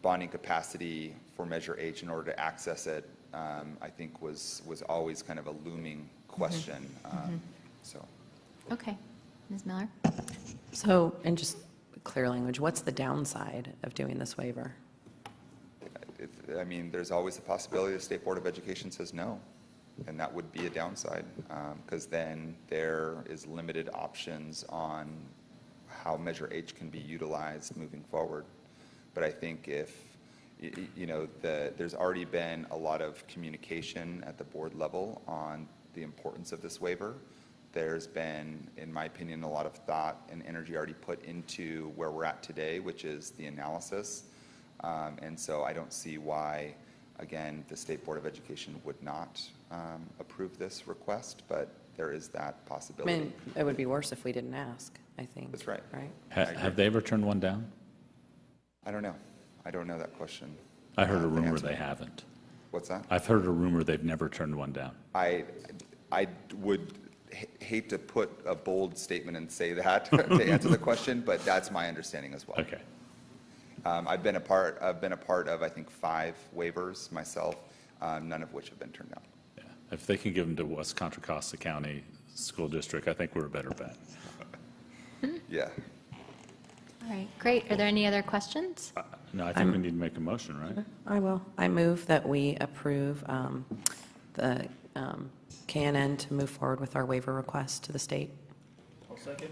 Bonding capacity for Measure H in order to access it, I think was always kind of a looming question. So. Okay. Ms. Miller? So, in just clear language, what's the downside of doing this waiver? I mean, there's always the possibility the State Board of Education says no, and that would be a downside, because then there is limited options on how Measure H can be utilized moving forward. But I think if, there's already been a lot of communication at the board level on the importance of this waiver. There's been, in my opinion, a lot of thought and energy already put into where we're at today, which is the analysis. And so I don't see why, again, the State Board of Education would not approve this request, but there is that possibility. I mean, it would be worse if we didn't ask, I think. That's right. Right? Have they ever turned one down? I don't know. I don't know that question. I heard a rumor they haven't. What's that? I've heard a rumor they've never turned one down. I would hate to put a bold statement and say that to answer the question, but that's my understanding as well. Okay. I've been a part of, I think, 5 waivers myself, none of which have been turned down. Yeah. If they can give them to West Contra Costa County School District, I think we're a better bet. Yeah. All right, great. Are there any other questions? No, I think we need to make a motion, right? I will. I move that we approve the KNN to move forward with our waiver request to the state. I'll second.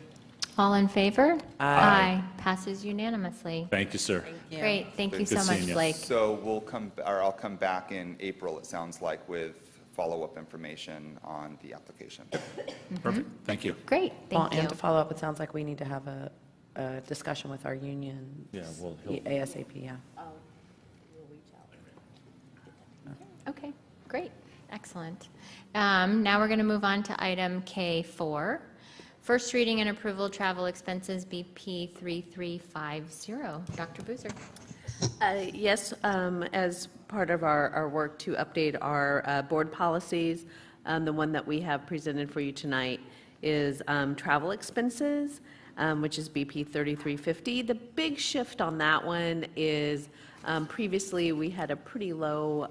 All in favor? Aye. Passes unanimously. Thank you, sir. Great, thank you Good so much, seeing you. Blake. So I'll come back in April, it sounds like, with follow-up information on the application. Perfect, thank you. Great, Well, thank you. and to follow up, it sounds like we need to have a discussion with our union. Yeah, well, ASAP, yeah. Okay, great, excellent. Now we're going to move on to item K4. First reading and approval travel expenses BP 3350. Dr. Boozer. Yes, as part of our work to update our board policies, the one that we have presented for you tonight is travel expenses, which is BP 3350. The big shift on that one is previously we had a pretty low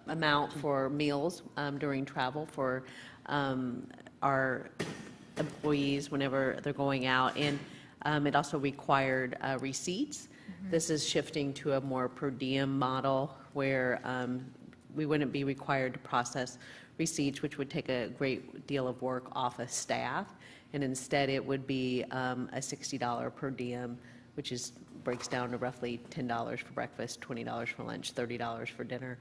amount for meals during travel for our employees whenever they're going out, and it also required receipts. This is shifting to a more per diem model where we wouldn't be required to process receipts, which would take a great deal of work off of staff, and instead it would be a $60 per diem, which breaks down to roughly $10 for breakfast, $20 for lunch, $30 for dinner,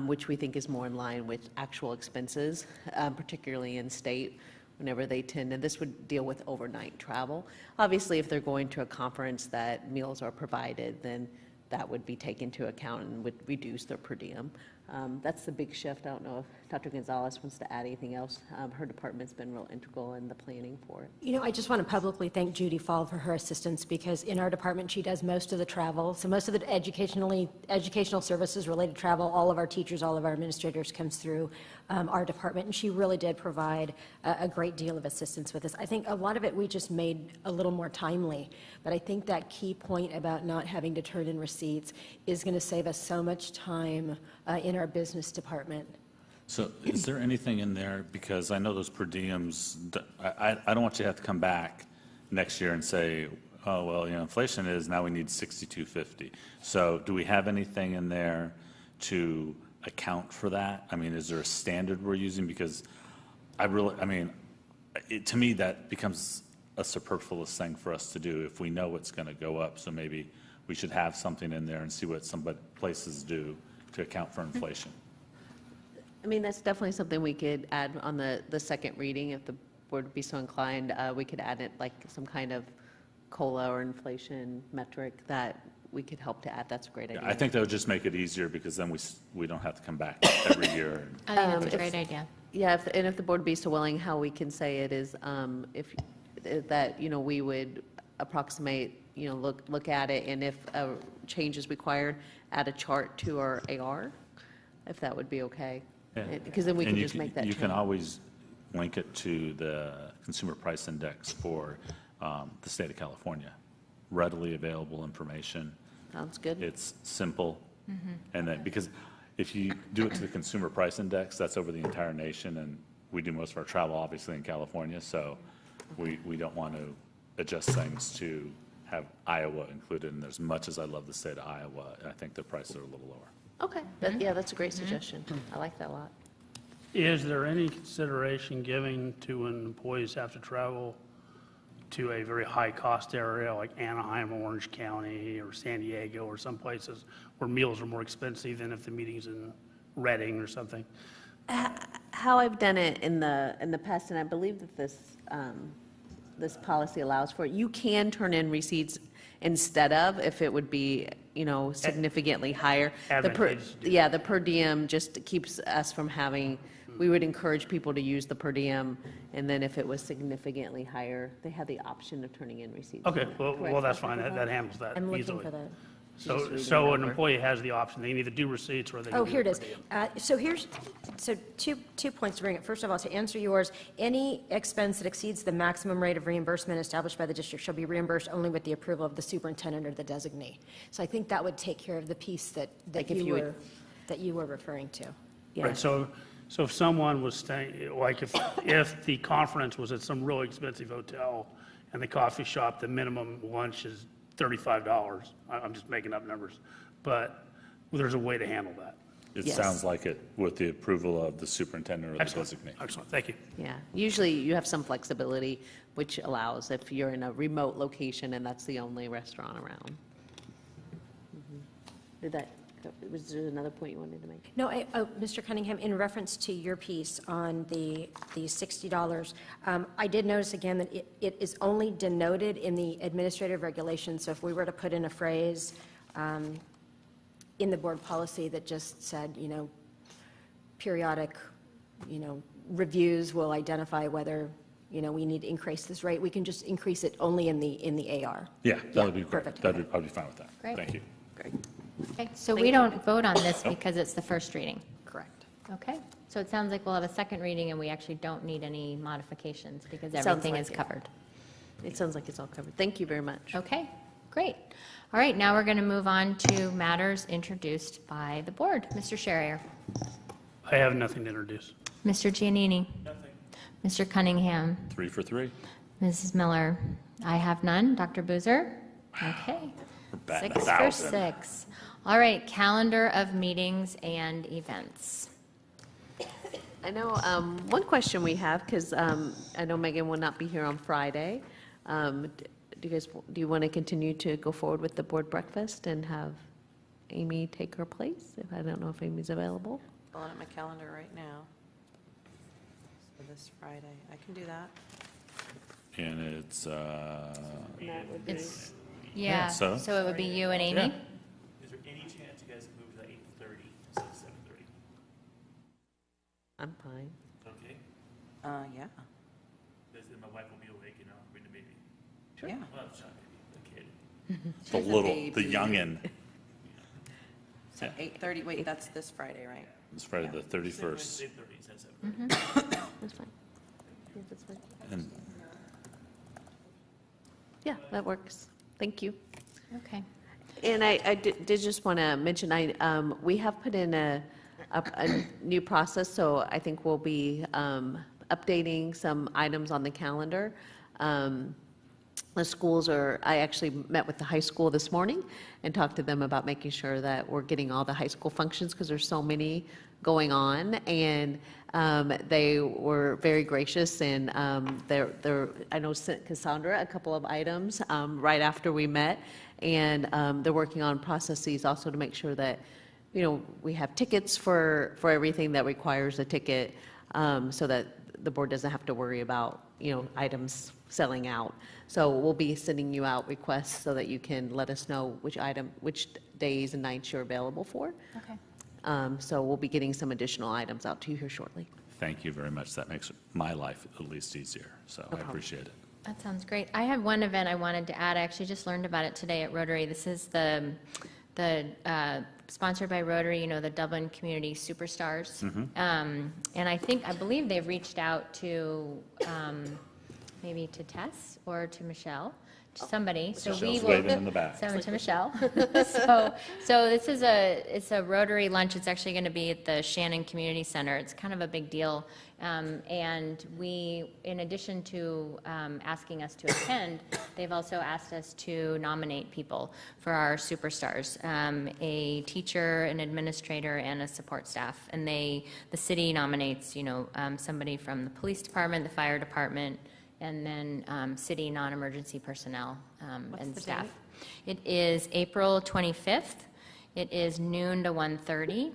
which we think is more in line with actual expenses, particularly in state whenever they tend, and this would deal with overnight travel. Obviously, if they're going to a conference that meals are provided, then that would be taken into account and would reduce their per diem. That's the big shift. I don't know if Dr. Gonzalez wants to add anything else. Her department's been real integral in the planning for it. You know, I just want to publicly thank Judy Fall for her assistance, because in our department, she does most of the travel. So most of the educational services related travel, all of our teachers, all of our administrators comes through our department, and she really did provide a great deal of assistance with us. I think a lot of it we just made a little more timely, but I think that key point about not having to turn in receipts is going to save us so much time in our business department. So is there anything in there, because I know those per diems, I don't want you to have to come back next year and say, oh, well, inflation is, now we need 6250. So do we have anything in there to account for that? I mean, is there a standard we're using? Because to me, that becomes a superfluous thing for us to do if we know it's going to go up. So maybe we should have something in there and see what some places do to account for inflation. I mean, that's definitely something we could add on the second reading if the board would be so inclined. We could add it like some kind of COLA or inflation metric that we could help to add. That's a great idea. I think that would just make it easier, because then we don't have to come back every year. I think that's a great idea. Yeah, if the board would be so willing, how we can say it is that we would approximate, look at it, and if a change is required, add a chart to our AR, if that would be okay. Yeah. Because then we can just make that You change. can always link it to the Consumer Price Index for the state of California. Readily available information. Sounds good. It's simple. And then, because if you do it to the Consumer Price Index, that's over the entire nation, and we do most of our travel, obviously, in California, so we don't want to adjust things to have Iowa included. And as much as I love the state of Iowa, I think the prices are a little lower. Okay, yeah, that's a great suggestion. I like that a lot. Is there any consideration given to when employees have to travel to a very high-cost area like Anaheim, Orange County, or San Diego, or some places where meals are more expensive than if the meeting's in Reading or something? How I've done it in the past, and I believe that this policy allows for it, you can turn in receipts instead of, if it would be, significantly higher. Advantageous. The per diem just keeps us from having, we would encourage people to use the per diem, and then if it was significantly higher, they had the option of turning in receipts. Okay, well, Correct. that's fine. That handles that I'm looking easily. for that. So an employee has the option. They can either do receipts or they can Oh, do here it per is. So two points to bring it. First of all, to answer yours, any expense that exceeds the maximum rate of reimbursement established by the district shall be reimbursed only with the approval of the superintendent or the designee. So I think that would take care of the piece that you were referring to. Right, so if someone was staying, like if the conference was at some really expensive hotel and the coffee shop, the minimum lunch is $35. I'm just making up numbers, but there's a way to handle that. It Yes. sounds like it with the approval of the superintendent or the Excellent. designee. Excellent, thank you. Yeah, usually you have some flexibility, which allows if you're in a remote location and that's the only restaurant around. Was there another point you wanted to make? No, Mr. Cunningham, in reference to your piece on the $60, I did notice again that it is only denoted in the administrative regulations. So if we were to put in a phrase in the board policy that just said, periodic, reviews will identify whether, we need to increase this rate, we can just increase it only in the AR. Yeah, that would be great. Perfect. I'd be fine with that. Great. Thank you. Great. Okay, so we don't vote on this because it's the first reading. Correct. Okay, so it sounds like we'll have a second reading and we actually don't need any modifications because Sounds everything like is it. covered. It sounds like it's all covered. Thank you very much. Okay, great. All right, now we're going to move on to matters introduced by the board. Mr. Sherrier. I have nothing to introduce. Mr. Giannini. Nothing. Mr. Cunningham. 3 for 3. Mrs. Miller. I have none. Dr. Boozer. Okay. We're batting 6 for 1,000. 6. All right, calendar of meetings and events. I know one question we have, because I know Megan will not be here on Friday. Do you want to continue to go forward with the board breakfast and have Amy take her place? I don't know if Amy's available. Pulling up my calendar right now. So this Friday, I can do that. And it's, Yeah, So? so it would be you and Amy? Yeah. Is there any chance you guys can move to 8:30 instead of 7:30? I'm fine. Okay, Yeah. then my wife will be awake, bring the baby. Sure. Yeah. Well, it's not baby, the kid. the the youngin. So 8:30, wait, that's this Friday, right? It's Friday the 31st. 8:30 instead of 7:30. That's fine. Yeah, that's fine. And Yeah, that works. Thank you. Okay. And I did just want to mention, we have put in a new process, so I think we'll be updating some items on the calendar. The schools I actually met with the high school this morning and talked to them about making sure that we're getting all the high school functions because there's so many going on. And they were very gracious and I know sent Cassandra a couple of items right after we met. And they're working on processes also to make sure that, we have tickets for everything that requires a ticket so that the board doesn't have to worry about, items selling out. So we'll be sending you out requests so that you can let us know which days and nights you're available for. Okay. So we'll be getting some additional items out to you here shortly. thank you very much. That makes my life at least easier, so I appreciate it. That sounds great. I have one event I wanted to add. I actually just learned about it today at Rotary. This is the sponsored by Rotary, the Dublin Community Superstars. And I believe they've reached out to maybe to Tess or to Michelle, to somebody. So we Michelle's will waving in the back. So to Michelle. So this is it's a Rotary lunch. It's actually going to be at the Shannon Community Center. It's kind of a big deal. And we, in addition to asking us to attend, they've also asked us to nominate people for our superstars, a teacher, an administrator, and a support staff. And the city nominates, somebody from the police department, the fire department, and then city non-emergency personnel and staff. It is April 25th. It is noon to 1:30.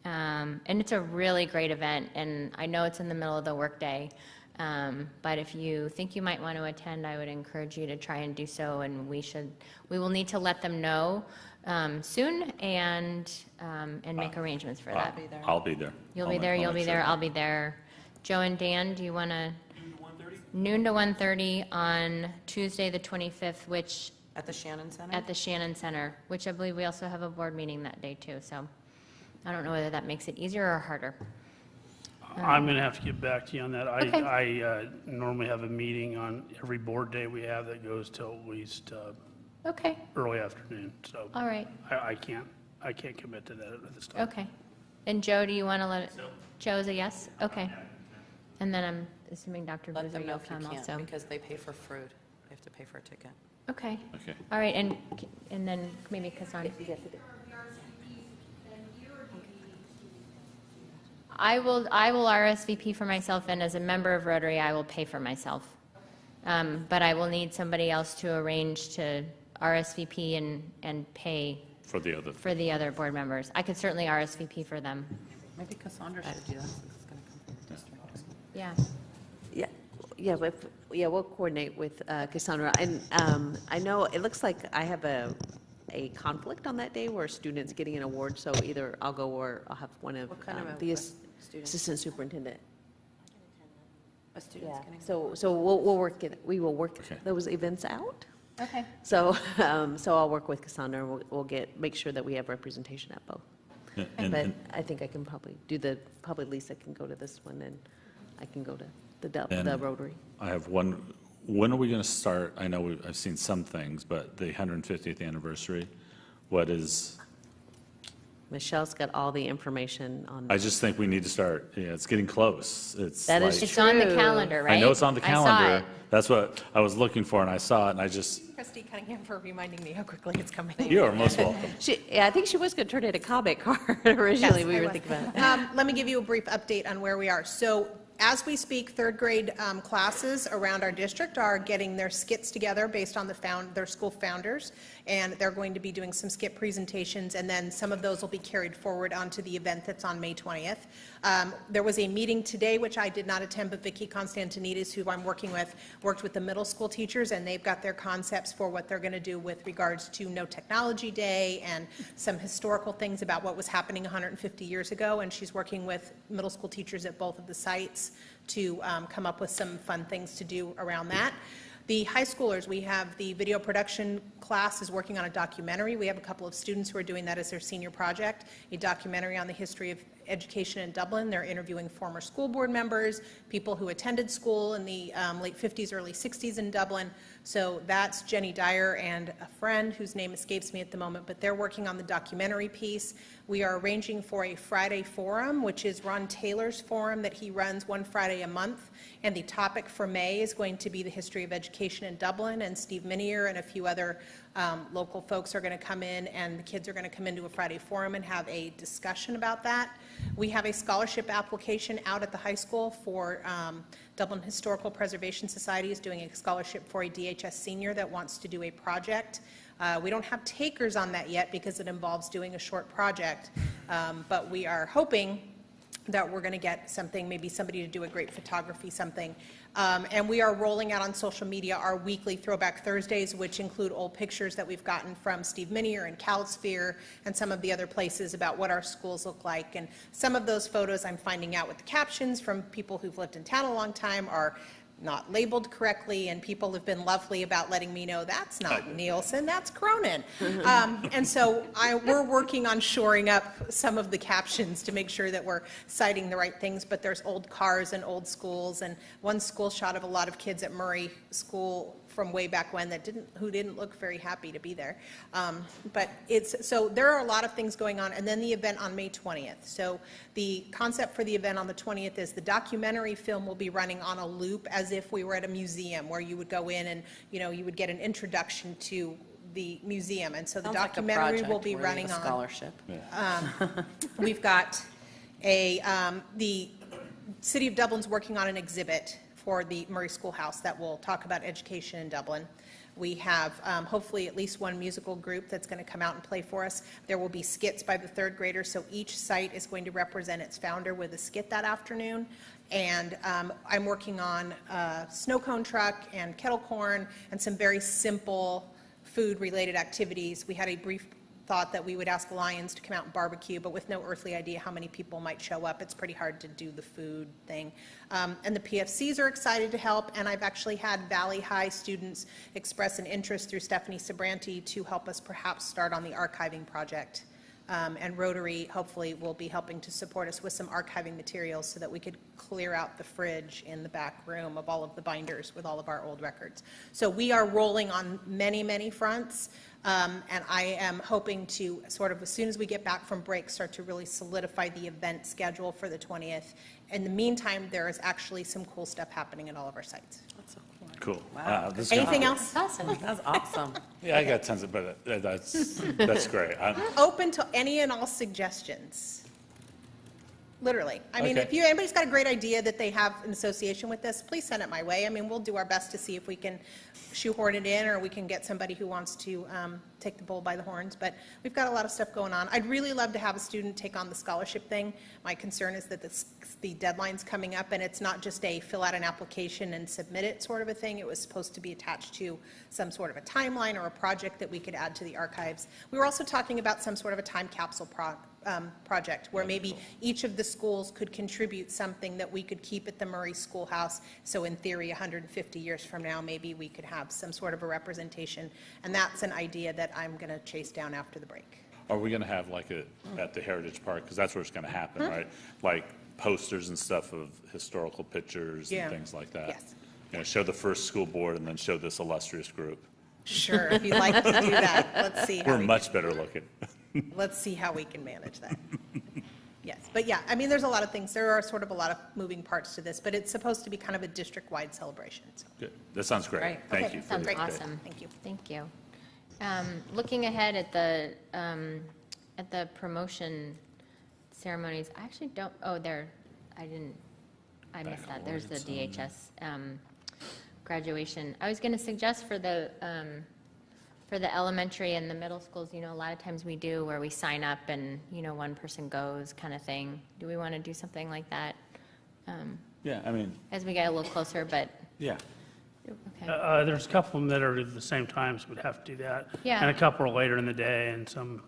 And it's a really great event, and I know it's in the middle of the workday, but if you think you might want to attend, I would encourage you to try and do so, and we will need to let them know soon and make arrangements for that. I'll be there. You'll be there, you'll be there, I'll be there. Joe and Dan, do you want to? Noon to 1:30 on Tuesday, the 25th, which. At the Shannon Center? At the Shannon Center, which I believe we also have a board meeting that day too, so I don't know whether that makes it easier or harder. I'm going to have to get back to you on that. Okay. I normally have a meeting on every board day we have that goes till at least Okay, early afternoon, so. all right, I can't commit to that at this time. okay. And Joe, do you want to let it, Joe's a yes? Okay. And then I'm assuming Dr. Let Boozer, them know you'll if you come can't, also. because they pay for food. They have to pay for a ticket. Okay. Okay. All right, and then maybe Cassandra. I will RSVP for myself, and as a member of Rotary, I will pay for myself. But I will need somebody else to arrange to RSVP and pay For the other. for the other board members. I could certainly RSVP for them. Maybe Cassandra should do that since it's going to come from the district. Yeah. We'll coordinate with Cassandra. And I know, it looks like I have a conflict on that day where a student's getting an award, so either I'll go or I'll have one of the assistant superintendent. A student's getting. So we'll work it, we will work those events out. Okay. So I'll work with Cassandra, and we'll make sure that we have representation at both. But I think I can probably probably Lisa can go to this one, and I can go to the Rotary. I have one. When are we going to start? I know I've seen some things, but the 150th anniversary, what is? Michelle's got all the information on. I just think we need to start. Yeah, it's getting close. It's That is like, It's on the calendar, right? I know it's on the I saw calendar. it. That's what I was looking for, and I saw it, and I just. Christy Cunningham for reminding me how quickly it's coming. You are most welcome. I think she was going to turn in a comment card originally. Yes, we I were was. thinking about it. Let me give you a brief update on where we are. So as we speak, third grade classes around our district are getting their skits together based on their school founders, and they're going to be doing some skit presentations, and then some of those will be carried forward onto the event that's on May 20th. There was a meeting today, which I did not attend, but Vicki Constantinides, who I'm working with, worked with the middle school teachers, and they've got their concepts for what they're going to do with regards to No Technology Day and some historical things about what was happening 150 years ago, and she's working with middle school teachers at both of the sites to come up with some fun things to do around that. The high schoolers, we have the video production class is working on a documentary. We have a couple of students who are doing that as their senior project, a documentary on the history of education in Dublin. They're interviewing former school board members, people who attended school in the late 50s, early 60s in Dublin. So that's Jenny Dyer and a friend whose name escapes me at the moment, but they're working on the documentary piece. We are arranging for a Friday forum, which is Ron Taylor's forum that he runs one Friday a month. And the topic for May is going to be the history of education in Dublin, and Steve Minier and a few other local folks are going to come in, and the kids are going to come into a Friday forum and have a discussion about that. We have a scholarship application out at the high school for Dublin Historical Preservation Society is doing a scholarship for a DHS senior that wants to do a project. We don't have takers on that yet because it involves doing a short project, but we are hoping that we're going to get something, maybe somebody to do a great photography something. And we are rolling out on social media our weekly Throwback Thursdays, which include old pictures that we've gotten from Steve Minier and CalSphere and some of the other places about what our schools look like. And some of those photos I'm finding out with the captions from people who've lived in town a long time are not labeled correctly, and people have been lovely about letting me know that's not Nielsen, that's Cronin. And so we're working on shoring up some of the captions to make sure that we're citing the right things, but there's old cars and old schools, and one school shot of a lot of kids at Murray School from way back when who didn't look very happy to be there. But so there are a lot of things going on, and then the event on May 20th. So the concept for the event on the 20th is the documentary film will be running on a loop as if we were at a museum where you would go in and you would get an introduction to the museum. And so the documentary will be running on scholarship. We've got the City of Dublin's working on an exhibit for the Murray Schoolhouse that will talk about education in Dublin. We have hopefully at least one musical group that's going to come out and play for us. There will be skits by the third graders, so each site is going to represent its founder with a skit that afternoon. And I'm working on a snow cone truck and kettle corn and some very simple food-related activities. We had a brief thought that we would ask Lions to come out and barbecue, but with no earthly idea how many people might show up, it's pretty hard to do the food thing. And the PFCs are excited to help, and I've actually had Valley High students express an interest through Stephanie Sabranti to help us perhaps start on the archiving project. And Rotary hopefully will be helping to support us with some archiving materials so that we could clear out the fridge in the back room of all of the binders with all of our old records. So we are rolling on many, many fronts. And I am hoping to sort of, as soon as we get back from break, start to really solidify the event schedule for the 20th. In the meantime, there is actually some cool stuff happening at all of our sites. That's so cool. Cool. This is Anything good. else? Awesome. That's awesome. Yeah, I got tons of, but that's great. Open to any and all suggestions. Literally. I mean, Okay. if anybody's got a great idea that they have in association with this, please send it my way. I mean, we'll do our best to see if we can shoehorn it in, or we can get somebody who wants to take the bull by the horns. But we've got a lot of stuff going on. I'd really love to have a student take on the scholarship thing. My concern is that the deadline's coming up, and it's not just a fill out an application and submit it sort of a thing. It was supposed to be attached to some sort of a timeline or a project that we could add to the archives. We were also talking about some sort of a time capsule project where maybe each of the schools could contribute something that we could keep at the Murray Schoolhouse. So in theory, 150 years from now, maybe we could have some sort of a representation. And that's an idea that I'm going to chase down after the break. Are we going to have like at the Heritage Park, because that's where it's going to happen, right? Like posters and stuff of historical pictures and things like that? Yes. You know, show the first school board and then show this illustrious group. Sure, if you'd like to do that, let's see. We're much better looking. Let's see how we can manage that. Yes, but yeah, I mean, there's a lot of things. There are sort of a lot of moving parts to this, but it's supposed to be kind of a district-wide celebration. So. Good. That sounds great. Great. Thank Okay, you. for sounds the great. update. Awesome. Thank you. Thank you. Looking ahead at the promotion ceremonies, I actually don't, I missed that. There's the DHS graduation. I was going to suggest for the elementary and the middle schools, you know, a lot of times we do where we sign up and, you know, one person goes kind of thing. Do we want to do something like that? Yeah, I mean, As we get a little closer, but, yeah. okay. There's a couple of them that are at the same time, so we'd have to do that. Yeah. And a couple are later in the day and some,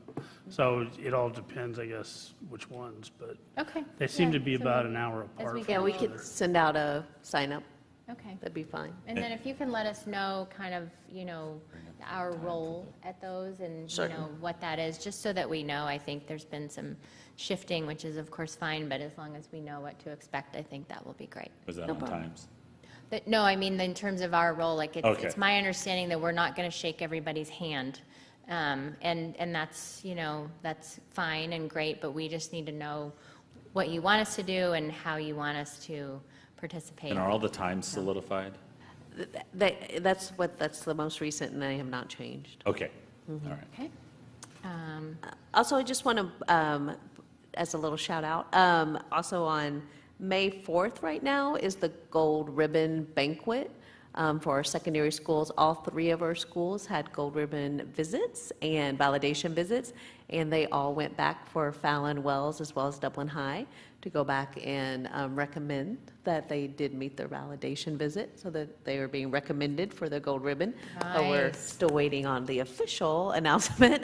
so it all depends, I guess, which ones, but Okay. they seem Yeah, to be so about an hour as apart. we from get- Yeah, we each could other. send out a sign-up. Okay. That'd be fine. And then if you can let us know kind of, you know, our role at those and, you Certainly. know, what that is, just so that we know. I think there's been some shifting, which is of course fine, but as long as we know what to expect, I think that will be great. Was that No on problem. times? No, I mean, in terms of our role, like, Okay. it's my understanding that we're not going to shake everybody's hand. And that's, you know, that's fine and great, but we just need to know what you want us to do and how you want us to participate. And are all the times solidified? That's the most recent, and they have not changed. Okay, all right. Okay. Also, I just want to, as a little shout out, also on May 4th right now is the Gold Ribbon Banquet for our secondary schools. All 3 of our schools had Gold Ribbon visits and validation visits, and they all went back for Fallon Wells as well as Dublin High to go back and recommend that they did meet their validation visit, so that they are being recommended for the Gold Ribbon. But we're Nice. still waiting on the official announcement.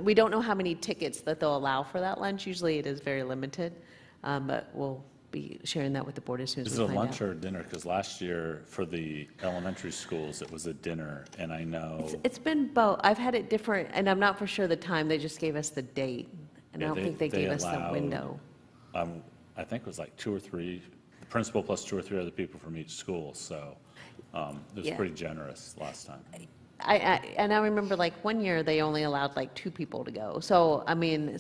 We don't know how many tickets that they'll allow for that lunch. Usually it is very limited, but we'll be sharing that with the board as soon as Is we it a find out. lunch or a dinner? Because last year for the elementary schools, it was a dinner, and I know. It's been both. I've had it different, and I'm not for sure the time. They just gave us the date, and I Yeah, don't think they gave us the allowed, window. I think it was like 2 or 3, the principal plus 2 or 3 other people from each school, so it was Yeah. pretty generous last time. And I remember like one year they only allowed like 2 people to go. So I mean,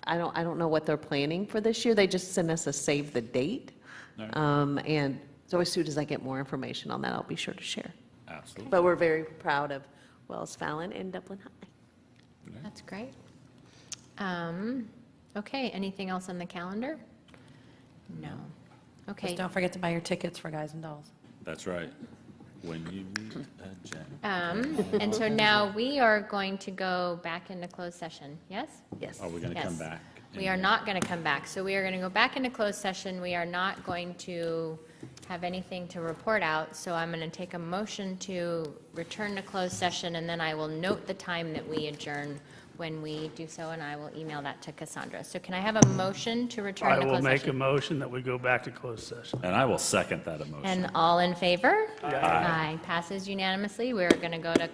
I don't know what they're planning for this year. They just sent us a save the date, All right. and so as soon as I get more information on that, I'll be sure to share. Absolutely. But we're very proud of Wells Fallon and Dublin High. That's great. Okay, anything else on the calendar? No. Okay. Just don't forget to buy your tickets for Guys and Dolls. That's right. When you meet a Jen. And so now we are going to go back into closed session, yes? Yes. Are we going to come back? We are not going to come back. So we are going to go back into closed session. We are not going to have anything to report out. So I'm going to take a motion to return to closed session, and then I will note the time that we adjourn when we do so, and I will email that to Cassandra. So can I have a motion to return I to will closed make a session? motion that we go back to closed session. And I will second that emotion. And all in favor? Aye. Aye. Passes unanimously. We're going to go to